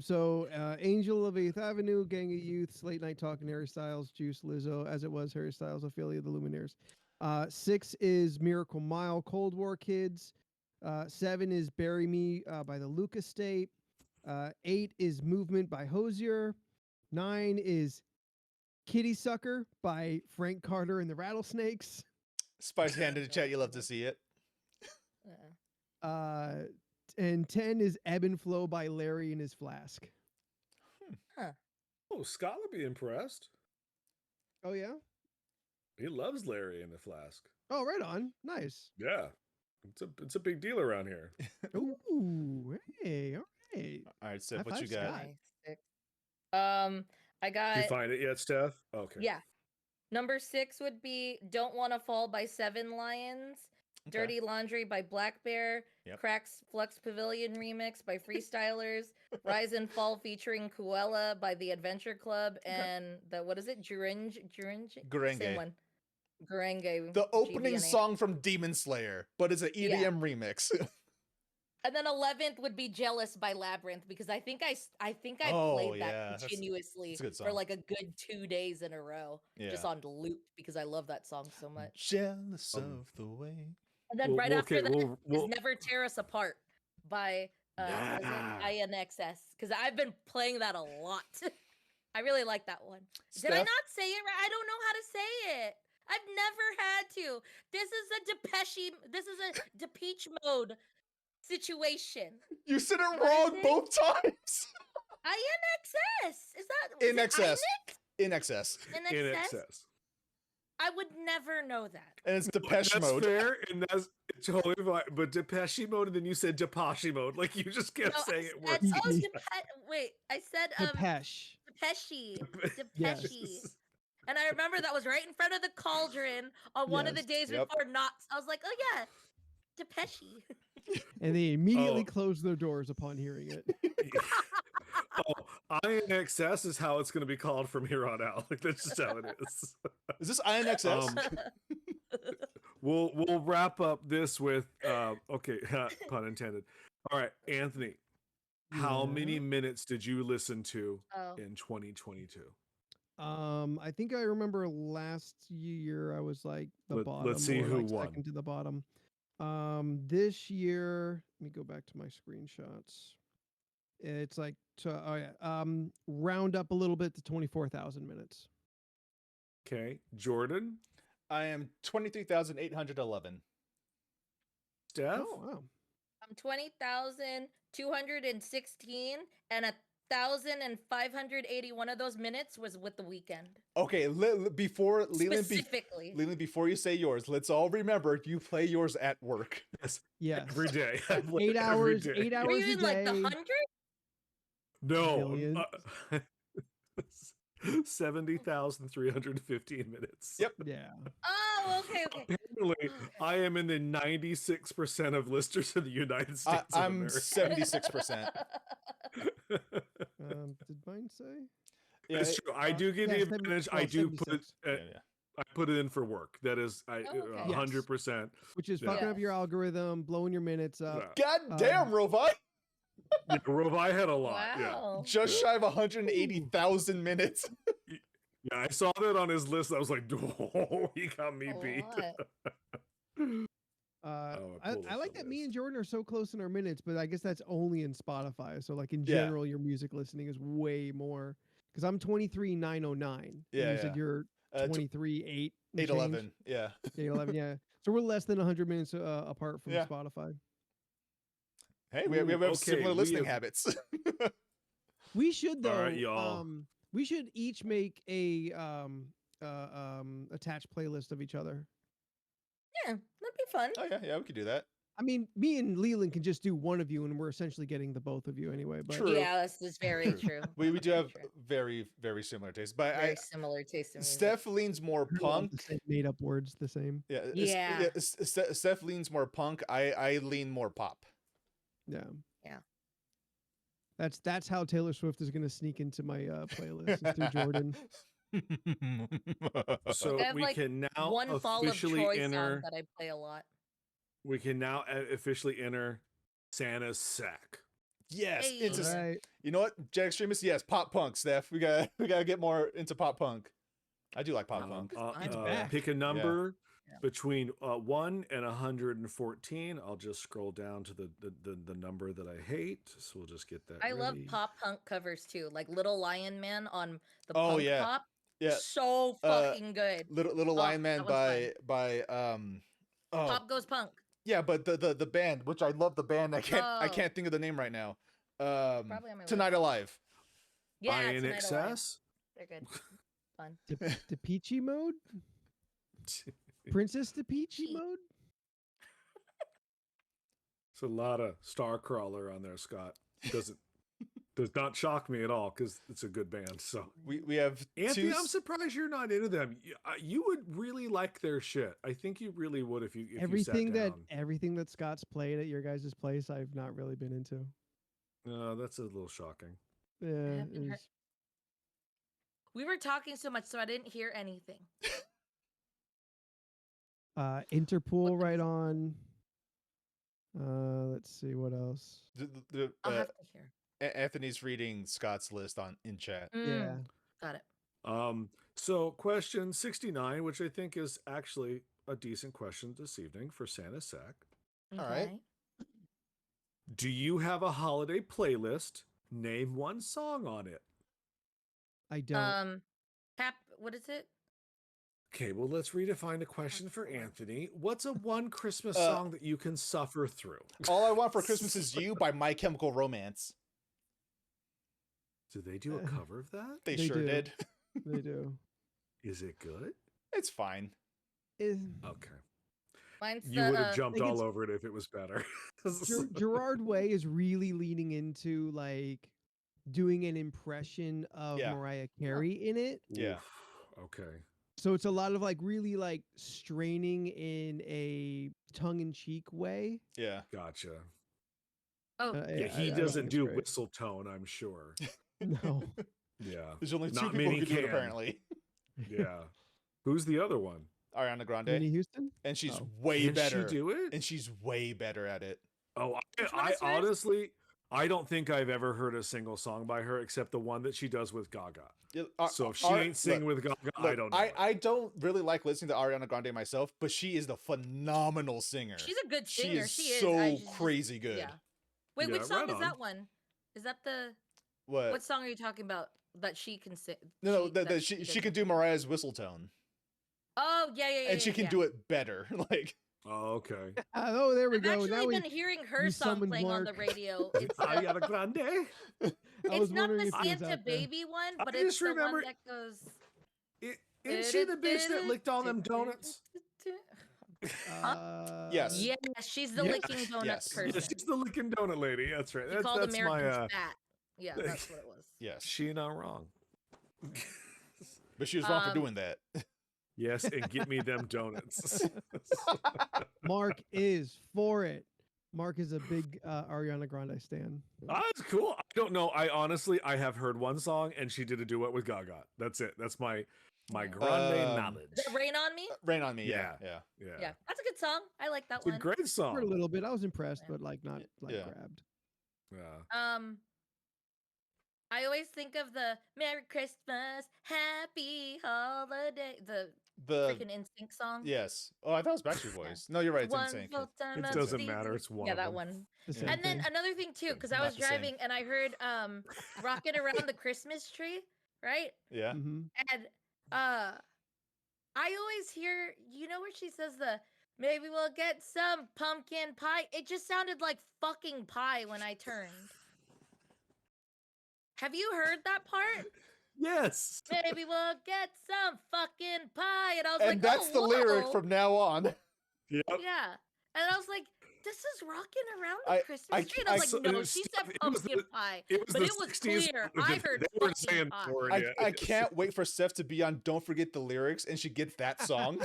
So Angel of 8th Avenue, Gang of Youths, Late Night Talking, Harry Styles, Juice, Lizzo, As It Was, Harry Styles, Ophelia, The Lumineers. 6 is Miracle Mile, Cold War Kids. 7 is Bury Me by the Lucas State. 8 is Movement by Hosier. 9 is Kitty Sucker by Frank Carter and the Rattlesnakes. Spice handed to chat. You love to see it. And 10 is Ebb and Flow by Larry and His Flask. oh, Scott would be impressed. Oh, yeah? He loves Larry in the Flask. Oh, right on. Nice. Yeah. It's a big deal around here. Ooh, hey, all right. All right, Steph, High what you five, got? Scott. Nice. I got You find it yet, Steph? Okay. yeah. Number 6 would be "Don't Wanna Fall" by Seven Lions. Okay. Dirty Laundry by Black Bear. Yep. Cracks Flux Pavilion remix by Freestylers. Rise and Fall featuring Kuela by The Adventure Club. And the, what is it? Gurenge? Gurenge. Same one. Gurenge. The opening GBNA. song from Demon Slayer, but it's an EDM remix. And then 11th would be "Jealous" by Labyrinth, because I think I Oh, played yeah, that that's continuously a good for song. like a good 2 days in a row, just Yeah. on loop, because I love that song so much. Jealous of the way. And then Well, right well, after okay, that well, is well- "Never Tear Us Apart" by Yeah. was it INXS, because I've been playing that a lot. I really like that one. Did I Steph? not say it right? I don't know how to say it. I've never had to. This is a Depeche Mode situation. You said it What wrong is it? both times. INXS. Is that In is it excess. INX? In excess. In In excess? excess. I would never know that. And it's Depeche That's Mode. fair, and that's totally fine. But Depeche Mode, and then you said Depeche Mode. Like, you just kept No, saying it I worse. said, worse. wait, I said Depeche. Depeche. Yes. Depeche. And I remember that was right in front of the cauldron on one of the Yes. days Yep. before Knots. I was like, oh yeah, Depeche. And they immediately Oh. closed their doors upon hearing it. Oh, INXS is how it's going to be called from here on out. Like, that's just how it is. Is this INXS? We'll wrap up this with okay, pun intended. All right, Anthony, how many Yeah. minutes did you listen to Oh. in 2022? I think I remember last year I was like the Let's bottom. see or, who like, won. second to the bottom. This year, let me go back to my screenshots. It's like round up a little bit to 24,000 minutes. Okay, Jordan, I am 23,811. Steph, Oh wow. I'm 20,216, and 1,581 of those minutes was with The Weekend. Okay, before Leland, Specifically. Leland, before you say yours, let's all remember you play yours at work. yes, Yes. every day. I play 8 every hours, day. 8 Were hours you a in like the day. 100? No, Millions. 70,315 minutes. Yep. Yeah. Oh, okay. Apparently, I am in the 96% of listeners in the United States of I'm America. 76%. Did mine say? Yeah, It's true. I do get yeah, the 70 advantage. well, I do put it. 76. yeah. I put it in for work. That is, Oh, okay. 100%. Which is Yeah. fucking up your algorithm, blowing your minutes up. God damn, Rovi! Yeah, Rovi had a lot. Wow. Just shy of 180,000 minutes. Yeah, I saw that on his list. I was like, oh, he got me A beat. lot. I like that me and Jordan are so close in our minutes, but I guess that's only in Spotify. So like in Yeah. general, your music listening is way more. Because I'm 23,909. Yeah, And you yeah. said you're 23,8. 811. Yeah. 811, yeah. So we're less than 100 minutes apart from Yeah. Spotify. Hey, we Ooh, have okay, similar we listening have- habits. We should though. All right, y'all. We should each make a attached playlist of each other. Yeah, that'd be be fun. Oh yeah, we could do that. I mean, me and Leland can just do one of you, and we're essentially getting the both of you anyway. But True. Yeah, this is very true. We do Very have true. very similar tastes, but Very similar taste in music. Steph leans more I don't want punk. to say made up words the same. Yeah, Yeah. Steph leans more punk. I lean more pop. Yeah. Yeah. That's how Taylor Swift is gonna sneak into my playlist is through Jordan. So I have, we like, can now One Fall of officially Troy song enter. that I play a lot. We can now officially enter Santa's sack. Yes, Hey. into All right. you know what, Jack Extremist. Yes, pop punk, Steph. We gotta get more into pop punk. I do like pop punk. It's back. Pick a number Yeah. between 1 and 114. I'll just scroll down to the number that I hate. So we'll just get that. I love ready. pop punk covers too, like Little Lion Man on the Oh, punk yeah. pop. Yeah, So fucking good. Little Oh, Lion Man that one's by oh Pop Goes Punk. yeah, but the band, which I love the band. I Oh. can't think of the name right now. Probably on my Tonight list. Alive. Yeah, In Tonight Alive. excess. They're good. Fun. The Peachy mode? Princess the Peachy Peachy. mode? It's a lot of Starcrawler on there, Scott. Does not shock me at all because it's a good band. So We have Anthony, two. I'm surprised you're not into them. You would really like their shit. I think you really would if you Everything sat down. everything that Scott's played at your guys' place, I've not really been into. No, that's a little shocking. Yeah, haven't heard- it's- We were talking so much, so I didn't hear anything. Interpol What right is- on. Let's see what else. I'll have to hear. Anthony's reading Scott's list in chat. Yeah. Mm, got it. So question 69, which I think is actually a decent question this evening for Santa Sack. All right. Okay. Do you have a holiday playlist? Name one song on it. I don't. What is it? Okay, well, let's redefine the question for Anthony. What's a one Christmas Uh, song that you can suffer through? All I Want for Christmas Is You by My Chemical Romance. Do they do a cover of that? They They sure do. did. They do. Is it good? It's fine. Is- Okay. Mine's You the would have jumped think all it's- over it if it was better. Gerard Way is really leaning into like doing an impression of Yeah. Mariah Carey in it. Yeah. Oof, okay. So it's a lot of like really like straining in a tongue-in-cheek way. Yeah. Gotcha. Oh, Yeah, he I don't doesn't think it's do great. whistle tone, I'm sure. No. Yeah. There's only two Not people who many can do it can. apparently. Yeah. Who's the other one? Ariana Grande. Whitney Houston? And she's Oh. way Can better. she do it? And she's way better at it. Oh, Which one I is hers? honestly, I don't think I've ever heard a single song by her except the one that she does with Gaga. So if she ain't singing with Gaga, I look, don't know. I don't really like listening to Ariana Grande myself, but she is the phenomenal singer. she's a good She singer. is She is. so I just- crazy good. Yeah. Wait, Yeah, which song right is on. that one? Is that the What? what song are you talking about that she can sing? No, that she does can it? do Mariah's whistle tone, Oh yeah, yeah, yeah. and she can do it better. Like Oh, okay. Oh, there we I've go. actually Now we, been hearing her you song summoned playing on the Mark. radio. It's Ariana Grande. I it's was not wondering the if he was Santa out there. Baby one, I but it's just the one remember- that goes. Isn't she the bitch that licked all them donuts? Yes. Yeah, she's the Yeah. licking donut Yes. person. Yeah, she's the licking donut lady. That's right. She That's, called that's Americans my. fat. Yeah, that's what it was. Yes, She not wrong. but she was wrong for Um, doing that. Yes, and get me them donuts. Mark is for it. Mark is a big Ariana Grande stan. That's cool. I don't know. I have heard one song and she did a duet with Gaga. That's it. That's my grande knowledge. Is it Rain on Me? Rain on Me. Yeah, Yeah. yeah. Yeah, that's a good song. I like that It's a one. great For a song. little bit, I was impressed, Yeah. but like not like Yeah. grabbed. Yeah. I always think of the Merry Christmas, Happy Holiday, the The freaking NSYNC song. yes. Oh, I thought it was Backstreet Boys. No, you're right. It's insane. Wonderful time It of doesn't season. matter, it's one Yeah, of that them. one. The Yeah. same And then thing. another thing too, because I Not was the same. driving and I heard "Rockin' Around the Christmas Tree," right? Yeah. Mhm. And I always hear, you know, where she says the maybe we'll get some pumpkin pie. It just sounded like fucking pie when I turned. Have you heard that part? Yes. Maybe we'll get some fucking pie. And I was And like, that's oh, the lyric whoa. from now on. Yep. Yeah. And I was like, this is rocking around I- the Christmas tree. And I was so- like, no, she Steph, said it was pumpkin the- pie. It was But the it was 60s. clear. I heard they weren't pumpkin saying pie. porn I, yet. I can't wait for Steph to be on Don't Forget the Lyrics and she gets that song.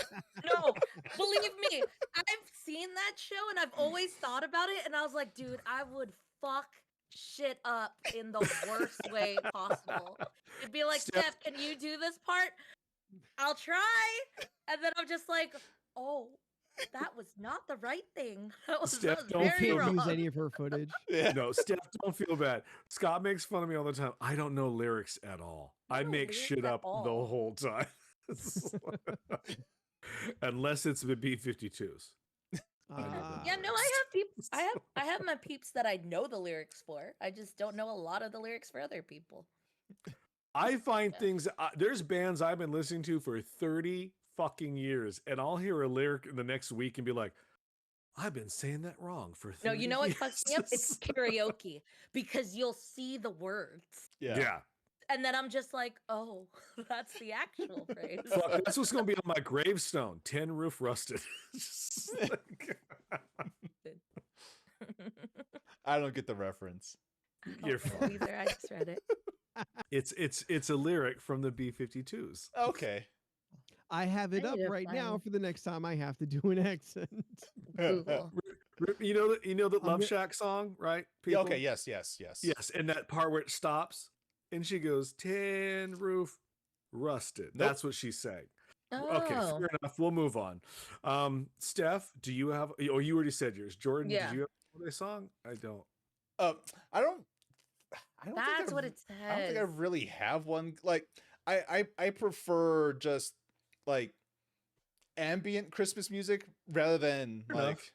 No, believe me, I've seen that show and I've always thought about it. And I was like, dude, I would fuck shit up in the worst way possible. It'd be like, Steph- Steph, can you do this part? I'll try. And then I'm just like, oh, that was not the right thing. That was, Steph, that was don't very feel Can't use wrong. any of her footage. Yeah. No, Steph, don't feel bad. Scott makes fun of me all the time. I don't know lyrics at all. You I know make lyrics shit at up the all. whole time. Unless it's the B-52s. Yeah, no, I have peeps. I have my peeps that I know the lyrics for. I just don't know a lot of the lyrics for other people. I find Yeah. things, there's bands I've been listening to for 30 fucking years, and I'll hear a lyric in the next week and be like, I've been saying that wrong for 30 No, you know what years. fucks me up? It's karaoke because you'll see the words. Yeah. And then I'm just like, oh, that's the actual phrase. Fuck, that's what's going to be on my gravestone. 10 roof rusted. Just like- I don't get the reference. You're Oh, fine. either. I just read it. It's a lyric from the B-52s. Okay. I have it I up need to right now find- for the next time I have to do an accent. Google. You know the I'm Love go- Shack song, right? Yeah, people? okay, yes. Yes, and that part where it stops and she goes, 10 roof rusted. That's what she's saying. Okay, Oh, fair enough. We'll move on. Steph, do you have, oh, you already said yours. Jordan, Yeah. did you have a song? I don't. I don't think that's I what r- it says. I don't think I really have one. Like I prefer just like ambient Christmas music rather than Fair like enough.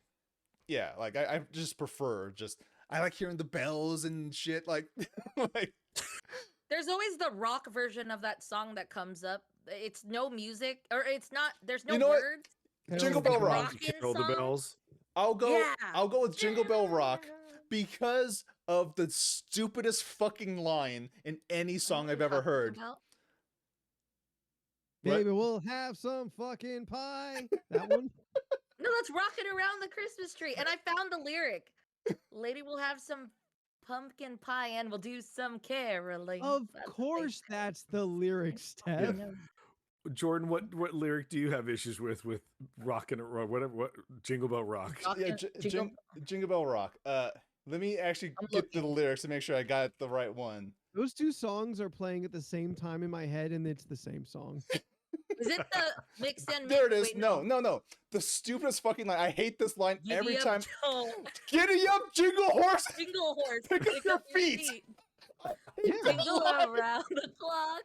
yeah, like I just prefer just I like hearing the bells and shit like like There's always the rock version of that song that comes up. It's no music, or it's not. There's no You know what? words. Jingle It's Bell like Rock. rockin' Carol the song. bells. I'll go Yeah. I'll go with Jingle Bell Rock because of the stupidest fucking line in any song I've ever heard. About? What? Baby, we'll have some fucking pie. That one? No, that's rocking around the Christmas tree. And I found the lyric. Lady will have some pumpkin pie and we'll do some caroling. Of That's what they course, say. that's the lyric, I Steph. know. Jordan, what lyric do you have issues with rockin' or whatever, what Jingle Bell Rock? Yeah, Rockin' Jingle- Jingle Bell Rock. Let me actually I'm get the looking. lyrics to make sure I got the right one. Those two songs are playing at the same time in my head, and it's the same song. Is it the mix and There it mix? is. Wait, No. The stupidest fucking line. I hate this line Giddy every up, time. Joe. Giddy up, jingle horse. Jingle horse. Pick up your feet. Yeah. Jingle around the clock.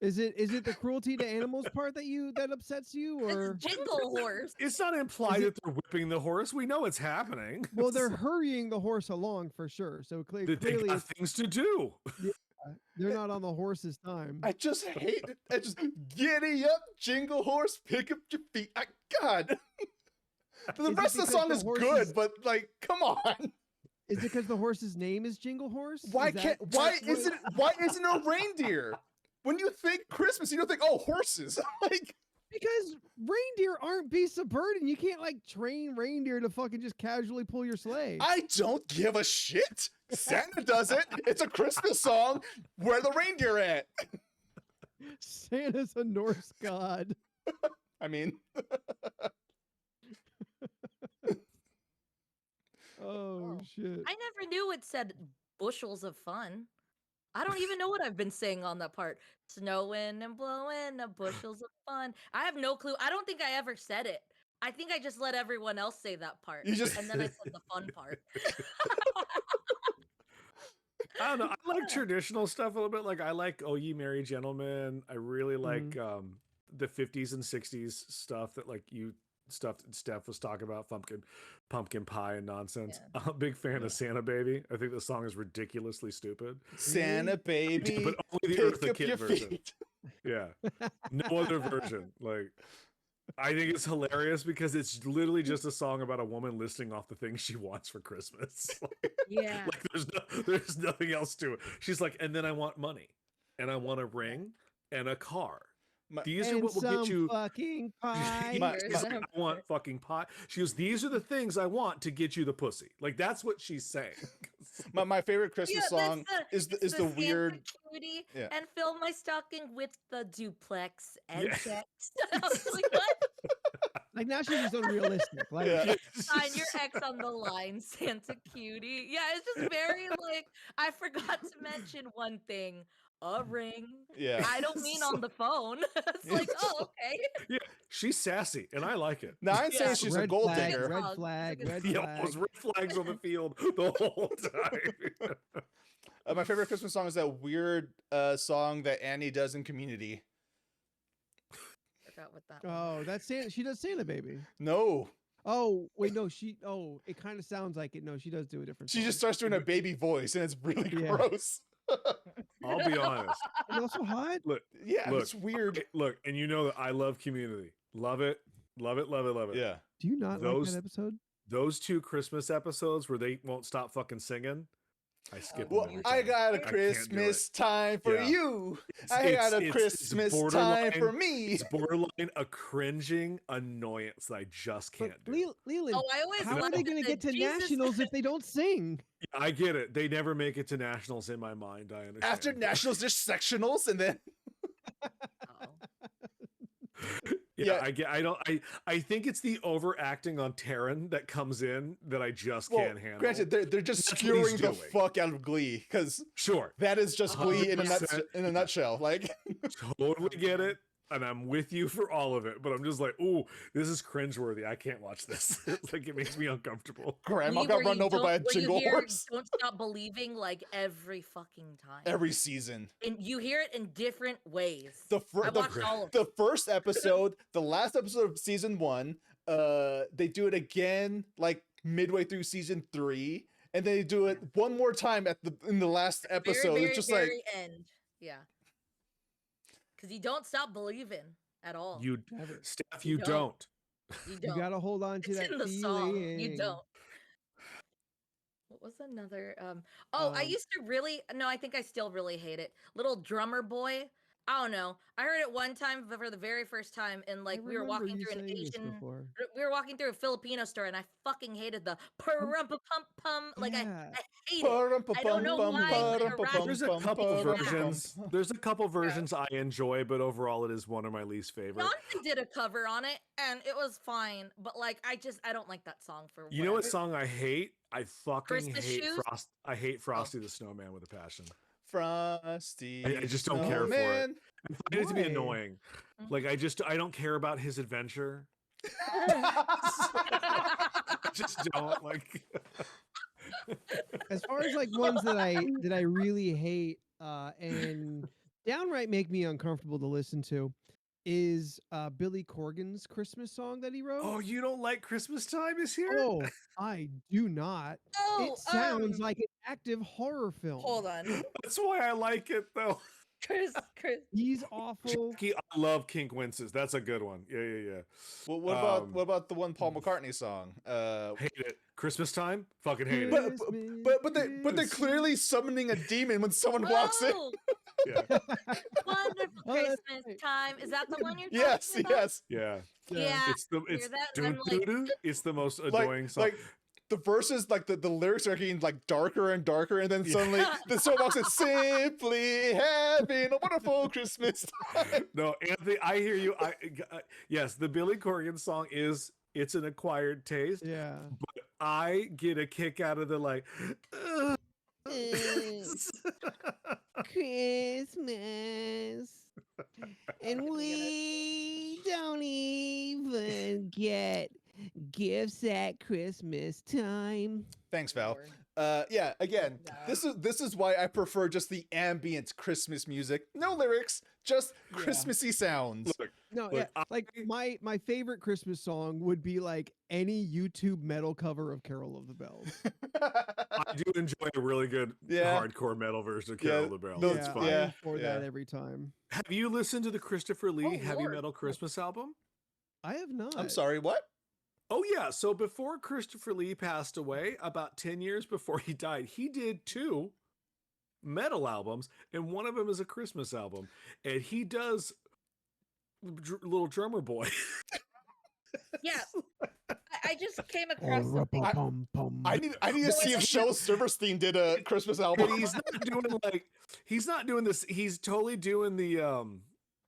Is it the cruelty to animals part that upsets you, or It's jingle horse. It's not implied that they're whipping the horse. We know it's happening. well, they're hurrying the horse along for sure. So They clearly got things to do. they're not on the horse's time. I just hate it. I just giddy up, jingle horse. Pick up your feet. God. The Is it rest of the because song the is horse good, is- but like, come on. Is it because the horse's name is Jingle Horse? Why Is that- can't? Why isn't? Why isn't a reindeer? When you think Christmas, you don't think, oh, horses. Like, Because reindeer aren't beasts of burden. You can't like train reindeer to fucking just casually pull your sleigh. I don't give a shit. Santa does it. It's a Christmas song. Where the reindeer at? Santa's a Norse god. I mean, Oh shit. I never knew it said bushels of fun. I don't even know what I've been saying on that part. Snowing and blowing, bushels of fun. I have no clue. I don't think I ever said it. I think I just let everyone else say that part. You just- And then I said the fun part. I don't know. I like traditional stuff a little bit. Like I like Oh Ye Merry Gentlemen. I really like the 50s and 60s stuff that stuff that Steph was talking about, pumpkin pie and nonsense. Yeah. I'm a big fan of Santa Baby. I think the song is ridiculously stupid. Santa baby, But only the pick Eartha up Kitt your version. feet. Yeah. No other version. Like I think it's hilarious because it's literally just a song about a woman listing off the things she wants for Christmas. Yeah. Like there's nothing else to it. She's like, and then I want money, and I want a ring and a car, These are And what will some get you. fucking pie. My- She's like, I want fucking pie. She goes, these are the things I want to get you the pussy. Like that's what she's saying. my favorite Christmas song is the Santa weird. cutie Yeah. and fill my stocking with the duplex and Yeah. checks. I was like, what? Like now she's just unrealistic. Like Yeah. Sign your ex on the line, Santa cutie. Yeah, it's just very like I forgot to mention one thing. A ring. Yeah. I don't mean on the phone. It's like, oh, okay. Yeah, she's sassy, and I like it. Now I ain't saying Yeah. she's a red gold flag, digger. red Song. flag, It's a red good Yeah, those flag. red flags on the field the whole time. My favorite Christmas song is that weird song that Annie does in Community. Forgot what that one. Oh, that's Santa. She does Santa Baby. No, Oh, wait, no, she. Oh, it kind of sounds like it. No, she does do a different. she song. just starts doing a baby voice, and it's really Yeah. gross. I'll be honest. And also hot. Look, Yeah, Look, it's weird. look, and you know that I love Community. Love it, love it, love it, love it. Yeah. Do you not like Those- that episode? Those 2 Christmas episodes where they won't stop fucking singing, I skip them Well, every I time. got a can't do Christmas time for Yeah. you. It's- I it's- got a it's Christmas time borderline- for me. It's borderline a cringing annoyance that I just But can't do. Leland, Oh, I always how are laughed they at going to the get to Jesus- nationals if they don't sing? I get it. They never make it to nationals in my mind. I understand. After nationals, there's sectionals, and then Oh. Yeah, Yeah. I get. I don't. I think it's the overacting on Taryn that comes in that I just well, can't handle. granted, they're just That's what he's skewering the doing. fuck out of Glee because Sure, that is just Glee in a 100%. in a nutshell. Like, totally get it, and I'm with you for all of it. But I'm just like, ooh, this is cringeworthy. I can't watch this. It's like it makes me uncomfortable. Grandma Glee got where run you over by a don't- where you jingle hear horse Don't stop believing like every fucking time. every season. And you hear it in different ways. The I first watched all of the first episode, the last episode of season 1, they do it again like midway through season 3, and they do it one more time in the last episode. very, It's just very like end. Yeah. Because you don't stop believing at all. You, Never. Steph, You you don't. don't. You You don't. got to hold on to It's that in the feeling. song. You don't. What was another? I Um, used to really. No, I think I still really hate it. Little Drummer Boy. I don't know. I heard it one time for the very first time, and like I we were remember walking you through an saying this Asian. before. We were walking through a Filipino store, and I fucking hated the pum pum. Like Yeah. I hate it. I don't know why, but Iraq- There's a couple pum, versions. There's a couple versions I enjoy, but overall, it is one of my least favorite. Nancy did a cover on it, and it was fine. But like, I don't like that song for. You know what whatever. song I hate? I fucking Christmas hate Shoes? I hate Frosty the Snowman with a passion. Frosty. I just don't care for it. Snowman. I find it to be Why? annoying. Mhm. Like I don't care about his adventure. I just don't like. As far as like ones that I really hate and downright make me uncomfortable to listen to is Billy Corgan's Christmas song that he wrote. Oh, you don't like Christmas Time is here? Oh, I do not. Oh, It sounds like an active horror film. Hold on, That's why I like it though. Chris. He's awful. Jackie, I love Kink Winces. That's a good one. Yeah. Well, what about the one Paul McCartney song? Hate it. Christmas Time? Fucking hate it. But they're clearly summoning a demon when someone walks in. Oh, Yeah. wonderful Oh, that's Christmas right. time. Is that the one you're Yes, talking about? yes. Yeah. Yeah. It's the hear that, and I'm like- it's the most annoying song. Like the verses, like the lyrics are getting like darker and darker, and then suddenly the song walks in, simply having a wonderful Christmas time. No, Anthony, I hear you. Yes, the Billy Corgan song it's an acquired taste. Yeah. But I get a kick out of the like. Christmas. And we don't even get gifts at Christmas time. Thanks, Val. Lord. Yeah. Again, No. this is why I prefer just the ambient Christmas music, no lyrics, just Yeah. Christmassy sounds. Look, No, Look, yeah, like my favorite Christmas song would be like any YouTube metal cover of Carol of the Bells. I do enjoy a really good Yeah. hardcore metal version of Yeah, Carol of the Bells. those- It's yeah, fine. yeah. I'm for that every time. Have you listened to the Christopher Lee Oh, Heavy Lord. Metal Christmas album? I have not. I'm sorry, what? Oh yeah, so before Christopher Lee passed away, about 10 years before he died, he did 2 metal albums, and one of them is a Christmas album. And he does little drummer boy. Yeah, I just came across something. I need to see if Shel Silverstein did a Christmas But album. he's not doing this. He's totally doing the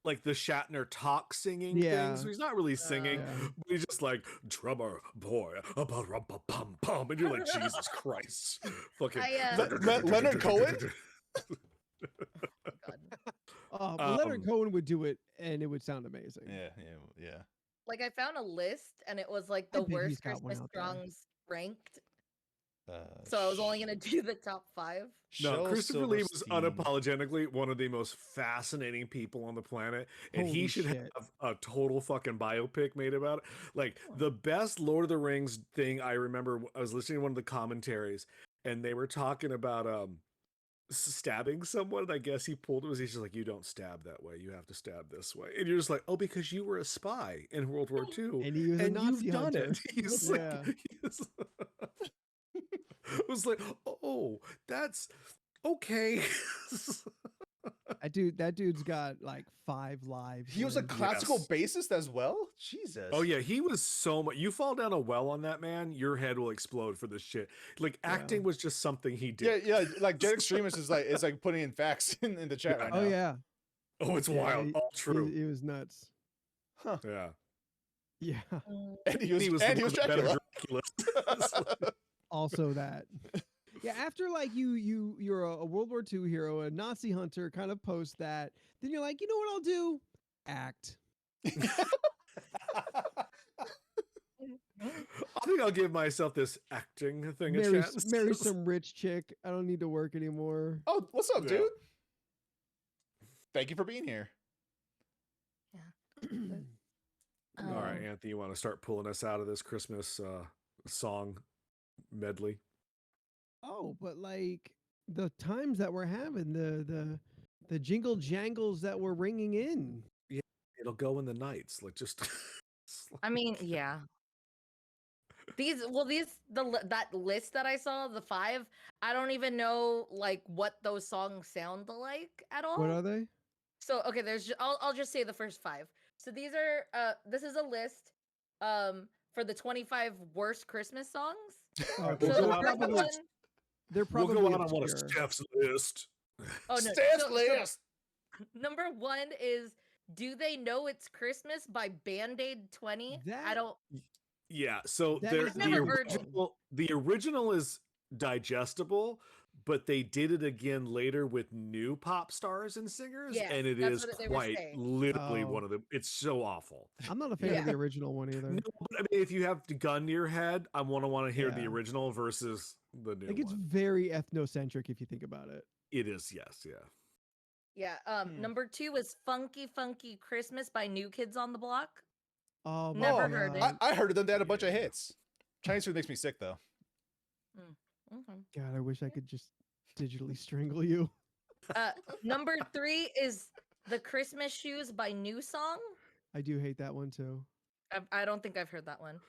like the Shatner talk singing Yeah. thing. So he's not really singing. Yeah. But he's just like drummer boy, pum pum, and you're like, Jesus Christ, fucking Leonard Cohen? God. But Leonard Cohen would do it, and it would sound amazing. Yeah. Like I found a list, and it was like I the bet he's worst got one Christmas out there. songs ranked. So I was only gonna do the top 5. No, Shel Christopher Lee was Silverstein. unapologetically one of the most fascinating people on the planet, and he Holy should shit. have a total fucking biopic made about it. Like the best Lord of the Rings thing I remember, I was listening to one of the commentaries, and they were talking about stabbing someone. And I guess he pulled it. He's just like, you don't stab that way. You have to stab this way. And you're just like, oh, because you were a spy in World War II, And he was a and Nazi you've done hunter. it. He's Yeah. I was like, oh, that's okay. That dude's got like 5 lives. He was a man. classical Yes. bassist as well? Jesus. Oh yeah, he was so much. You fall down a well on that man, your head will explode for this shit. Like acting was just something he did. Yeah, like Jet Extremist is like putting in facts in the chat right now. Oh yeah. Oh, it's Yeah, wild. he- All true. He was nuts. Yeah. Yeah. And he was the Dracula. one with the better Dracula. Also that. Yeah, after like you're a World War II hero, a Nazi hunter, kind of post that, then you're like, you know what I'll do? Act. I think I'll give myself this acting thing a Marry, chance. marry some rich chick. I don't need to work anymore. Oh, what's up, Yeah. dude? Thank you for being here. All right, Anthony, you want to start pulling us out of this Christmas song medley? Oh, but like the times that we're having, the jingle jangles that we're ringing in. It'll go in the nights. Like just I mean, yeah. That list that I saw, the 5, I don't even know like what those songs sound like at all. What are they? So okay, I'll just say the first 5. So these are this is a list for the 25 worst Christmas songs. Oh, we'll So go the out first on one, They're we'll probably go out on one of obscure. Steph's list. oh no, Steph's so list. number 1 is "Do They Know It's Christmas" by Band-Aid 20. I That- don't. Yeah, so That there is I've never heard the original is digestible, but they did it again later with new pop stars and singers, Yes, and it that's is what they were quite saying. literally Oh. one of them. It's so awful. I'm not a fan of the original one either. No, but I mean, if you have the gun to your head, I want to hear the Yeah. original versus the new Like it's one. very ethnocentric if you think about it. It is, yes, yeah. Yeah. Number 2 is "Funky Funky Christmas" by New Kids on the Block. Oh, my Never Oh, heard it. God. I heard of them. They had a bunch of Yeah. hits. Chinese food makes me sick though. Okay. God, I wish I could just digitally strangle you. Number 3 is "The Christmas Shoes" by New Song. I do hate that one too. I don't think I've heard that one.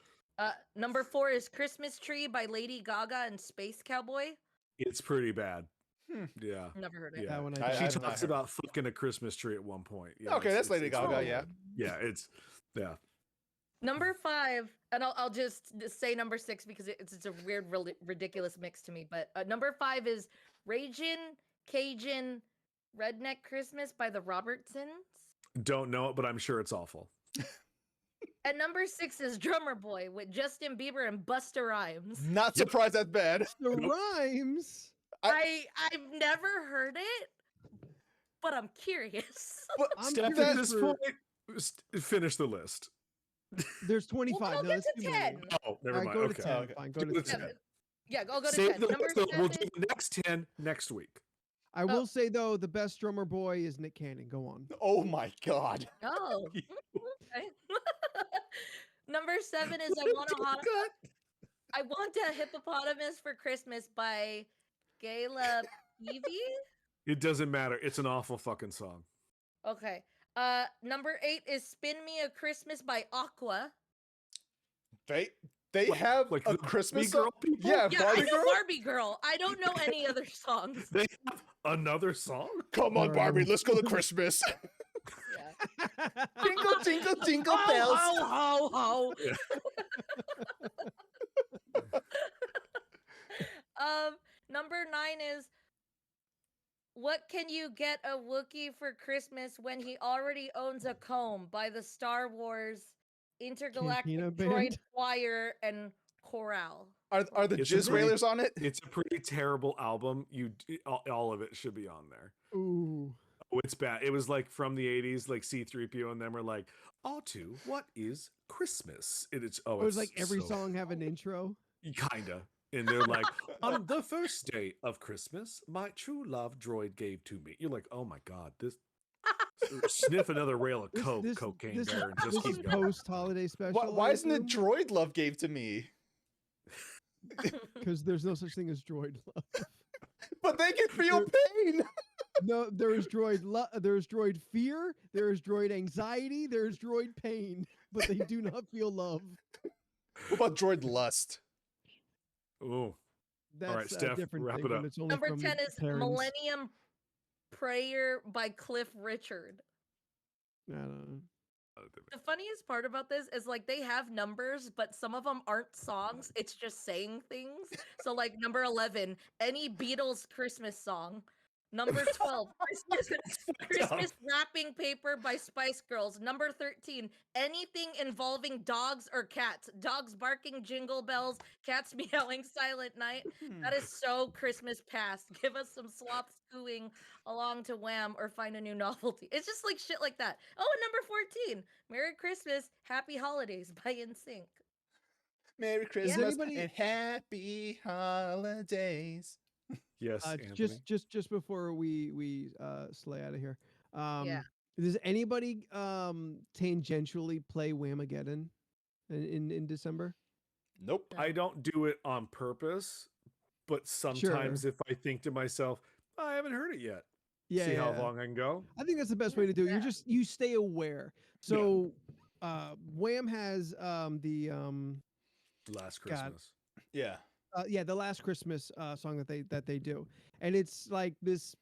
Number 4 is "Christmas Tree" by Lady Gaga and Space Cowboy. It's pretty bad. Hmm. Yeah. Never heard it. Yeah. That one I I, She have not talks heard. about fucking a Christmas tree at one point. Yeah, Okay, that's Lady Gaga, really- yeah. Yeah, it's yeah. Number 5, and I'll just say number 6 because it's a weird, ridiculous mix to me. But number 5 is "Ragin' Cajun Redneck Christmas" by the Robertsons. Don't know it, but I'm sure it's awful. And number 6 is "Drummer Boy" with Justin Bieber and Busta Rhymes. Not surprised that's bad. the rhymes. I've never heard it, but I'm curious. But I'm Steph, at curious this for- point, finish the list. There's Well, 25. go no, get that's to too 10. many. Oh, never All right, mind. go to Okay. 10. Okay. Fine, go Go to to 10. 10. Yeah, I'll go to Save 10. the Number list, we'll do 7. the next 10 next week. I will say though, the best drummer boy is Nick Cannon. Go on. Oh my god. Oh, okay. Number 7 is I Want a Hippopotamus for Christmas" by Gayla Peavy. It doesn't matter. It's an awful fucking song. Okay. Number 8 is "Spin Me a Christmas" by Aqua. They What, have like a the Christmas Barbie girl song? people? Yeah, Yeah, I Barbie know girl. Barbie Girl. I don't know any other songs. They have another song? Come on, No. Barbie, let's go to Christmas. Yeah. Jingle, jingle, jingle Ho, bells. ho, ho, ho. Number 9 is, what can you get a Wookiee for Christmas when he already owns a comb by the Star Wars Intergalactic Cantina Droid Band? Choir and Chorale? Are the It's a Jizz pretty- Whalers on it? It's a pretty terrible album. All of it should be on there. Ooh. Oh, it's bad. It was like from the 80s, like C-3PO and them were like, Autu, what is Christmas? And it's It was it's like every so- song have an intro. Kinda. And they're like, on the first day of Christmas, my true love droid gave to me. You're like, oh my God, this sniff another rail of coke, cocaine bear, and just this is keep going. post-holiday special. Why isn't it Droid Love gave to me? Because there's no such thing as droid love. But they can feel pain. No, there is there's droid fear, there is droid anxiety, there is droid pain, but they do not feel love. What about Droid Lust? Oh, That's right, a Steph, different wrap thing it when up. it's only Number from 10 is parents. Millennium Prayer by Cliff Richard. I don't know. The funniest part about this is like they have numbers, but some of them aren't songs. It's just saying things. So like number 11, any Beatles Christmas song. Number 12, Christmas wrapping paper by Spice Girls. Number 13, anything involving dogs or cats. Dogs barking jingle bells, cats meowing silent night. That is so Christmas past. Give us some sloth scooing along to Wham or find a new novelty. It's just like shit like that. Oh, and number 14, Merry Christmas, Happy Holidays by NSYNC. Merry Christmas anybody- and happy holidays. yes, Anthony. Just before we slay out of here. Yeah. Does anybody tangentially play Whamageddon in December? Nope. No. I don't do it on purpose, but sometimes if I think to myself, I haven't heard it yet. Yeah. See how yeah. long I can go. I think that's the best way to do it. Yeah. You stay aware. So Wham has the Last God. Christmas. Yeah. the Last Christmas song that they do, and it's like this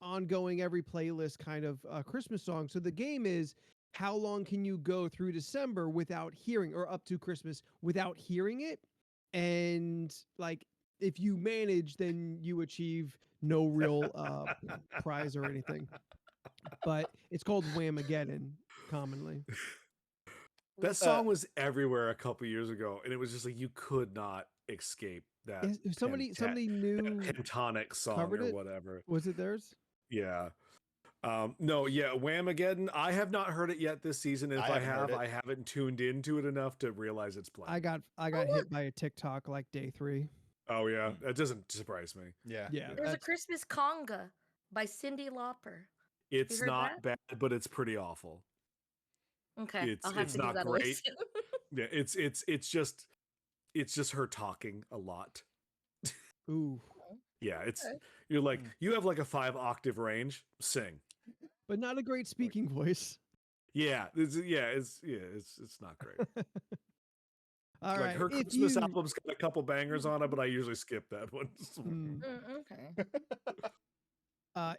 ongoing every playlist kind of Christmas song. So the game is, how long can you go through December without hearing, or up to Christmas without hearing it? And like, if you manage, then you achieve no real prize or anything. But it's called Whamageddon commonly. That song was everywhere a couple years ago, and it was just like you could not escape that. Is somebody new Pentonic song covered or it? whatever. Was it theirs? Yeah. No, yeah, Whamageddon. I have not heard it yet this season. And if I I haven't heard have, it. I haven't tuned into it enough to realize it's playing. I got hit by a TikTok like day 3. Oh yeah, that doesn't surprise me. Yeah. Yeah, There's a that's- Christmas conga by Cyndi Lauper. It's heard not bad, but it's pretty awful. Okay, I'll have It's to give not that a great. listen. Yeah, it's just her talking a lot. Ooh. Yeah, it's Okay. you're like Mm. you have like a 5-octave range. Sing. But not a great speaking voice. Yeah, it's not great. All Like right. her if Christmas you- album's got a couple bangers on it, but I usually skip that one. Mm. Okay.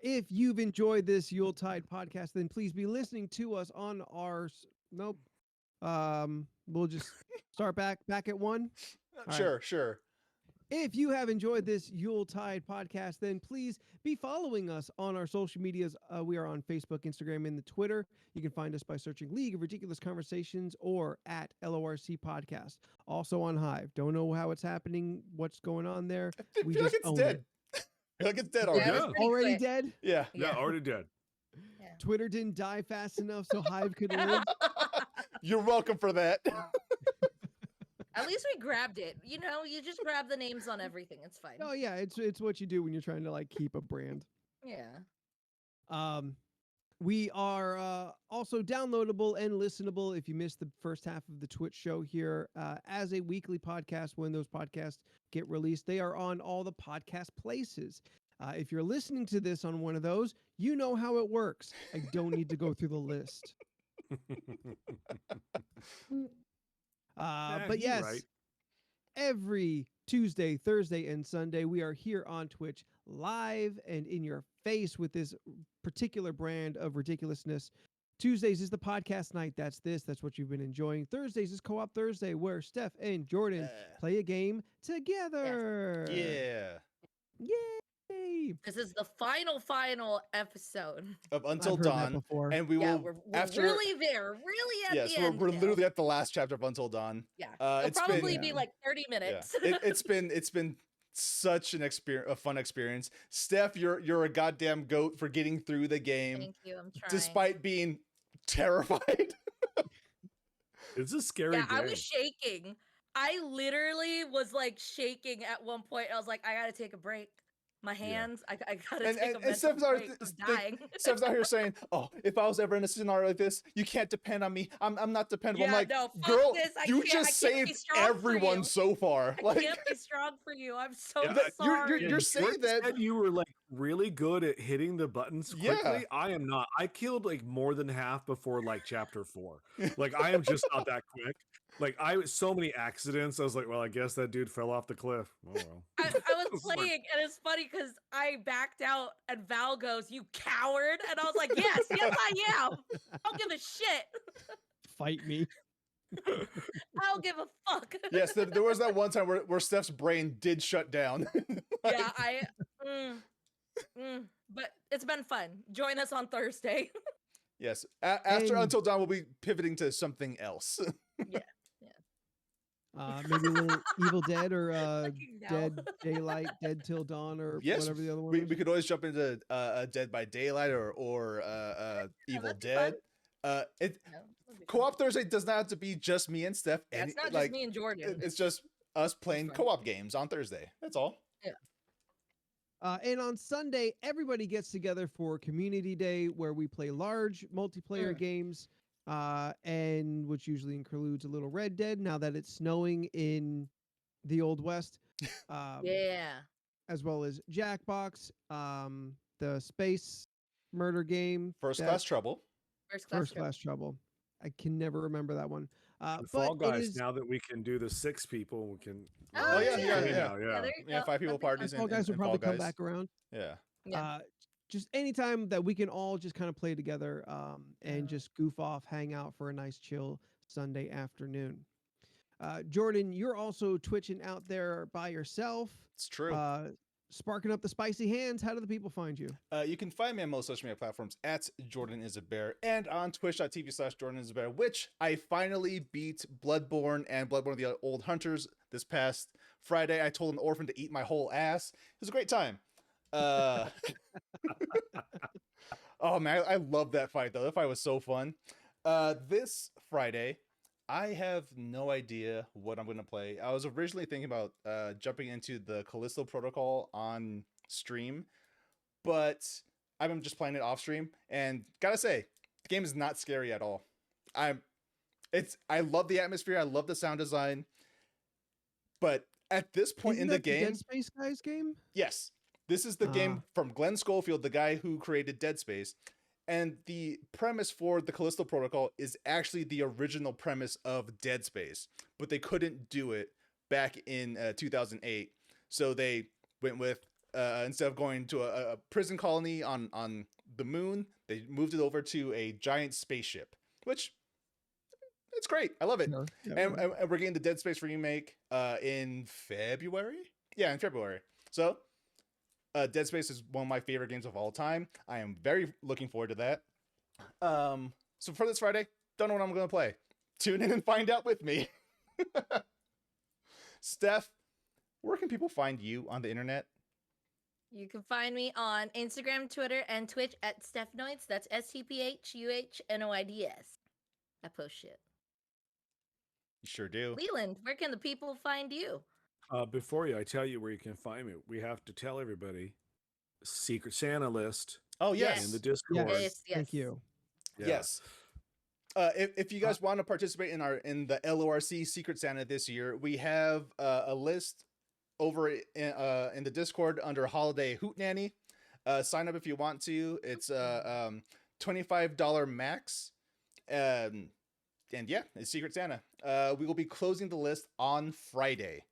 If you've enjoyed this Yuletide podcast, then please be listening to us on our. Nope. We'll just start back at 1. All Sure. If you have enjoyed this Yuletide podcast, then please be following us on our social medias. We are on Facebook, Instagram, and the Twitter. You can find us by searching League of Ridiculous Conversations or at LORC Podcast. Also on Hive. Don't know how it's happening, what's going on there. I We feel like just it's own dead. it. I feel like it's dead Yeah, already. it was Yeah. pretty Already quick. dead? Yeah. Yeah, already dead. Twitter didn't die fast enough so Hive could live. You're welcome for that. At least we grabbed it. You know, you just grab the names on everything. It's fine. Oh yeah, it's what you do when you're trying to like keep a brand. Yeah. We are also downloadable and listenable if you missed the first half of the Twitch show here as a weekly podcast when those podcasts get released. They are on all the podcast places. If you're listening to this on one of those, you know how it works. I don't need to go through the list. But you're yes, right. every Tuesday, Thursday, and Sunday, we are here on Twitch live and in your face with this particular brand of ridiculousness. Tuesdays is the podcast night. That's this. That's what you've been enjoying. Thursdays is Co-op Thursday, where Steph and Jordan play a game together. Yeah. Yay! This is the final episode. Of Until I've heard that Dawn, before. and we Yeah, will we're after. really there, really at Yes, the we're, end. we're now. literally at the last chapter of Until Dawn. Yeah, it's it'll probably been, be like 30 minutes. it's been such an experience, a fun experience. Steph, you're a goddamn goat for getting through the game, Thank you. I'm trying. despite being terrified. It's a scary Yeah, game. I was shaking. I literally was like shaking at one point. I was like, I gotta take a break. My hands, I gotta And- take and- a and mental Steph's always break. I'm th- dying. Steph's out here saying, "Oh, if I was ever in a scenario like this, you can't depend on me. I'm not dependable." I'm Yeah, like, no, fuck girl, this. I you can't- just I can't be saved strong for everyone you. so far. I Like, can't be strong for you. I'm so Yeah, sorry. you're saying Jordan that- said you were like really good at hitting the buttons Yeah. quickly. I am not. I killed like more than half before like chapter 4. Like I am just not that quick. Like so many accidents. I was like, well, I guess that dude fell off the cliff. Oh well. I was Sorry. playing, and it's funny because I backed out, and Val goes, "You coward!" And I was like, "Yes, I am. I don't give a shit. Fight me. I don't give a fuck." yes, there was that one time where Steph's brain did shut down. Yeah, but it's been fun. Join us on Thursday. Yes, after And- Until Dawn, we'll be pivoting to something else. Maybe a little Evil Dead or Fucking no. Dead Daylight, Dead Till Dawn, or Yes, whatever the other one we was. could always jump into Dead by Daylight or Evil that'd be Dead. fun. It No, that'd be fun. Co-op Thursday does not have to be just me and Steph. Yeah, it's not just like, me and Jordan. It's just us playing fun. co-op games on Thursday. That's all. And on Sunday, everybody gets together for Community Day, where we play large multiplayer games, and which usually includes a little Red Dead. Now that it's snowing in the Old West, Yeah. as well as Jackbox, the space murder game, First that- Class Trouble. First class. First Class Trouble. I can never remember that one. And But Fall it Guys. is- Now that we can do the 6 people, we can. Oh, yeah, yeah. yeah. now, Yeah, there you Yeah, go. 5 people That'd be fun. parties. Fall Guys will and probably Fall come Guys. back around. Yeah. Yeah. Just anytime that we can all just kind of play together and Yeah. just goof off, hang out for a nice chill Sunday afternoon. Jordan, you're also twitching out there by yourself, It's true. sparking up the spicy hands. How do the people find you? You can find me on most social media platforms at Jordan is a Bear and on twitch.tv/Jordan is a Bear, which I finally beat Bloodborne and Bloodborne of the Old Hunters this past Friday. I told an orphan to eat my whole ass. It was a great time. Oh man, I love that fight though. That fight was so fun. This Friday, I have no idea what I'm gonna play. I was originally thinking about jumping into the Callisto Protocol on stream, but I'm just playing it off stream, and gotta say, the game is not scary at all. I love the atmosphere, I love the sound design, but at this point Isn't in the that game, Dead Space guys game? yes, this is the game from Glenn Schofield, the guy who created Dead Space. And the premise for the Callisto Protocol is actually the original premise of Dead Space, but they couldn't do it back in 2008. So they went with, instead of going to a prison colony on the moon, they moved it over to a giant spaceship, which it's great. I love it. Sure. Yeah, And we're getting the Dead Space remake in February. Yeah, in February. So Dead Space is one of my favorite games of all time. I am very looking forward to that. So for this Friday, don't know what I'm going to play. Tune in and find out with me. Steph, where can people find you on the internet? You can find me on Instagram, Twitter, and Twitch at Stephnoids. That's STPHUHNOIDS. I post shit. You sure do. Leland, where can the people find you? Before I tell you where you can find me, we have to tell everybody Secret Santa list Oh, Yes. yes. in the Discord. Yes, Thank you. Yeah. Yes. If you guys want to participate in the LoRC Secret Santa this year, we have a list over in the Discord under Holiday Hootenanny. Sign up if you want to. It's $25 max. And yeah, it's Secret Santa. We will be closing the list on Friday.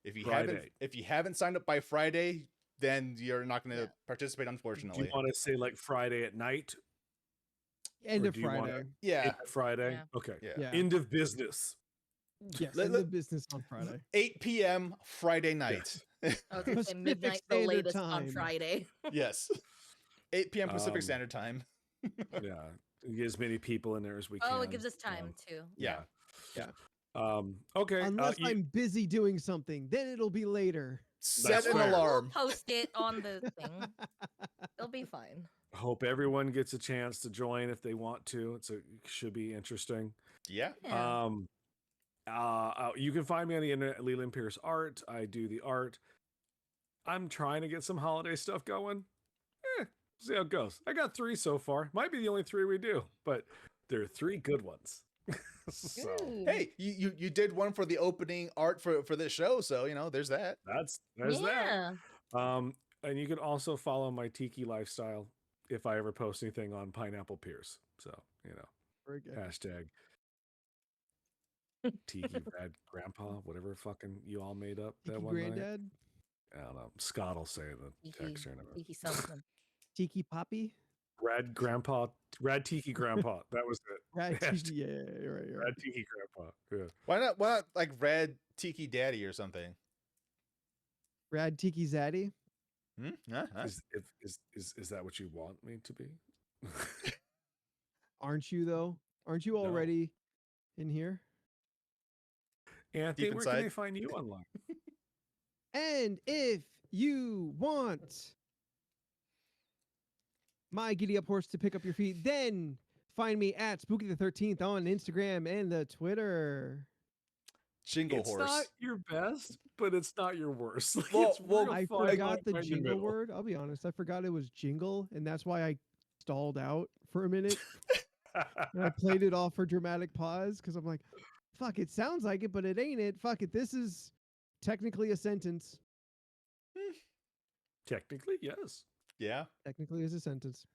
If you haven't signed up by Friday, then you're not going to participate, Do unfortunately. you want to say like Friday at night? End Or of do you wanna- Friday. Yeah. End of Friday. Yeah. Okay. Yeah. Yeah. End of business. Yes. Let- End let- of business on Friday. 8 p.m. Friday night. I was gonna say Pacific midnight, the Standard latest on Time. Friday. Yes. 8 p.m. Pacific Um, Standard Time. Yeah. Get as many people in there as we can. Oh, it gives us time too. Yeah. Okay. Unless I'm busy doing something, then it'll be later. Set an fair. alarm. We'll post it on the thing. It'll be fine. Hope everyone gets a chance to join if they want to. It should be interesting. Yeah. Yeah. You can find me on the internet at Leland Pierce Art. I do the art. I'm trying to get some holiday stuff going. See how it goes. I got 3 so far. Might be the only 3 we do, but there are 3 good ones. So Ooh. Hey, you did one for the opening art for this show, so there's that. there's that. Yeah. And you can also follow my tiki lifestyle if I ever post anything on Pineapple Pierce. So Very good. hashtag Tiki Rad Grandpa, whatever fucking you all made up that Tiki one night. Granddad? I don't know. Scott will say the text or whatever. Tiki something. Tiki Poppy? Rad Grandpa, Rad Tiki Grandpa. That was it. Right. Hashtag Tiki, yeah, you're right. You're right. Rad Tiki Grandpa. Yeah. Why not like Red Tiki Daddy or something? Rad Tiki Zaddy? Huh? Is that what you want me to be? Aren't you, though? Aren't you No. already in here? Anthony, Deep where can inside. they find you online? And if you want my Giddy Up Horse to pick up your feet, then find me at Spooky the 13th on Instagram and the Twitter. Jingle It's horse. not your best, but it's not your worst. Like, Well- it's well, real I fine forgot the right in the jingle middle. word. I'll be honest. I forgot it was jingle, and that's why I stalled out for a minute. And I played it off for dramatic pause because I'm like, fuck, it sounds like it, but it ain't it. Fuck it. This is technically a sentence. Technically, yes. Yeah. Technically is a sentence.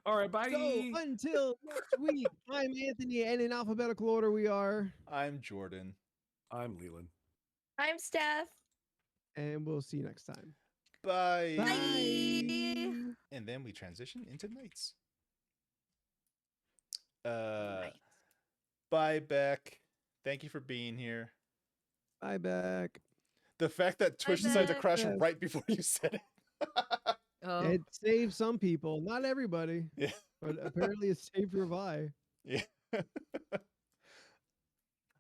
All right, bye. So until next week, I'm Anthony, and in alphabetical order we are, I'm Jordan. I'm Leland. I'm Steph. and we'll see you next time. Bye. Bye. And then we transition into nights. Night. Bye, Beck. Thank you for being here. Bye, back. The fact that Twitch decided to Beck. crash Yes. right before you said it. Oh. It saved some people, not everybody, Yeah. but apparently it saved Revi. Yeah. I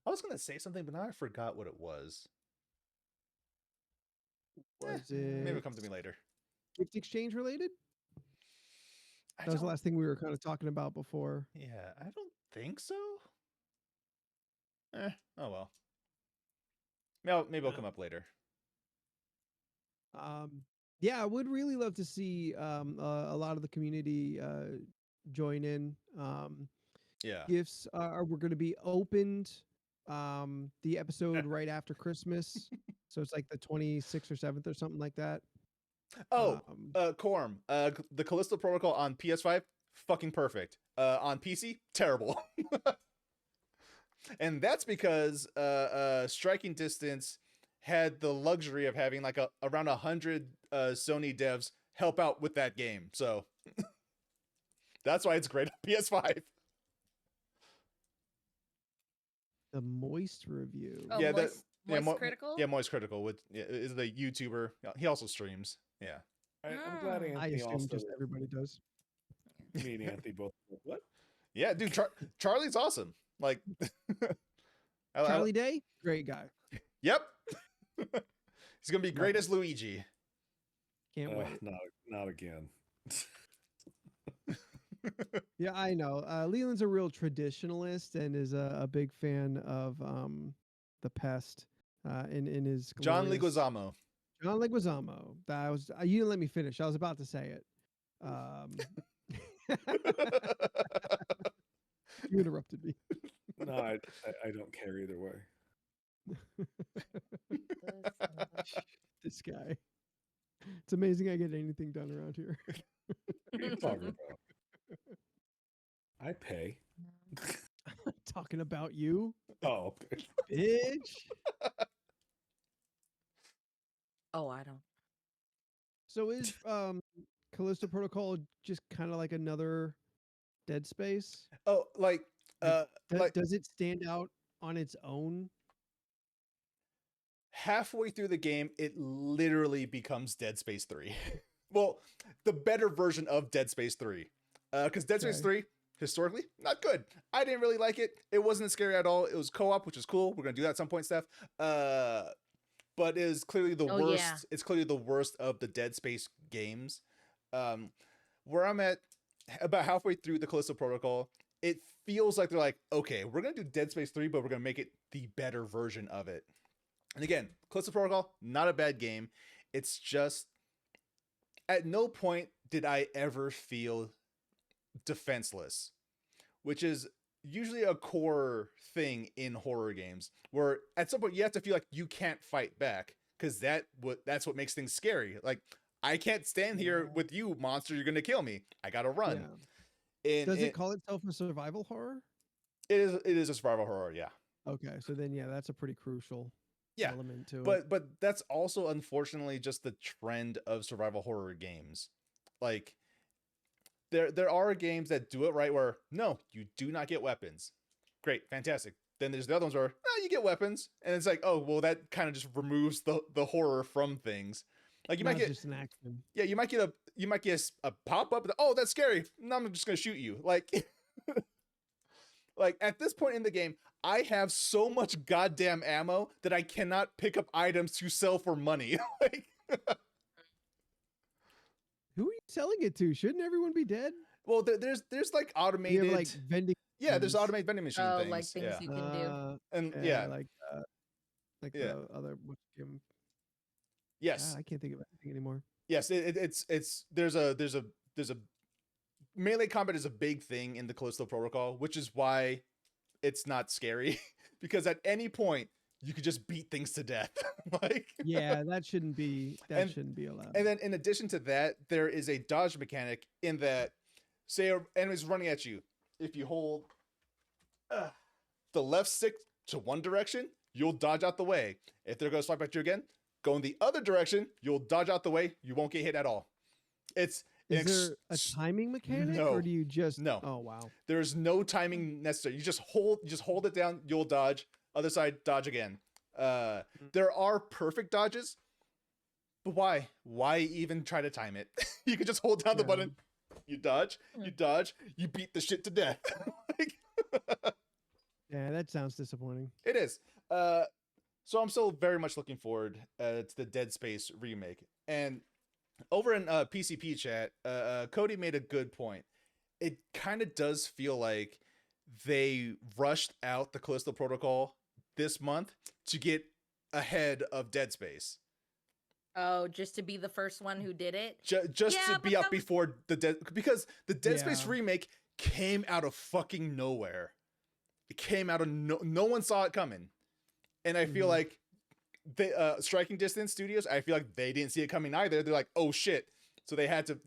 was gonna say something, but now I forgot what it was. Was Maybe it'll it come to me later. gift exchange related? I That was the don't- last thing we were kind of talking about before. Yeah, I don't think so. Oh well. Maybe it'll come up later. Yeah, I would really love to see a lot of the community join in. Yeah. Gifts we're going to be opened the episode right after Christmas, so it's like the 26th or 7th or something like that. Oh, Um, Corm. The Callisto Protocol on PS5, fucking perfect. On PC, terrible. And that's because Striking Distance had the luxury of having like around 100 Sony devs help out with that game. So that's why it's great on PS5. the moist review. Oh, Yeah, that- moist, yeah, moist critical. Yeah, Moist Critical is the YouTuber. He also streams. Yeah. I'm glad Mm. I Anthony assume also. just everybody does. Me and Anthony both. What? Yeah, dude, Charlie's awesome. Like Charlie Day, great guy. Yep. He's gonna be great as Luigi. Can't wait. Not again. Yeah, I know. Leland's a real traditionalist and is a big fan of the Pest in his John glorious- Leguizamo. John Leguizamo. That was you didn't let me finish. I was about to say it. You interrupted me. No, I don't care either way. This guy. It's amazing I get anything done around here. What are you talking about? I pay. Talking about you, Oh, bitch. Oh, I don't. So is Callisto Protocol just kind of like another Dead Space? Oh, like Does it stand out on its own? halfway through the game, it literally becomes Dead Space 3. Well, the better version of Dead Space 3. Because Dead Space Okay. 3, historically, not good. I didn't really like it. It wasn't scary at all. It was co-op, which is cool. We're gonna do that at some point, Steph. But it is clearly the Oh, worst. yeah. It's clearly the worst of the Dead Space games. Where I'm at, about halfway through the Callisto Protocol, it feels like they're like, okay, we're gonna do Dead Space 3, but we're gonna make it the better version of it. And again, Callisto Protocol, not a bad game. It's just at no point did I ever feel defenseless, which is usually a core thing in horror games, where at some point you have to feel like you can't fight back, because that's what makes things scary. Like, I can't stand here with you, monster. You're gonna kill me. I gotta run. Yeah. Does it call itself a survival horror? It is a survival horror, yeah. Okay, so then that's a pretty crucial Yeah, element to it. But that's also unfortunately just the trend of survival horror games. Like, there are games that do it right, where no, you do not get weapons. Great, fantastic. Then there's the other ones where you get weapons, and it's like, oh well, that kind of just removes the horror from things. Like, you Now might it's get just an action. yeah, you might get a pop up. Oh, that's scary. No, I'm just gonna shoot you. Like, like at this point in the game, I have so much goddamn ammo that I cannot pick up items to sell for money. Like, Who are you selling it to? Shouldn't everyone be dead? well, there's like You automated, have like vending. yeah, there's machines. automated vending machine Oh, things. like things Yeah, you can do. and Yeah, yeah, like Yeah. the other what's the game? yes, I can't think of anything anymore. yes. It's there's a melee combat is a big thing in the Callisto Protocol, which is why it's not scary because at any point you could just beat things to death. Like, Yeah, that shouldn't be shouldn't be allowed. and then in addition to that, there is a dodge mechanic in that, say an enemy's running at you, if you hold the left stick to one direction, you'll dodge out the way. If they're going to swipe at you again, go in the other direction, you'll dodge out the way. You won't get hit at all. It's Is there a timing mechanic, No. or do you just No. Oh wow. There's no timing necessary. You just hold it down, you'll dodge. Other side, dodge again. There are perfect dodges, but why? Why even try to time it? You could just hold down the Yeah. button, you dodge, you beat the shit to death. Like, Yeah, that sounds disappointing. it is. So I'm still very much looking forward to the Dead Space remake. And over in PCP chat, Cody made a good point. It kind of does feel like they rushed out the Callisto Protocol this month to get ahead of Dead Space. Oh, just to be the first one who did it? Just Yeah, to but be out that was- before because the Dead Space Yeah. remake came out of fucking nowhere. It came out of no one saw it coming. And I feel Mhm. like the Striking Distance Studios, I feel like they didn't see it coming either. They're like, "Oh shit." So they had to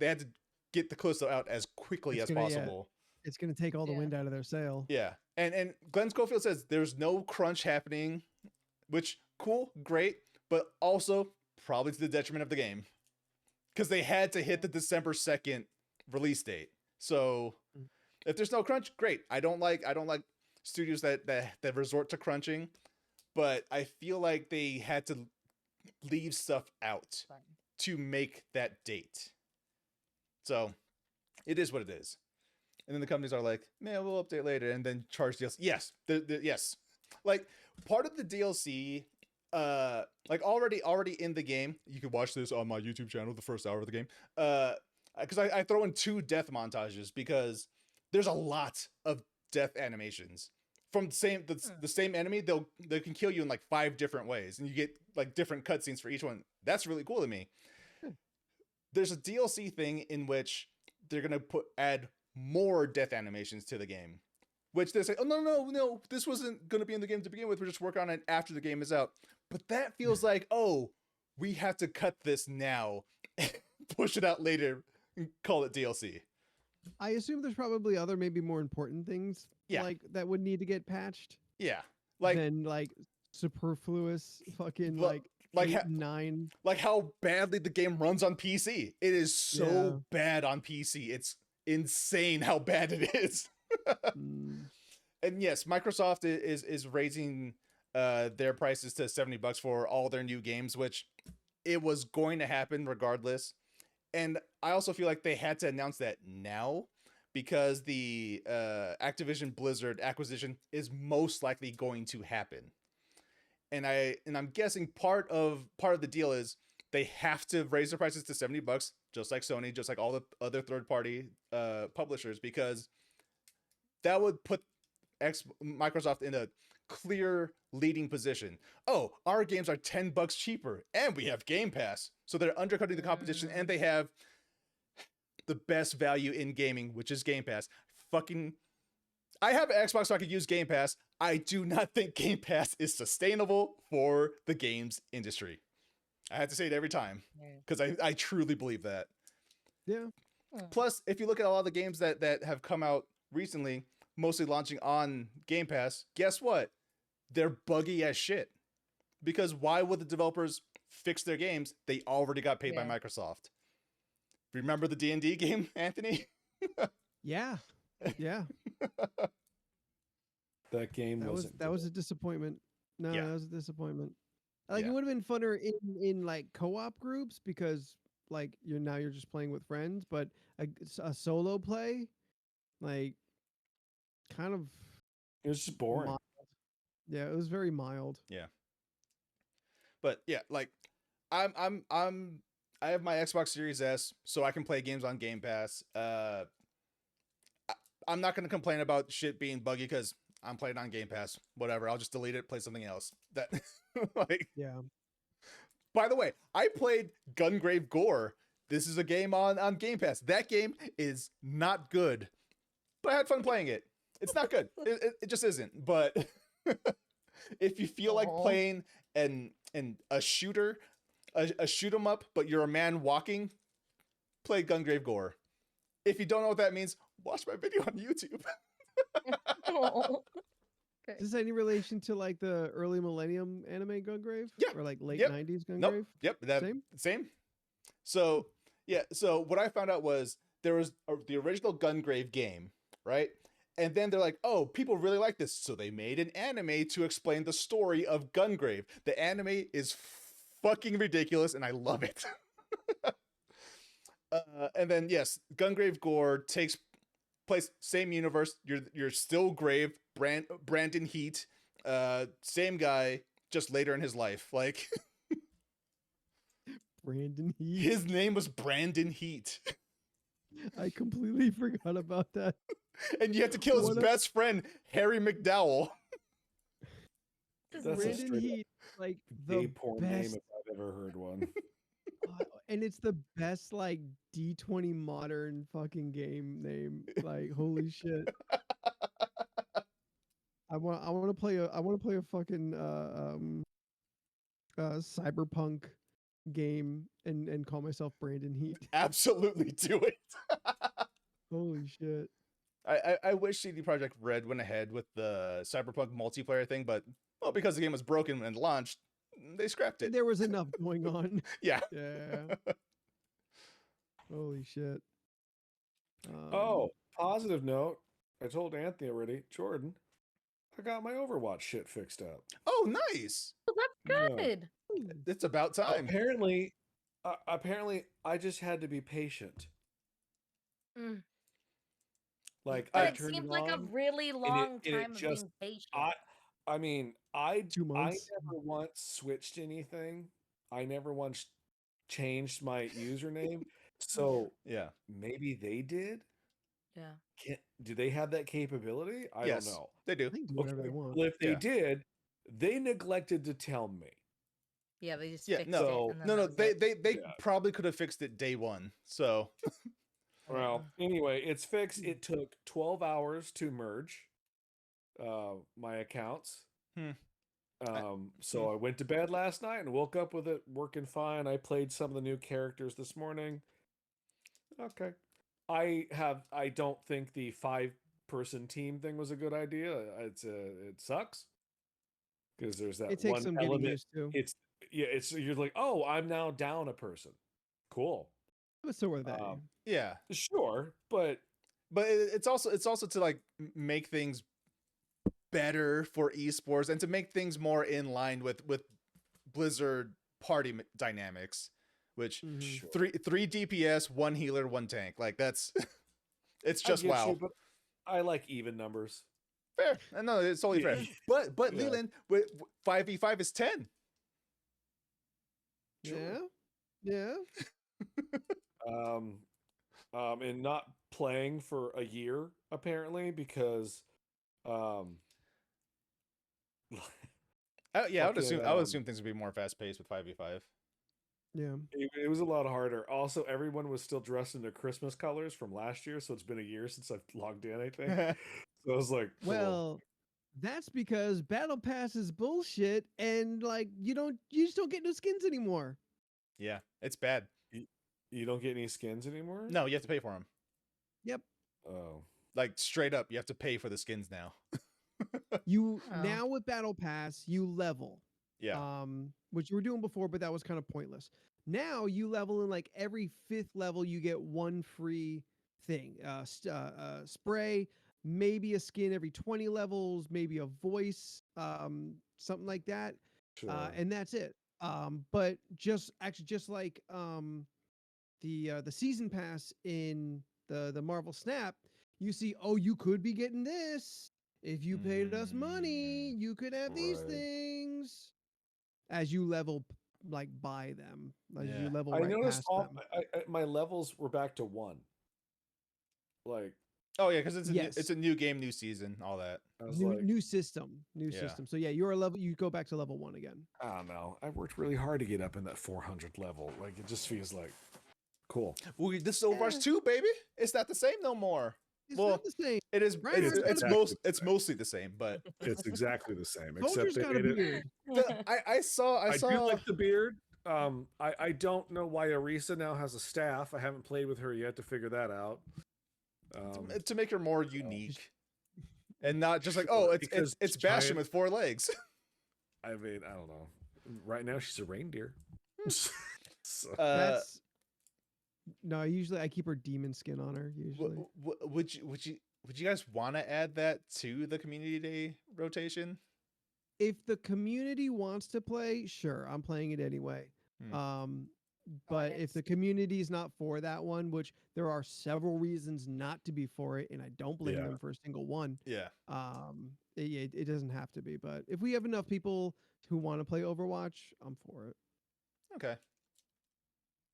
get the Callisto out as quickly It's as gonna- yeah. possible. It's gonna take all the Yeah. wind out of their sail. Yeah. And Glenn Schofield says there's no crunch happening, which cool, great, but also probably to the detriment of the game. Because they had to hit the December 2nd release date. So if there's no crunch, great. I don't like studios that resort to crunching, but I feel like they had to leave stuff out Fun. to make that date. So it is what it is. And then the companies are like, man, we'll update later, and then charge DLC. Yes, yes. Like, part of the DLC, like already in the game, you can watch this on my YouTube channel, the first hour of the game. Because I throw in 2 death montages because there's a lot of death animations from the same enemy. They can kill you in like 5 different ways, and you get like different cutscenes for each one. That's really cool to me. There's a DLC thing in which they're gonna add more death animations to the game, which they say, oh no, this wasn't gonna be in the game to begin with. We're just working on it after the game is out. But that feels like, oh, we have to cut this now, and push it out later, and call it DLC. I assume there's probably other, maybe more important things, Yeah. like that would need to get patched Yeah, like than like superfluous fucking Well, like like 8, ha- 9. like how badly the game runs on PC. It is so Yeah. bad on PC. insane how bad it is. Mm. And yes, Microsoft is raising their prices to $70 for all their new games, which it was going to happen regardless. And I also feel like they had to announce that now because the Activision Blizzard acquisition is most likely going to happen. And I'm guessing part of the deal is they have to raise their prices to $70, just like Sony, just like all the other third party publishers, because that would put Microsoft in a clear leading position. Oh, our games are $10 cheaper, and we have Game Pass, so they're undercutting the competition, and they have the best value in gaming, which is Game Pass. Fucking, I have an Xbox, so I could use Game Pass. I do not think Game Pass is sustainable for the games industry. I have to say it every time because I truly believe that. Yeah. Plus, if you look at a lot of the games that have come out recently, mostly launching on Game Pass, guess what? They're buggy as shit. Because why would the developers fix their games? They already got paid by Microsoft. Remember the D&D game, Anthony? Yeah. Yeah. That game That was a disappointment. No, Yeah. that was a disappointment. Like Yeah. it would have been funner in like co-op groups because like you're just playing with friends, but a solo play, like kind of It was just boring. mild. Yeah, it was very mild. Yeah. But yeah, like I have my Xbox Series S, so I can play games on Game Pass. I'm not going to complain about shit being buggy because I'm playing on Game Pass. Whatever, I'll just delete it, play something else. That like. Yeah. By the way, I played Gungrave Gore. This is a game on Game Pass. That game is not good, but I had fun playing it. It's not good. It just isn't. But if you feel like playing a shooter, a shoot 'em up, but you're a man walking, play Gungrave Gore. If you don't know what that means, watch my video on YouTube. Is this any relation to like the early millennium anime Gungrave? Yeah. Or like late Yep. 90s Gungrave? Nope. Yep. That same. So yeah. So what I found out was there was the original Gungrave game, right? And then they're like, oh, people really like this, so they made an anime to explain the story of Gungrave. The anime is fucking ridiculous, and I love it. And then yes, Gungrave Gore takes place same universe. You're still Grave, Brandon Heat, same guy, just later in his life. Like Brandon Heat. his name was Brandon Heat, I completely forgot about that. and you have to kill his best friend Harry McDowell. That's a Brandon straight Heat, like gay the porn name best, if I've ever heard one. and it's the best like D20 modern fucking game name. Like holy shit. I want to play a fucking cyberpunk game and call myself Brandon Heat. Absolutely do it. Holy shit. I wish CD Projekt Red went ahead with the Cyberpunk multiplayer thing, but well, because the game was broken and launched, they scrapped it. There was enough going on. Yeah. Yeah. Holy shit. Oh, positive note. I told Anthony already. Jordan, I got my Overwatch shit fixed up. Oh, nice. Well, that's Yeah. good. It's about time. Apparently, I just had to be patient. Mm. Like But I it turned seems it like a on, really long and it time of just- being patient. I mean, I 2 months. never once switched anything. I never once changed my username. So Yeah. maybe they did. Yeah. Do they have that capability? I Yes, don't know. they do. I think do whatever they Okay, want. well, if they Yeah. did, they neglected to tell me. Yeah, they just Yeah, fixed no. it. And then No, that was they it. Yeah. probably could have fixed it day one. So Well, anyway, it's fixed. It took 12 hours to merge my accounts. Hmm. So I went to bed last night and woke up with it working fine. I played some of the new characters this morning. Okay. I don't think the 5-person team thing was a good idea. It sucks. Because there's that It takes one some getting element. used to. You're like, oh, I'm now down a person. Cool. But so are they. yeah. Sure, but but it's also to like make things better for esports and to make things more in line with Blizzard party dynamics, which Mhm. Sure. three DPS, one healer, one tank. Like that's it's I just get WoW. you, but I like even numbers. Fair. I know it's totally fair. Yeah. But Yeah. Leland, with 5v5 is 10. Yeah. Yeah. And not playing for a year apparently because Yeah, I would fucking, assume things would be more fast paced with 5v5. Yeah. it was a lot harder. Also, everyone was still dressed in their Christmas colors from last year, so it's been a year since I've logged in, I think. So I was like, cool. Well, that's because Battle Pass is bullshit, and like you just don't get no skins anymore. Yeah, it's bad. You don't get any skins anymore? No, you have to pay for them. Yep. Oh. Like straight up, you have to pay for the skins now. You Oh. now with Battle Pass, you level. Yeah. Which you were doing before, but that was kind of pointless. Now you level in like every 5th level, you get one free thing. Spray, maybe a skin every 20 levels, maybe a voice, something like that. Sure. And that's it. But just like the season pass in the Marvel Snap, you see, oh, you could be getting this. If you paid us money, you could have these Right. things. As you level, like buy them, as Yeah. you level I right noticed past them. my levels were back to 1. Like Oh yeah, because Yes. it's a new game, new season, all that. I was New, like, new system, new Yeah. system. So yeah, you're a level. You go back to level 1 again. I don't know. I worked really hard to get up in that 400 level. Like it just feels like cool. Well, this is Overwatch 2, baby. It's not the same no more. It's Well, not the same. It is. Reinhardt's It's, got a it's beard. most. It's mostly the same, but It's exactly the same, Soldier's except they got a made it. beard. I saw. I do like the beard. I don't know why Arisa now has a staff. I haven't played with her yet to figure that out. to make her more unique, and not just like, Sure, oh, because it's Bastion giant- with 4 legs. I mean, I don't know. Right now, she's a reindeer. So, That's no. Usually, I keep her demon skin on her. Usually, Would you guys want to add that to the community day rotation? if the community wants to play, sure, I'm playing it anyway. But if the community is not for that one, which there are several reasons not to be for it, and I don't blame Yeah. them for a single one. Yeah. It doesn't have to be, but if we have enough people who want to play Overwatch, I'm for it. Okay.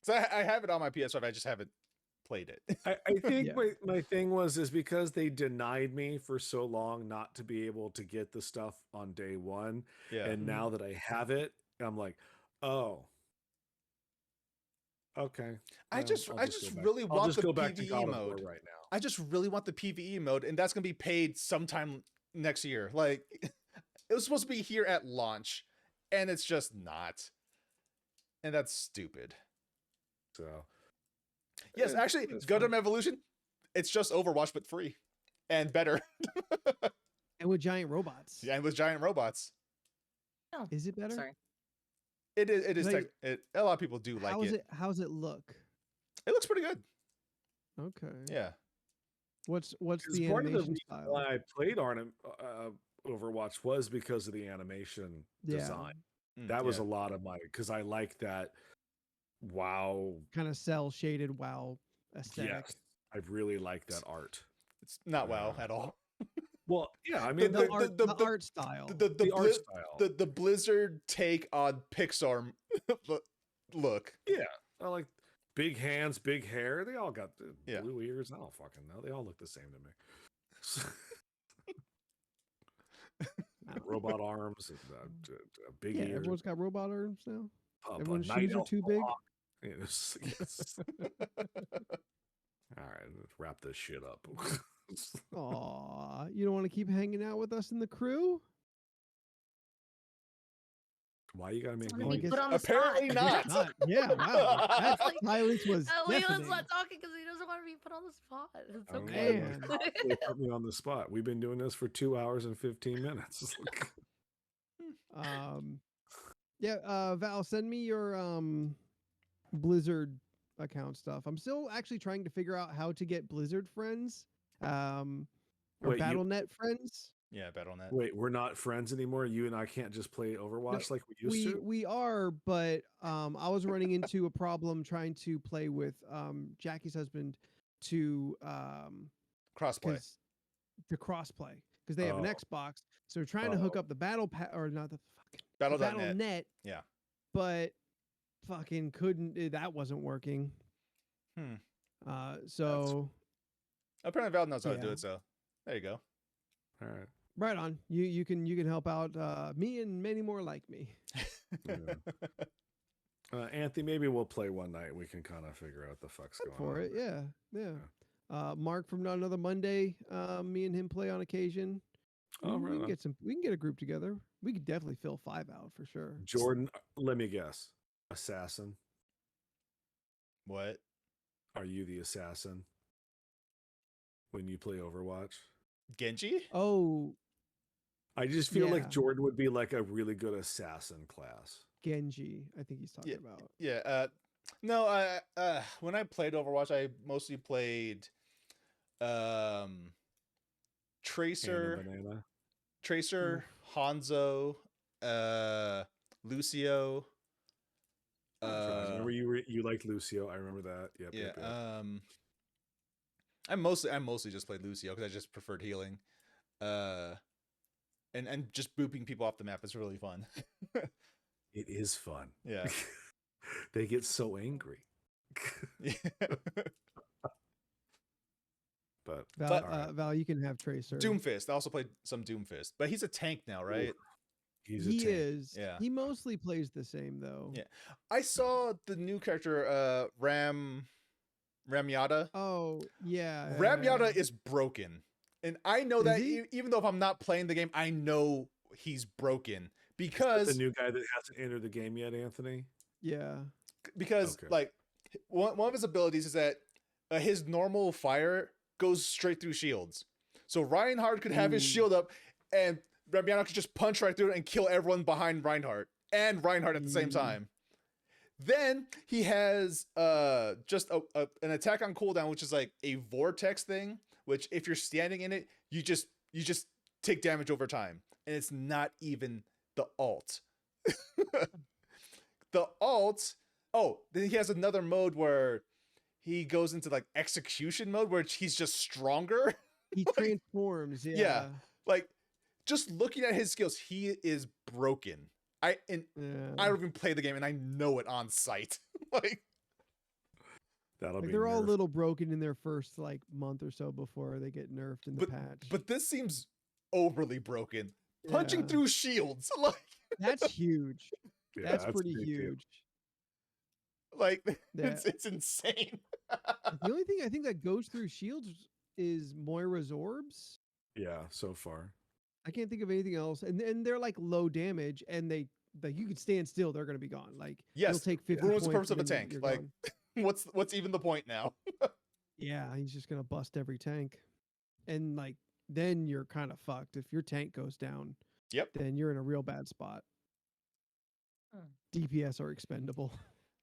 So I have it on my PS5. I just haven't played it. I think Yeah. my thing is because they denied me for so long not to be able to get the stuff on day 1, Yeah. and now that I have it, I'm like, oh, okay. I well, just I'll just go back- really I'll want just the go back to PvE God of War mode. right now. I just really want the PvE mode, and that's gonna be paid sometime next year. Like it was supposed to be here at launch, and it's just not. And that's stupid. So Yes, Eh, actually, that's Gundam fine. Evolution, it's just Overwatch but free and better. And with giant robots, Yeah, and with giant robots. Oh, is it better? sorry. It is. It is. Like, A lot of people do like How's it. How's it look? It looks pretty good. Okay. Yeah. What's Because the part of the animation reason style? why I played Overwatch was because of the animation Yeah. design. Mm, That was yeah. a lot of my because I like that. Wow. Kind of cell shaded WoW aesthetic. Yes, I really like that art. It's not WoW Yeah. at all. Well, yeah, I mean The art style. The art style. the Blizzard take on Pixar look. Yeah, I like big hands, big hair. They all got the Yeah. blue ears. I don't fucking know. They all look the same to me. Robot arms, big Yeah, ears. everyone's got robot arms now. a Everyone's night shoes are elf too big. hawk. Yes, yes. All right, let's wrap this shit up. Aw, you don't want to keep hanging out with us in the crew? Why you gotta make I Well, I mean, guess- put on the Apparently spot. not. Yeah, wow. That Like, silence was Leon's deafening. not talking because he doesn't want to be put on the spot. It's I'm okay. Man. They put me on the spot. We've been doing this for 2 hours and 15 minutes. Val, send me your Blizzard account stuff. I'm still actually trying to figure out how to get Blizzard friends Or Wait, BattleNet friends. Yeah, BattleNet. we're not friends anymore. You and I can't just play Overwatch like we used to. We are, but I was running into a problem trying to play with Jackie's husband to Crossplay. to crossplay because they have an Oh. Xbox, so they're trying to hook Oh. up the or not the fucking Battle.net. BattleNet, Yeah. but fucking couldn't. That wasn't working. So Apparently Valve knows how to do Yeah. it, so there you go. All right. right on. You can help out me and many more like me. Yeah. Anthony, maybe we'll play one night. We can kind of figure out the fuck's Up going for on. it, yeah. Mark from Not Another Monday. Me and him play on occasion. Oh, we right can on. get we can get a group together. We could definitely fill 5 out for sure. Jordan, let me guess. Assassin. What? Are you the assassin when you play Overwatch? Genji? Oh, I just feel Yeah. like Jordan would be like a really good assassin class. Genji, I think he's talking about. Yeah. No, when I played Overwatch, I mostly played Anna Tracer, Banana. Hanzo, Lucio. I remember you liked Lucio. I remember that. Yep. Yeah. Yep, yep. I mostly just played Lucio because I just preferred healing. And just booping people off the map is really fun. It is fun. Yeah. They get so angry. Yeah. But Val, But- all right. Val, you can have Tracer. Doomfist. I also played some Doomfist, but he's a tank now, right? He's a He tank. is. Yeah. He mostly plays the same though. Yeah. I saw the new character, Ramyata. Oh yeah. Ramyata is broken, and I know Is that he? even though if I'm not playing the game, I know he's broken The because new guy that hasn't entered the game yet, Anthony. Yeah. Okay. like one of his abilities is that his normal fire goes straight through shields. So Reinhardt could have his Ooh. shield up, and Ramyata could just punch right through it and kill everyone behind Reinhardt and Reinhardt at the same Mm. time. Then he has just an attack on cooldown, which is like a vortex thing, which if you're standing in it, you just take damage over time, and it's not even the alt. The alt. Oh, then he has another mode where he goes into like execution mode, where he's just stronger. He transforms. Yeah. Yeah. Like just looking at his skills, he is broken. I Yeah. don't even play the game, and I know it on sight. Like, That'll Like be they're all a nerfed. little broken in their first like month or so before they get nerfed in the patch. but this seems overly broken. Punching Yeah. through shields, That's huge. Yeah, That's pretty big deal. huge. like Yeah. it's insane. The only thing I think that goes through shields is Moira's orbs. Yeah, so far. I can't think of anything else. And they're like low damage, and they like you could stand still, they're gonna be gone. Like Yes, you'll take 50 ruins the points purpose of a and then tank. you're Like, gone. what's even the point now? Yeah, he's just gonna bust every tank, and like then you're kind of fucked if your tank goes down. Yep. Then you're in a real bad spot. DPS are expendable.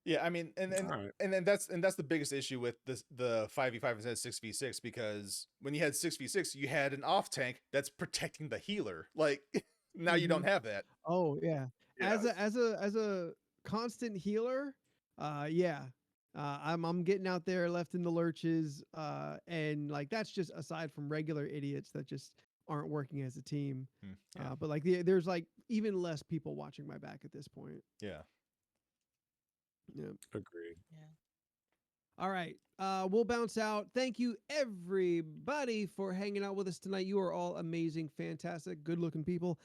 Yeah, I mean, and All right. then that's the biggest issue with the 5v5 instead of 6v6, because when you had 6v6, you had an off tank that's protecting the healer. Like now you don't have that. Oh yeah. Yeah. As a constant healer, yeah. I'm getting out there left in the lurches, and like that's just aside from regular idiots that just aren't working as a team. Yeah. But like there's like even less people watching my back at this point. Yeah. Yeah. Agreed. All right. We'll bounce out. Thank you everybody for hanging out with us tonight. You are all amazing, fantastic, good-looking people.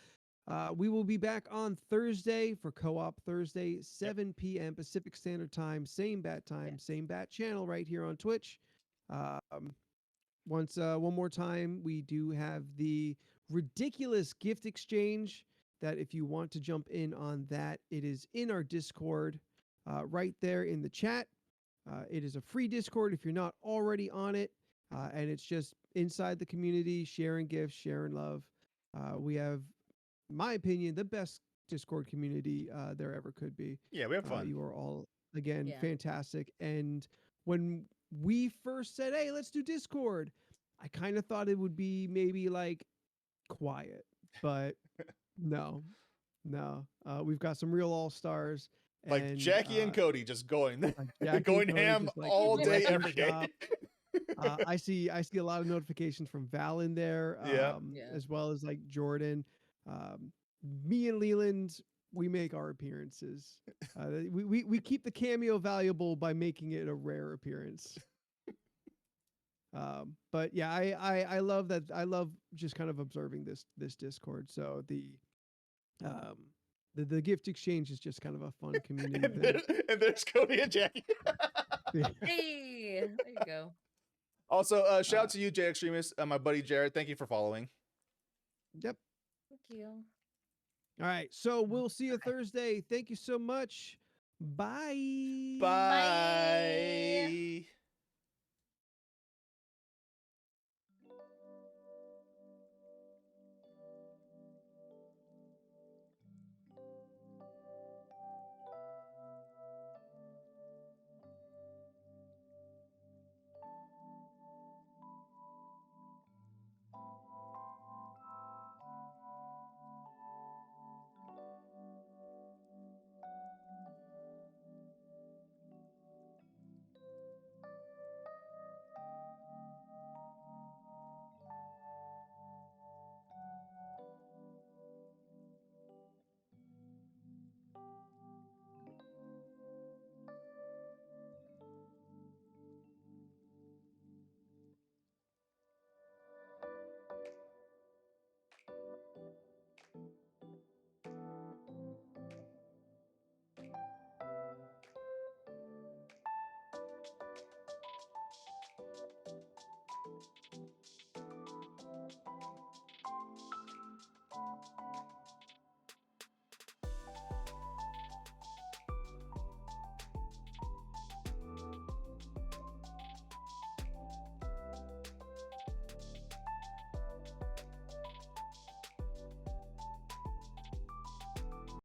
We will be back on Thursday for Co-op Thursday, 7 p.m. Pacific Standard Time, same bat time, same bat channel right here on Twitch. One more time, we do have the ridiculous gift exchange that if you want to jump in on that, it is in our Discord right there in the chat. It is a free Discord if you're not already on it, and it's just inside the community, sharing gifts, sharing love. We have, in my opinion, the best Discord community there ever could be. Yeah, we have fun. You are all, again, Yeah. fantastic. And when we first said, hey, let's do Discord, I kind of thought it would be maybe like quiet, but no, no. We've got some real all stars, Like and Jackie and Cody just going like Jackie and going Cody ham just, like, all day, wrecking every day. shop. I see a lot of notifications from Val in there, Yeah. Yeah. as well as like Jordan. Me and Leland, we make our appearances. We keep the cameo valuable by making it a rare appearance. But yeah, I love that. I love just kind of observing this Discord. So the gift exchange is just kind of a fun community and, thing. and there's Cody and Jackie. Hey, there you go. Also, shout out to you, J Extremist, my buddy Jared. Thank you for following. Yep. Thank you. All right. So we'll see you Thursday. Thank you so much. Bye. Bye.